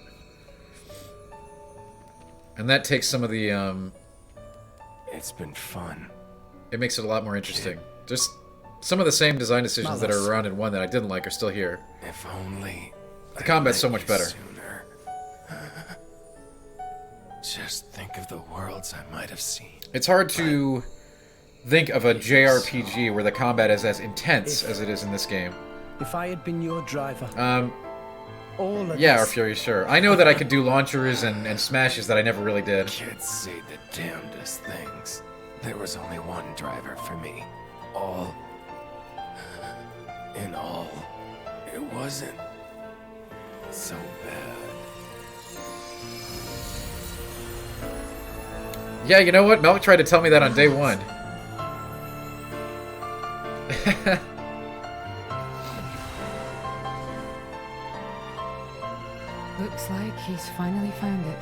And that takes some of the, It's been fun. It makes it a lot more interesting. Just some of the same design decisions that are around in 1 that I didn't like are still here. If only... The combat's so much better. Sooner. Just think of the worlds I might have seen. It's hard to think of a JRPG where the combat is as intense as it is in this game. If I had been your driver, all of yeah, this- Arfury, sure. I know that I could do launchers and smashes that I never really did. Kids say the damnedest things. There was only one driver for me. All... In all, it wasn't so bad. Yeah, you know what? Melk tried to tell me that on day 1. Looks like he's finally found it.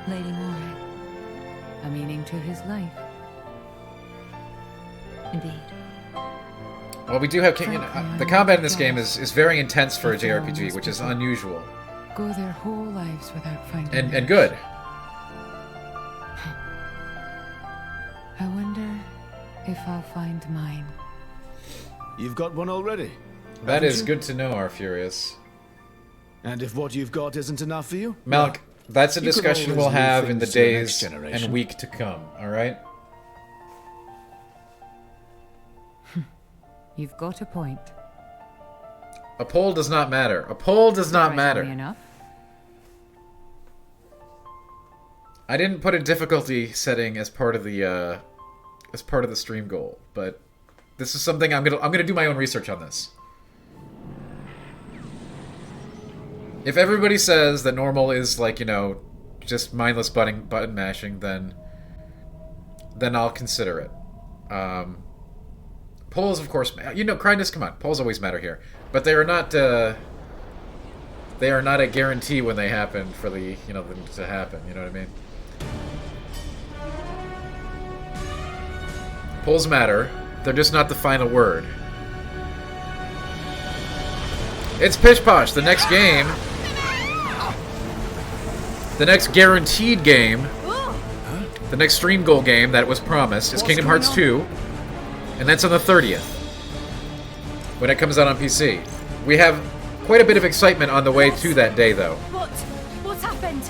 Lady Moray. A meaning to his life. Indeed. Well, we do have... the combat in this game is very intense for a JRPG, which is unusual. Go their whole lives without finding And good. I wonder if I'll find mine. You've got one already. That is good to know, Arfurious. And if what you've got isn't enough for you? Malk, that's a you can discussion always we'll leave have in the things to the days next generation. and week to come, alright? You've got a point. A poll does not matter. A poll does not matter. Enough. I didn't put a difficulty setting as part of the stream goal, but this is something I'm gonna do my own research on this. If everybody says that normal is like, you know, just mindless button mashing, then I'll consider it. Polls, of course, you know, Cryness, come on, polls always matter here, but they are not a guarantee when they happen for the, you know, them to happen. You know what I mean? Polls matter. They're just not the final word. It's Pish Posh, the next game. The next guaranteed game. The next stream goal game that was promised is Kingdom Hearts 2. And that's on the 30th. When it comes out on PC. We have quite a bit of excitement on the way to that day, though. What's happened?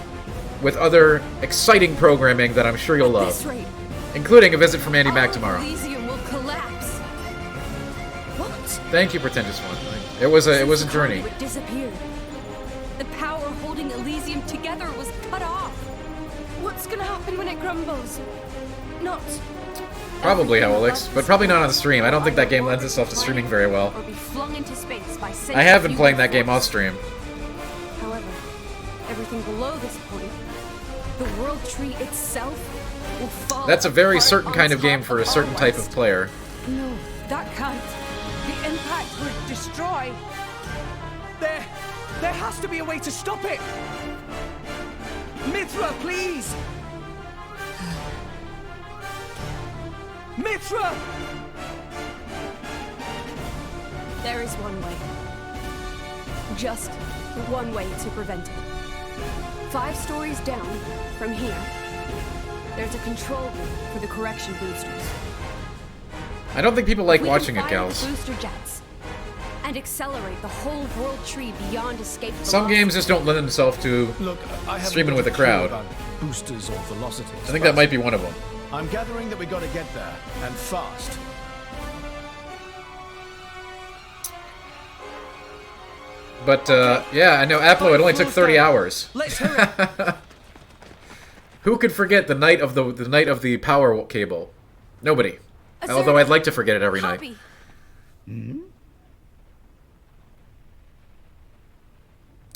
With other exciting programming that I'm sure you'll At this love. rate, Including a visit from Andy Mack tomorrow. Elysium will collapse. What? Thank you, Pretentious One. It was a journey. It disappeared. The power holding Elysium together was cut off. What's gonna happen when it crumbles? Not. Probably, Howlix, but probably not on stream. I don't think that game lends itself to streaming very well. Or be flung into space by I have been playing that game off stream. However, everything below this point, the world tree itself, will fall. That's a very apart certain on kind of top game for a our certain type west. of player. No, that can't. The impact would destroy. There has to be a way to stop it! Mithra, please! Mithra! There is one way. Just one way to prevent it. 5 stories down from here, there's a control room for the correction boosters. I don't think people like We can watching it, fire gals. the booster jets and accelerate the whole world tree beyond escape Some velocity. games just don't lend themselves to Look, I haven't streaming got with a a clue crowd. about boosters or velocities. I think that might be one of them. I'm gathering that we gotta get there, and fast. But, yeah, I know, Applo, it only took 30 hours. Let's hurry! Who could forget the night of the power cable? Nobody. Although I'd like to forget it every night.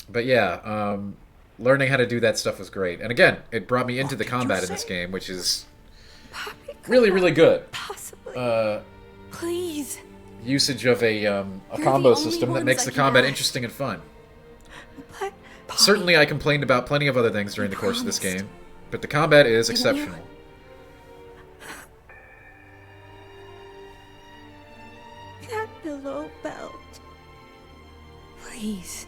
But yeah, learning how to do that stuff was great. And again, it brought me into the combat in this game, which is really, really good. Please. Usage of a the combo only system that ones makes I the can combat ask. interesting and fun. Certainly I complained about plenty of other things during the course of this game, but the combat is Didn't you? exceptional. That pillow belt. Please.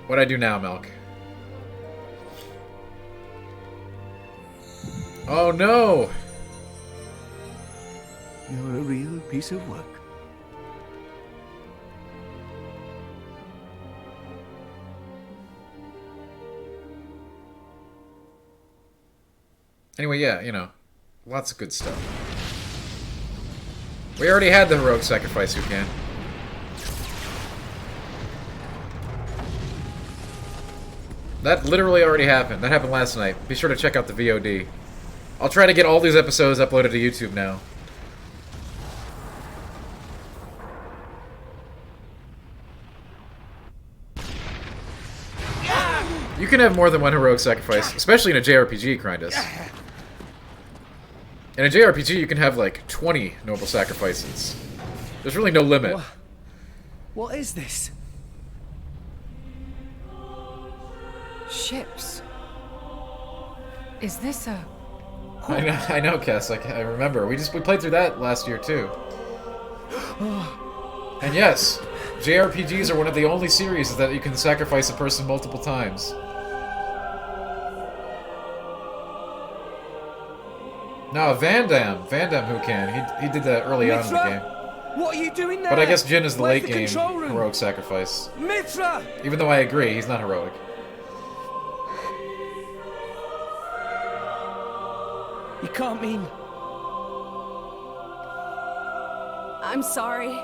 What'd I do now, Milk? Oh no! You're a real piece of work. Anyway, yeah, you know, lots of good stuff. We already had the heroic sacrifice, who can? That literally already happened. That happened last night. Be sure to check out the VOD. I'll try to get all these episodes uploaded to YouTube now. You can have more than one heroic sacrifice, especially in a JRPG, Grindus. In a JRPG, you can have like 20 noble sacrifices. There's really no limit. What is this? Ships. Is this a... I know, Cass. I remember. We played through that last year too. And yes, JRPGs are one of the only series that you can sacrifice a person multiple times. No, Van Damme who can. He did that early on in the game. What are you doing there? But I guess Jin is the Where's late the game control room? heroic sacrifice. Mitra! Even though I agree, he's not heroic. You can't mean... I'm sorry.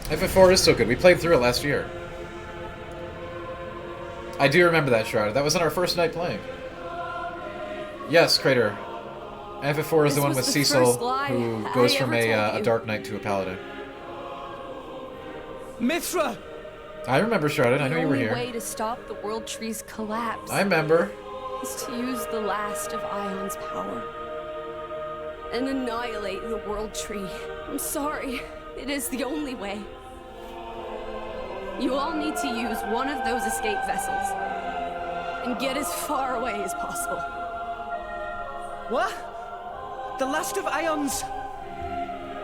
FF4 is so good. We played through it last year. I do remember that, Shroud. That was on our first night playing. Yes, Crater. FF4 is the one with Cecil, who goes from a Dark Knight to a Paladin. Mithra! I remember, Shrouded. I know you were The here. only way to stop the World Tree's collapse I remember. is to use the last of Ion's power and annihilate the World Tree. I'm sorry. It is the only way. You all need to use one of those escape vessels and get as far away as possible. What? The last of Ion's...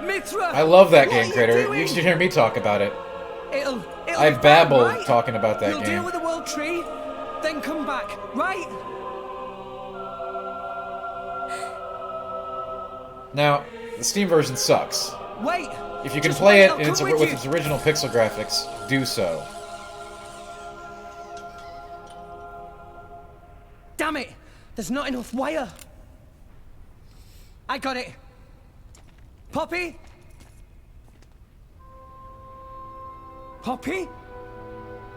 Mithra! I love that what game, are you Crater. doing? You should hear me talk about it. It'll I be fine, babble right? talking about that You'll game. deal with the World Tree, then come back, right? Now, the Steam version sucks. Wait! If you can just play wait, it I'll in its, come with with you. its original pixel graphics, do so. Damn it! There's not enough wire. I got it. Poppy? Poppy?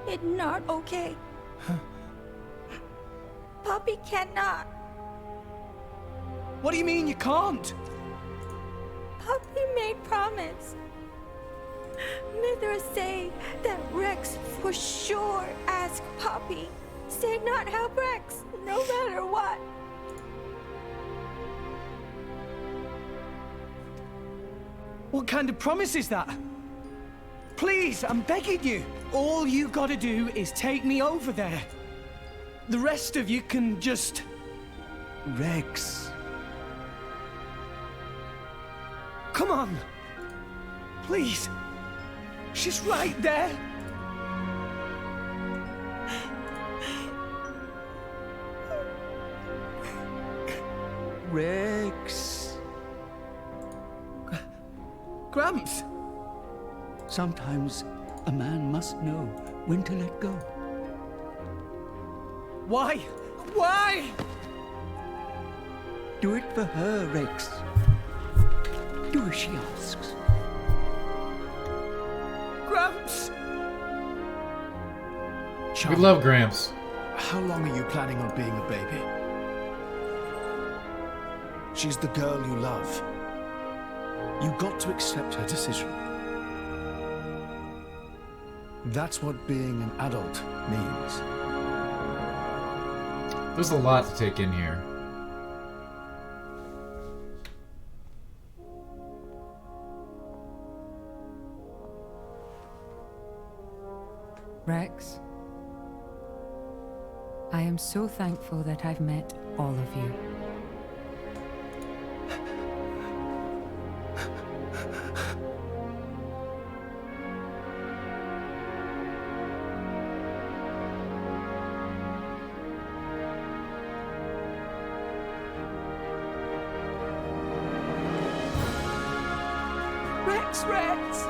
It's not okay. Poppy cannot. What do you mean you can't? Poppy made promise. Mithra say that Rex for sure ask Poppy. Say not help Rex, no matter what. What kind of promise is that? Please, I'm begging you. All you gotta do is take me over there. The rest of you can just... Rex. Come on. Please. She's right there. Rex. Gramps. Sometimes a man must know when to let go. Why? Why? Do it for her, Rex. Do as she asks. Gramps! We love Gramps. How long are you planning on being a baby? She's the girl you love. You got to accept her decision. That's what being an adult means. There's a lot to take in here. Rex, I am so thankful that I've met all of you. Thanks, Rex.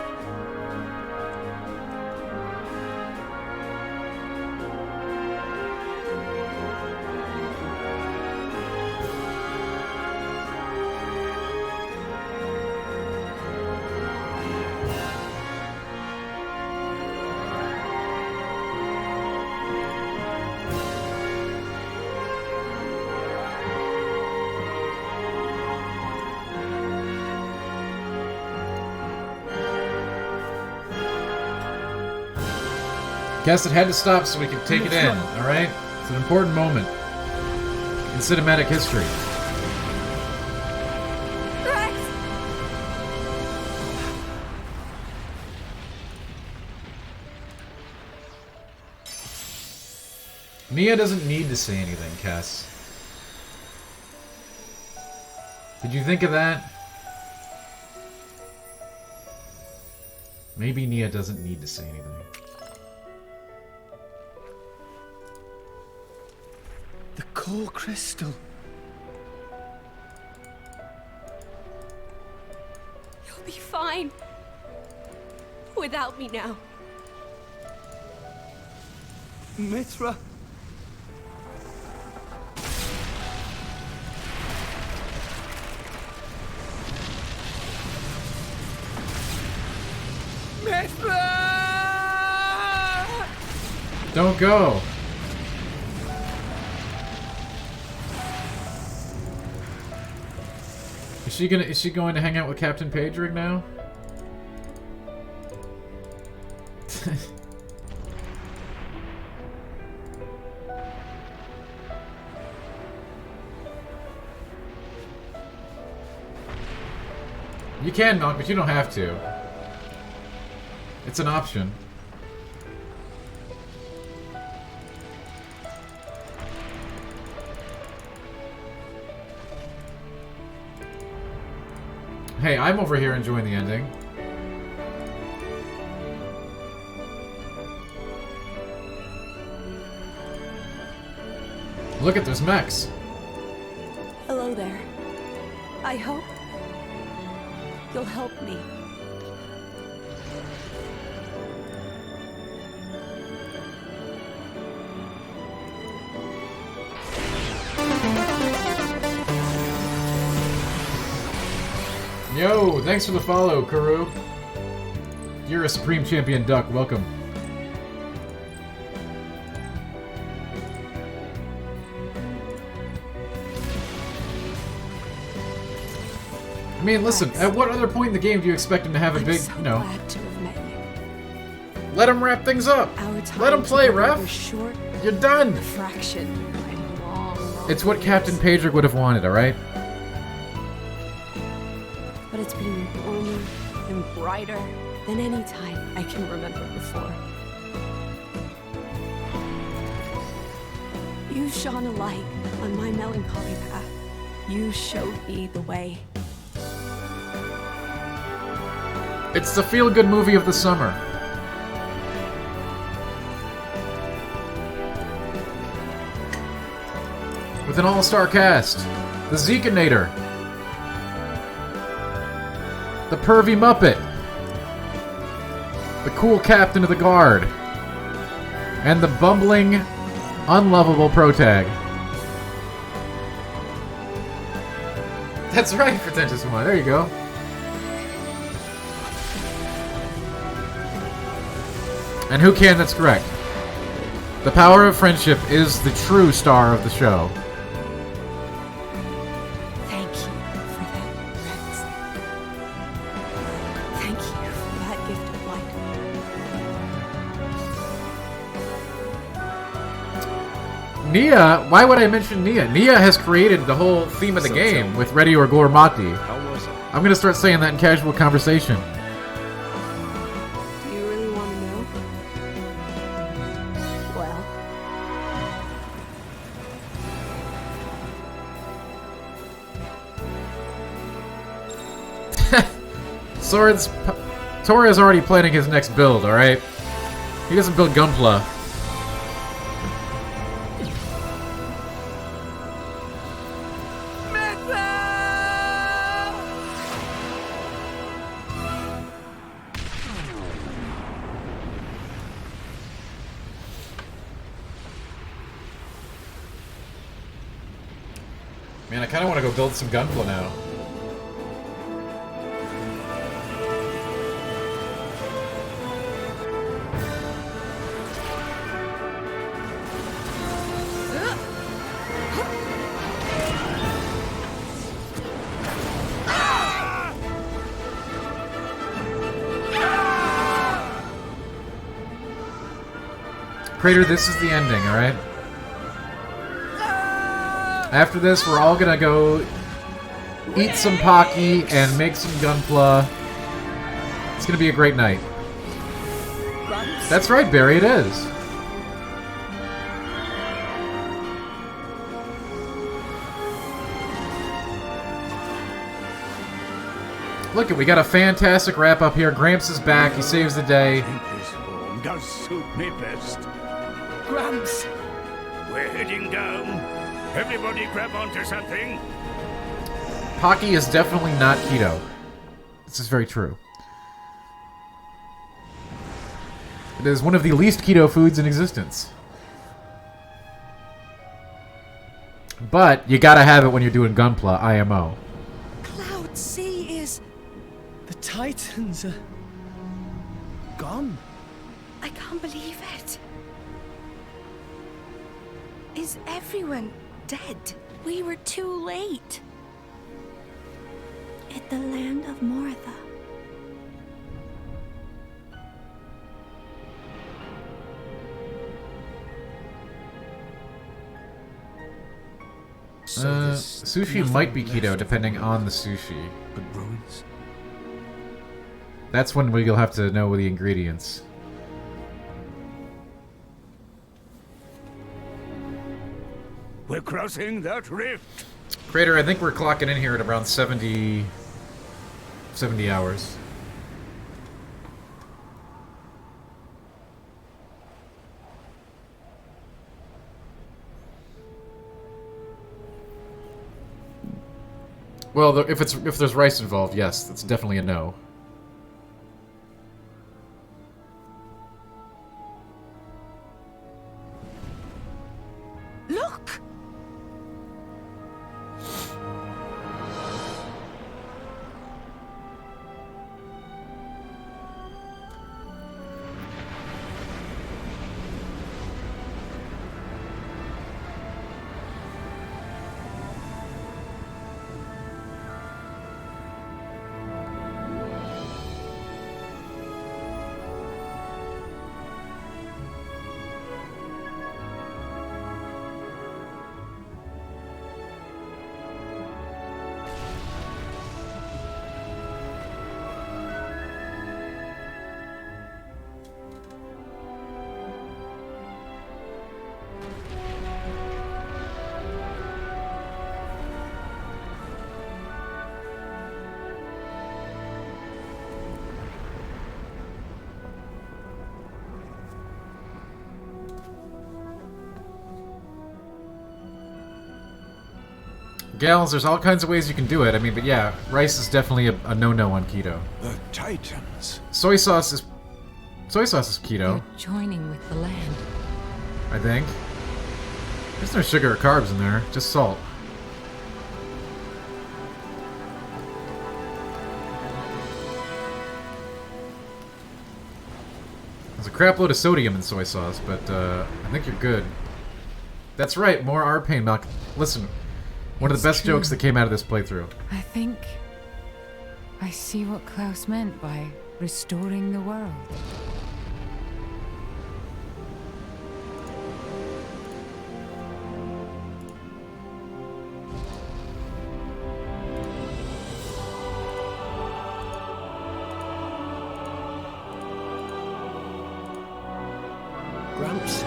Guess it had to stop so we could take it in, alright? It's an important moment in cinematic history. Rex! Nia doesn't need to say anything, Cass. Did you think of that? Maybe Nia doesn't need to say anything. The core crystal. You'll be fine. Without me now. Mithra. Mithra! Don't go! Is she going to hang out with Captain Pedrig now? You can, Milk, but you don't have to. It's an option. Hey, I'm over here enjoying the ending. Look at those mechs. Hello there. I hope you'll help me. Yo, thanks for the follow, Kuru. You're a Supreme Champion Duck. Welcome. I mean, listen, at what other point in the game do you expect him to have a big, you know... Glad to have met you. Let him wrap things up! Let him play, ref! Short, You're done! a fraction of long. It's what Captain Pedrig would have wanted, alright? But it's been warmer and brighter than any time I can remember before. You shone a light on my melancholy path. You showed me the way. It's the feel-good movie of the summer. With an all-star cast. The Zekinator. The pervy Muppet. The cool captain of the guard. And the bumbling, unlovable protag. That's right, Pretentious One. There you go. And who can? That's correct. The power of friendship is the true star of the show. Thank you for that, Rex. Thank you for that gift of light. Nia, why would I mention Nia? Nia has created the whole theme of the game with Ready or Gore Mati. How was it? I'm gonna start saying that in casual conversation. Do you really want to know? Well, Tora is already planning his next build, alright? He doesn't build Gunpla. Man, I kind of want to go build some gunpla now. Crater, this is the ending, alright? After this, we're all gonna go eat some Pocky and make some gunpla. It's gonna be a great night. That's right, Barry, it is. Look, we got a fantastic wrap-up here. Gramps is back. He saves the day. This form does suit me best. Gramps! We're heading down. Everybody grab onto something. Pocky is definitely not keto. This is very true. It is one of the least keto foods in existence. But you gotta have it when you're doing gunpla, IMO. Cloud Sea is... The Titans are... gone. I can't believe it. Is everyone dead? We were too late. At the land of Moritha. Sushi might be keto depending on the sushi. But ruins? That's when we'll have to know the ingredients. We're crossing that rift. Crater, I think we're clocking in here at around 70 hours. Well, if there's rice involved, yes, that's definitely a no. Look! Gals, there's all kinds of ways you can do it. I mean, but yeah, rice is definitely a no-no on keto. The Titans. Soy sauce is keto, You're joining with the land. I think. There's no sugar or carbs in there, just salt. There's a crap load of sodium in soy sauce, but I think you're good. That's right, more arcane milk. Listen, one of the best jokes that came out of this playthrough. I think I see what Klaus meant by restoring the world. Gramps.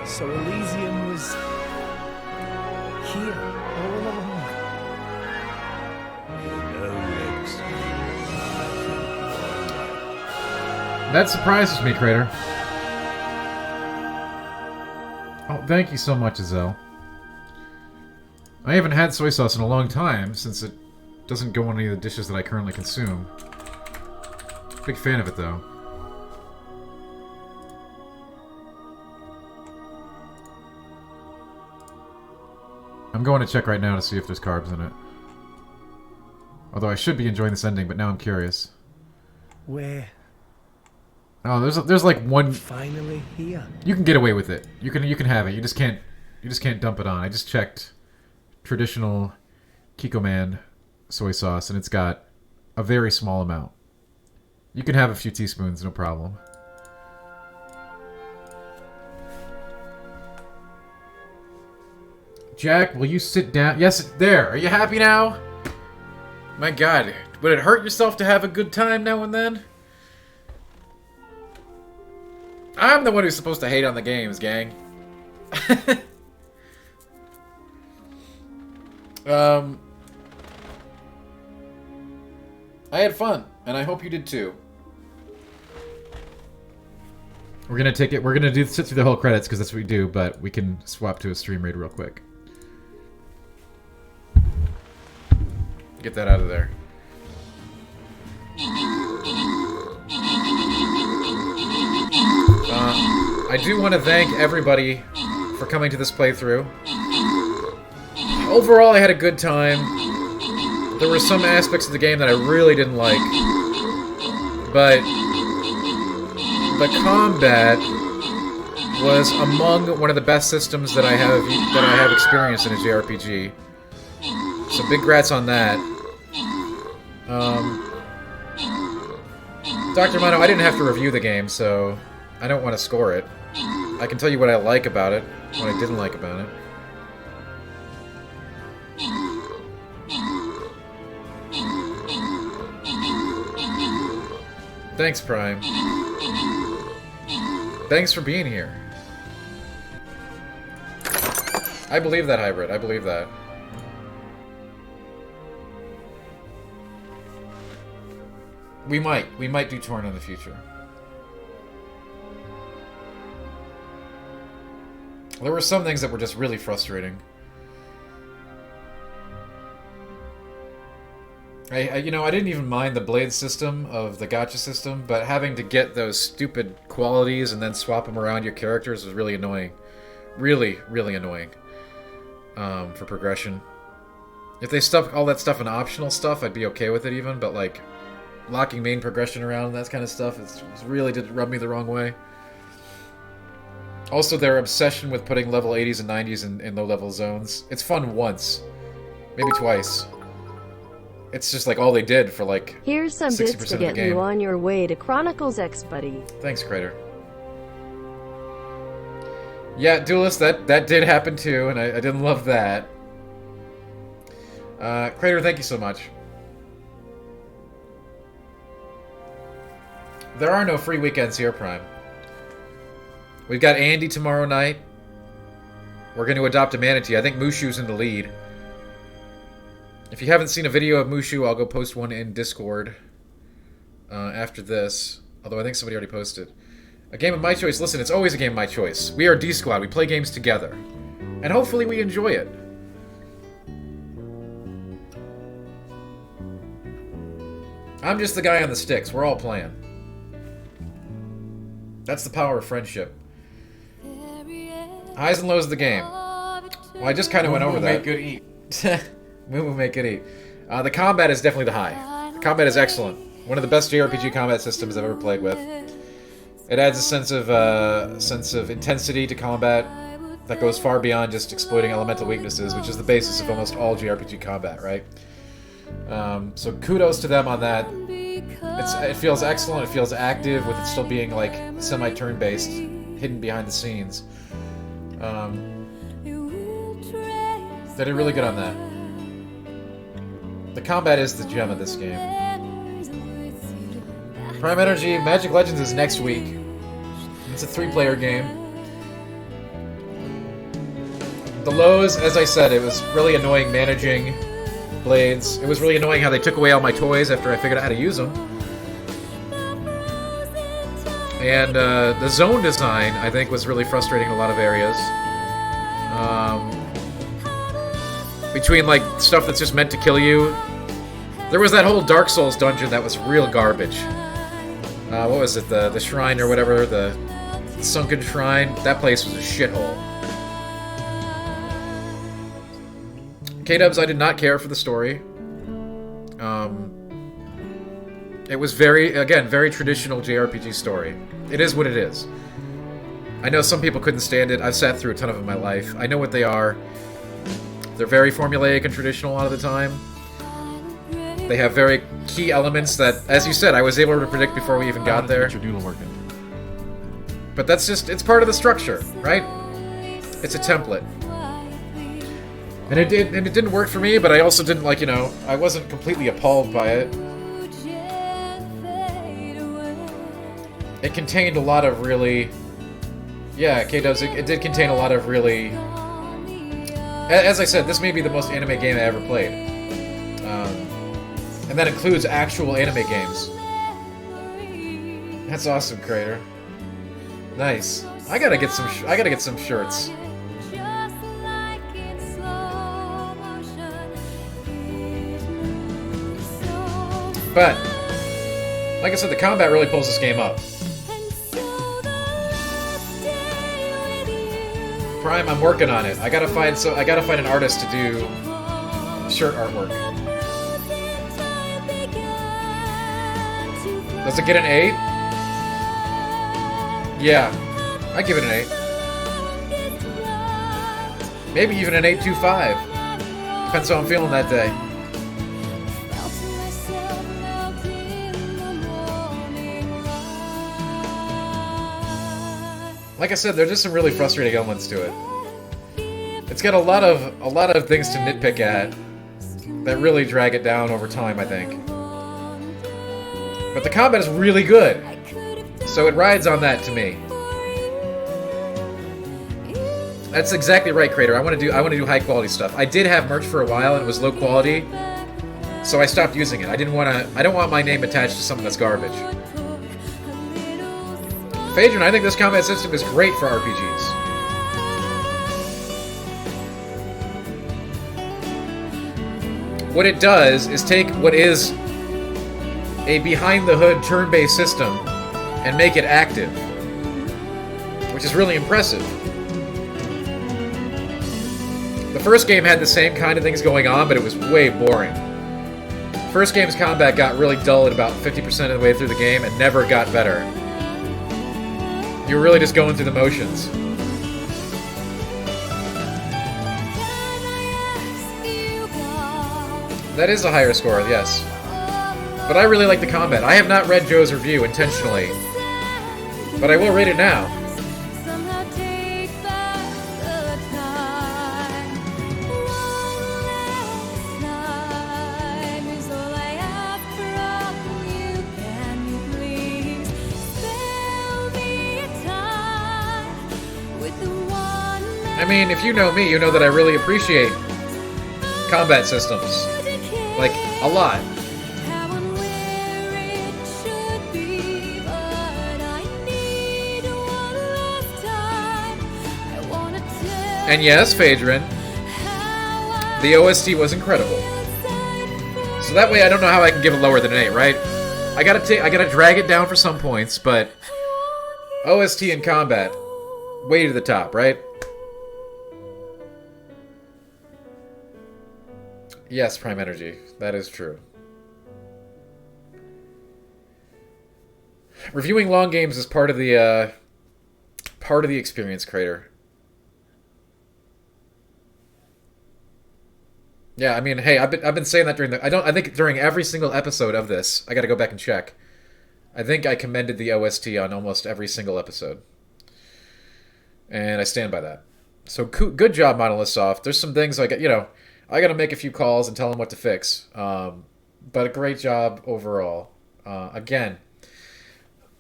So Elysium was here all along. That surprises me, Crater. Oh, thank you so much, Azelle. I haven't had soy sauce in a long time, since it doesn't go on any of the dishes that I currently consume. Big fan of it, though. I'm going to check right now to see if there's carbs in it. Although I should be enjoying this ending, but now I'm curious. We're Oh, there's like one. finally here. You can get away with it. You can have it. You just can't dump it on. I just checked traditional Kikkoman soy sauce, and it's got a very small amount. You can have a few teaspoons, no problem. Jack, will you sit down? Yes, there. Are you happy now? My God, would it hurt yourself to have a good time now and then? I'm the one who's supposed to hate on the games, gang. I had fun, and I hope you did too. We're gonna take it. We're gonna sit through the whole credits because that's what we do. But we can swap to a stream raid real quick. Get that out of there. I do want to thank everybody for coming to this playthrough. Overall, I had a good time. There were some aspects of the game that I really didn't like, but the combat was among one of the best systems that I have experienced in a JRPG. So big grats on that. Dr. Mano, I didn't have to review the game, so I don't want to score it. I can tell you what I like about it, what I didn't like about it. Thanks, Prime. Thanks for being here. I believe that, Hybrid. I believe that. We might do Torn in the future. There were some things that were just really frustrating. I didn't even mind the blade system of the gacha system, but having to get those stupid qualities and then swap them around your characters was really annoying. Really, really annoying. For progression. If they stuck all that stuff in optional stuff, I'd be okay with it even, but like locking main progression around and that kind of stuff, it really did rub me the wrong way. Also, their obsession with putting level 80s and 90s in low-level zones. It's fun once. Maybe twice. It's just like all they did for like Here's some 60% bits to of the get game. you on your way to Chronicles X, buddy. Thanks, Crater. Yeah, Duelist, that did happen too, and I didn't love that. Crater, thank you so much. There are no free weekends here, Prime. We've got Andy tomorrow night. We're going to adopt a manatee. I think Mushu's in the lead. If you haven't seen a video of Mushu, I'll go post one in Discord after this. Although I think somebody already posted. A game of my choice. Listen, it's always a game of my choice. We are D-Squad. We play games together. And hopefully we enjoy it. I'm just the guy on the sticks. We're all playing. That's the power of friendship. Highs and lows of the game. Well, I just kind of went over that. Make good eat. Move will make good eat. The combat is definitely the high. The combat is excellent. One of the best JRPG combat systems I've ever played with. It adds a sense of intensity to combat that goes far beyond just exploiting elemental weaknesses, which is the basis of almost all JRPG combat, right? So kudos to them on that. It feels excellent. It feels active with it still being like semi-turn based, hidden behind the scenes. They did really good on that. The combat is the gem of this game. Prime Energy Magic Legends is next week. It's a 3-player game. The lows, as I said, it was really annoying managing blades. It was really annoying how they took away all my toys after I figured out how to use them. And the zone design, I think, was really frustrating in a lot of areas. Between, like, stuff that's just meant to kill you. There was that whole Dark Souls dungeon that was real garbage. What was it? The shrine or whatever? The sunken shrine? That place was a shithole. K-dubs, I did not care for the story. It was very traditional JRPG story. It is what it is. I know some people couldn't stand it. I've sat through a ton of it in my life. I know what they are. They're very formulaic and traditional a lot of the time. They have very key elements that, as you said, I was able to predict before we even got there. But that's just, it's part of the structure, right? It's a template. And it didn't work for me, but I also didn't, like, you know, I wasn't completely appalled by it. It contained a lot of really... Yeah, K-dubs, it did contain a lot of really... As I said, this may be the most anime game I ever played. And that includes actual anime games. That's awesome, Crater. Nice. I gotta get some shirts. But, like I said, the combat really pulls this game up. Prime, I'm working on it. I gotta find an artist to do shirt artwork. Does it get an 8? Yeah, I give it an 8. Maybe even an 8.25. Depends how I'm feeling that day. Like I said, there's just some really frustrating elements to it. It's got a lot of things to nitpick at that really drag it down over time, I think. But the combat is really good, so it rides on that to me. That's exactly right, Crater. I want to do high quality stuff. I did have merch for a while and it was low quality, so I stopped using it. I don't want my name attached to something that's garbage. Phaedron, I think this combat system is great for RPGs. What it does is take what is a behind-the-hood turn-based system and make it active, which is really impressive. The first game had the same kind of things going on, but it was way boring. First game's combat got really dull at about 50% of the way through the game and never got better. You were really just going through the motions. That is a higher score, yes. But I really like the combat. I have not read Joe's review intentionally, but I will read it now. I mean, if you know me, you know that I really appreciate combat systems. Like, a lot. And yes, Phaedron, the OST was incredible. So that way I don't know how I can give it lower than an 8, right? I gotta drag it down for some points, but OST and combat, way to the top, right? Yes, Prime Energy. That is true. Reviewing long games is part of the experience, Crater. Yeah, I mean, hey, I've been saying that I think during every single episode of this, I got to go back and check. I think I commended the OST on almost every single episode, and I stand by that. So good job, Monolith Soft. There's some things like, you know, I got to make a few calls and tell them what to fix. But a great job overall. Again,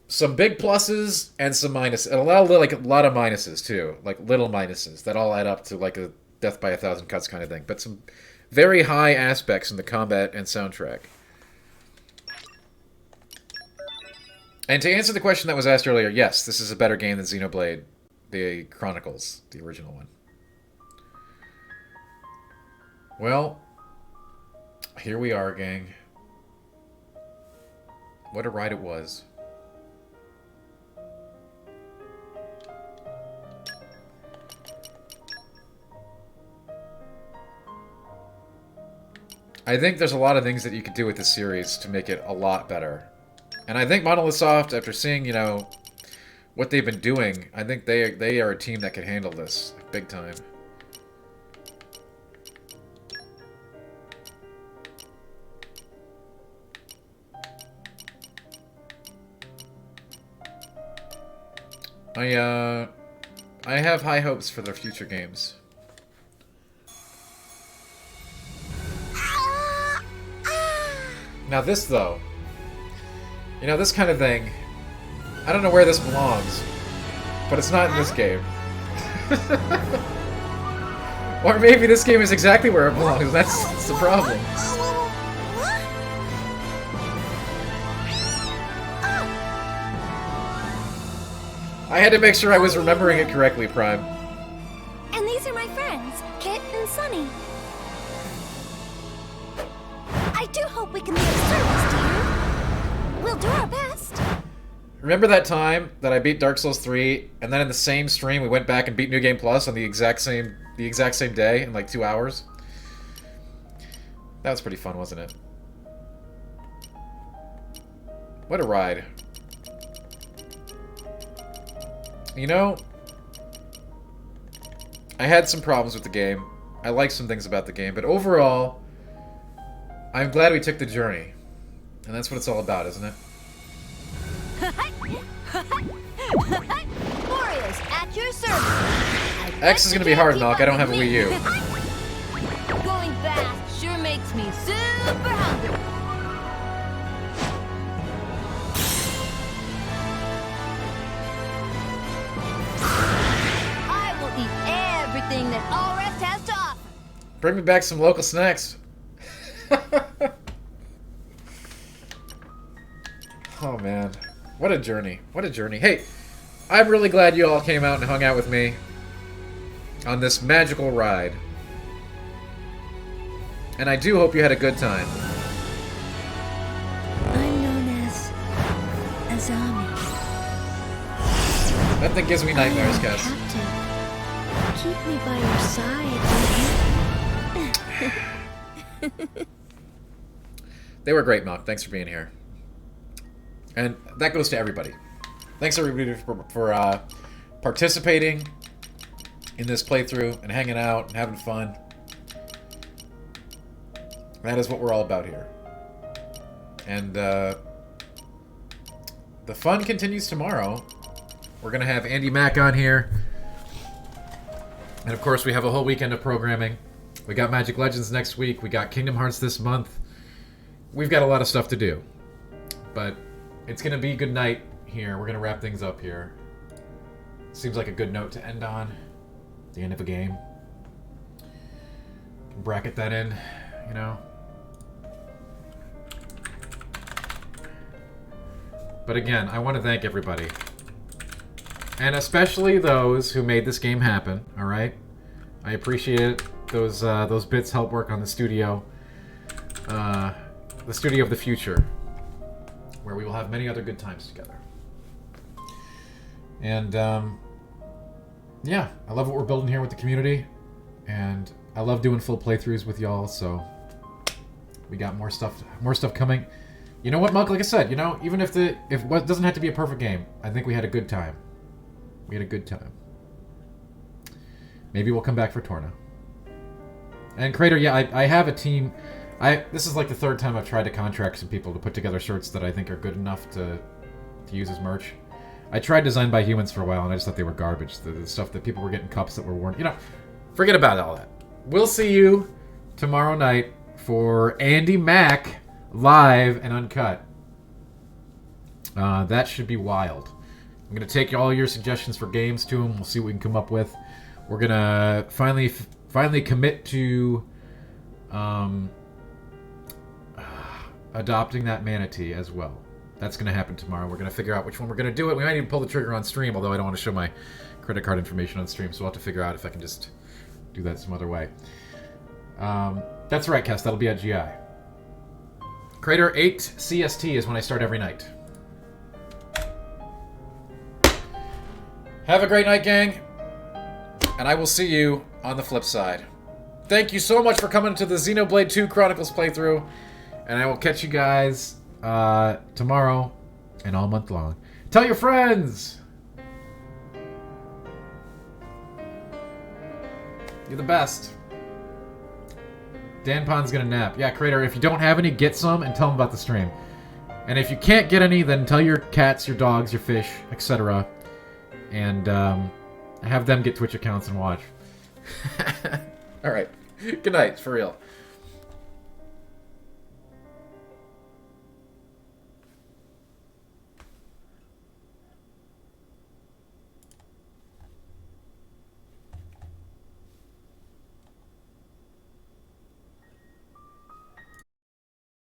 some big pluses and some minuses. And a lot of minuses, too. Like, little minuses that all add up to, like, a death by 1,000 cuts kind of thing. But some very high aspects in the combat and soundtrack. And to answer the question that was asked earlier, yes, this is a better game than Xenoblade, the Chronicles, the original one. Well, here we are, gang. What a ride it was. I think there's a lot of things that you could do with this series to make it a lot better. And I think Monolith Soft, after seeing, you know, what they've been doing, I think they are a team that can handle this big time. I have high hopes for their future games. Now this, though, you know, this kind of thing, I don't know where this belongs, but it's not in this game. Or maybe this game is exactly where it belongs, that's the problem. I had to make sure I was remembering it correctly, Prime. And these are my friends, Kit and Sunny. I do hope we can be of service to you. We'll do our best. Remember that time that I beat Dark Souls 3, and then in the same stream we went back and beat New Game Plus on the exact same day in like 2 hours? That was pretty fun, wasn't it? What a ride. You know, I had some problems with the game. I liked some things about the game, but overall, I'm glad we took the journey. And that's what it's all about, isn't it? Warriors, at your service. X is gonna be hard, Milk. I don't have a Wii U. Going fast sure makes me super hungry. I will eat everything that All Rest has to offer. Bring me back some local snacks. Oh man, what a journey. What a journey. Hey, I'm really glad you all came out and hung out with me on this magical ride. And I do hope you had a good time. I'm known as Azami. That thing gives me nightmares, Cass. Keep me by your side. They were great, Mock. Thanks for being here. And that goes to everybody. Thanks everybody for participating in this playthrough and hanging out and having fun. That is what we're all about here. And the fun continues tomorrow. We're going to have Andy Mack on here. And of course we have a whole weekend of programming. We got Magic Legends next week. We got Kingdom Hearts this month. We've got a lot of stuff to do. But it's going to be good night here. We're going to wrap things up here. Seems like a good note to end on. The end of a game. Can bracket that in, you know. But again, I want to thank everybody. And especially those who made this game happen, alright? I appreciate it. Those bits help work on the studio. The studio of the future. Where we will have many other good times together. And, yeah, I love what we're building here with the community. And I love doing full playthroughs with y'all, so we got more stuff coming. You know what, Monk? Like I said, you know, even if it doesn't have to be a perfect game, I think we had a good time. We had a good time. Maybe we'll come back for Torna. And Crater, yeah, I have a team. This is like the third time I've tried to contract some people to put together shirts that I think are good enough to use as merch. I tried Designed by Humans for a while, and I just thought they were garbage. The stuff that people were getting cups that were worn. You know, forget about all that. We'll see you tomorrow night for Andy Mack live and uncut. That should be wild. I'm going to take all your suggestions for games to him. We'll see what we can come up with. We're going to finally commit to adopting that manatee as well. That's going to happen tomorrow. We're going to figure out which one we're going to do it. We might even pull the trigger on stream, although I don't want to show my credit card information on stream, so we'll have to figure out if I can just do that some other way. That's right, Cass. That'll be at GI. Crater 8 CST is when I start every night. Have a great night, gang. And I will see you on the flip side. thank you so much for coming to the Xenoblade 2 Chronicles playthrough. And I will catch you guys tomorrow and all month long. Tell your friends! You're the best. Dan Pon's gonna nap. Yeah, Crater, if you don't have any, get some and tell them about the stream. And if you can't get any, then tell your cats, your dogs, your fish, etc. And have them get Twitch accounts and watch. Alright. Good night, for real.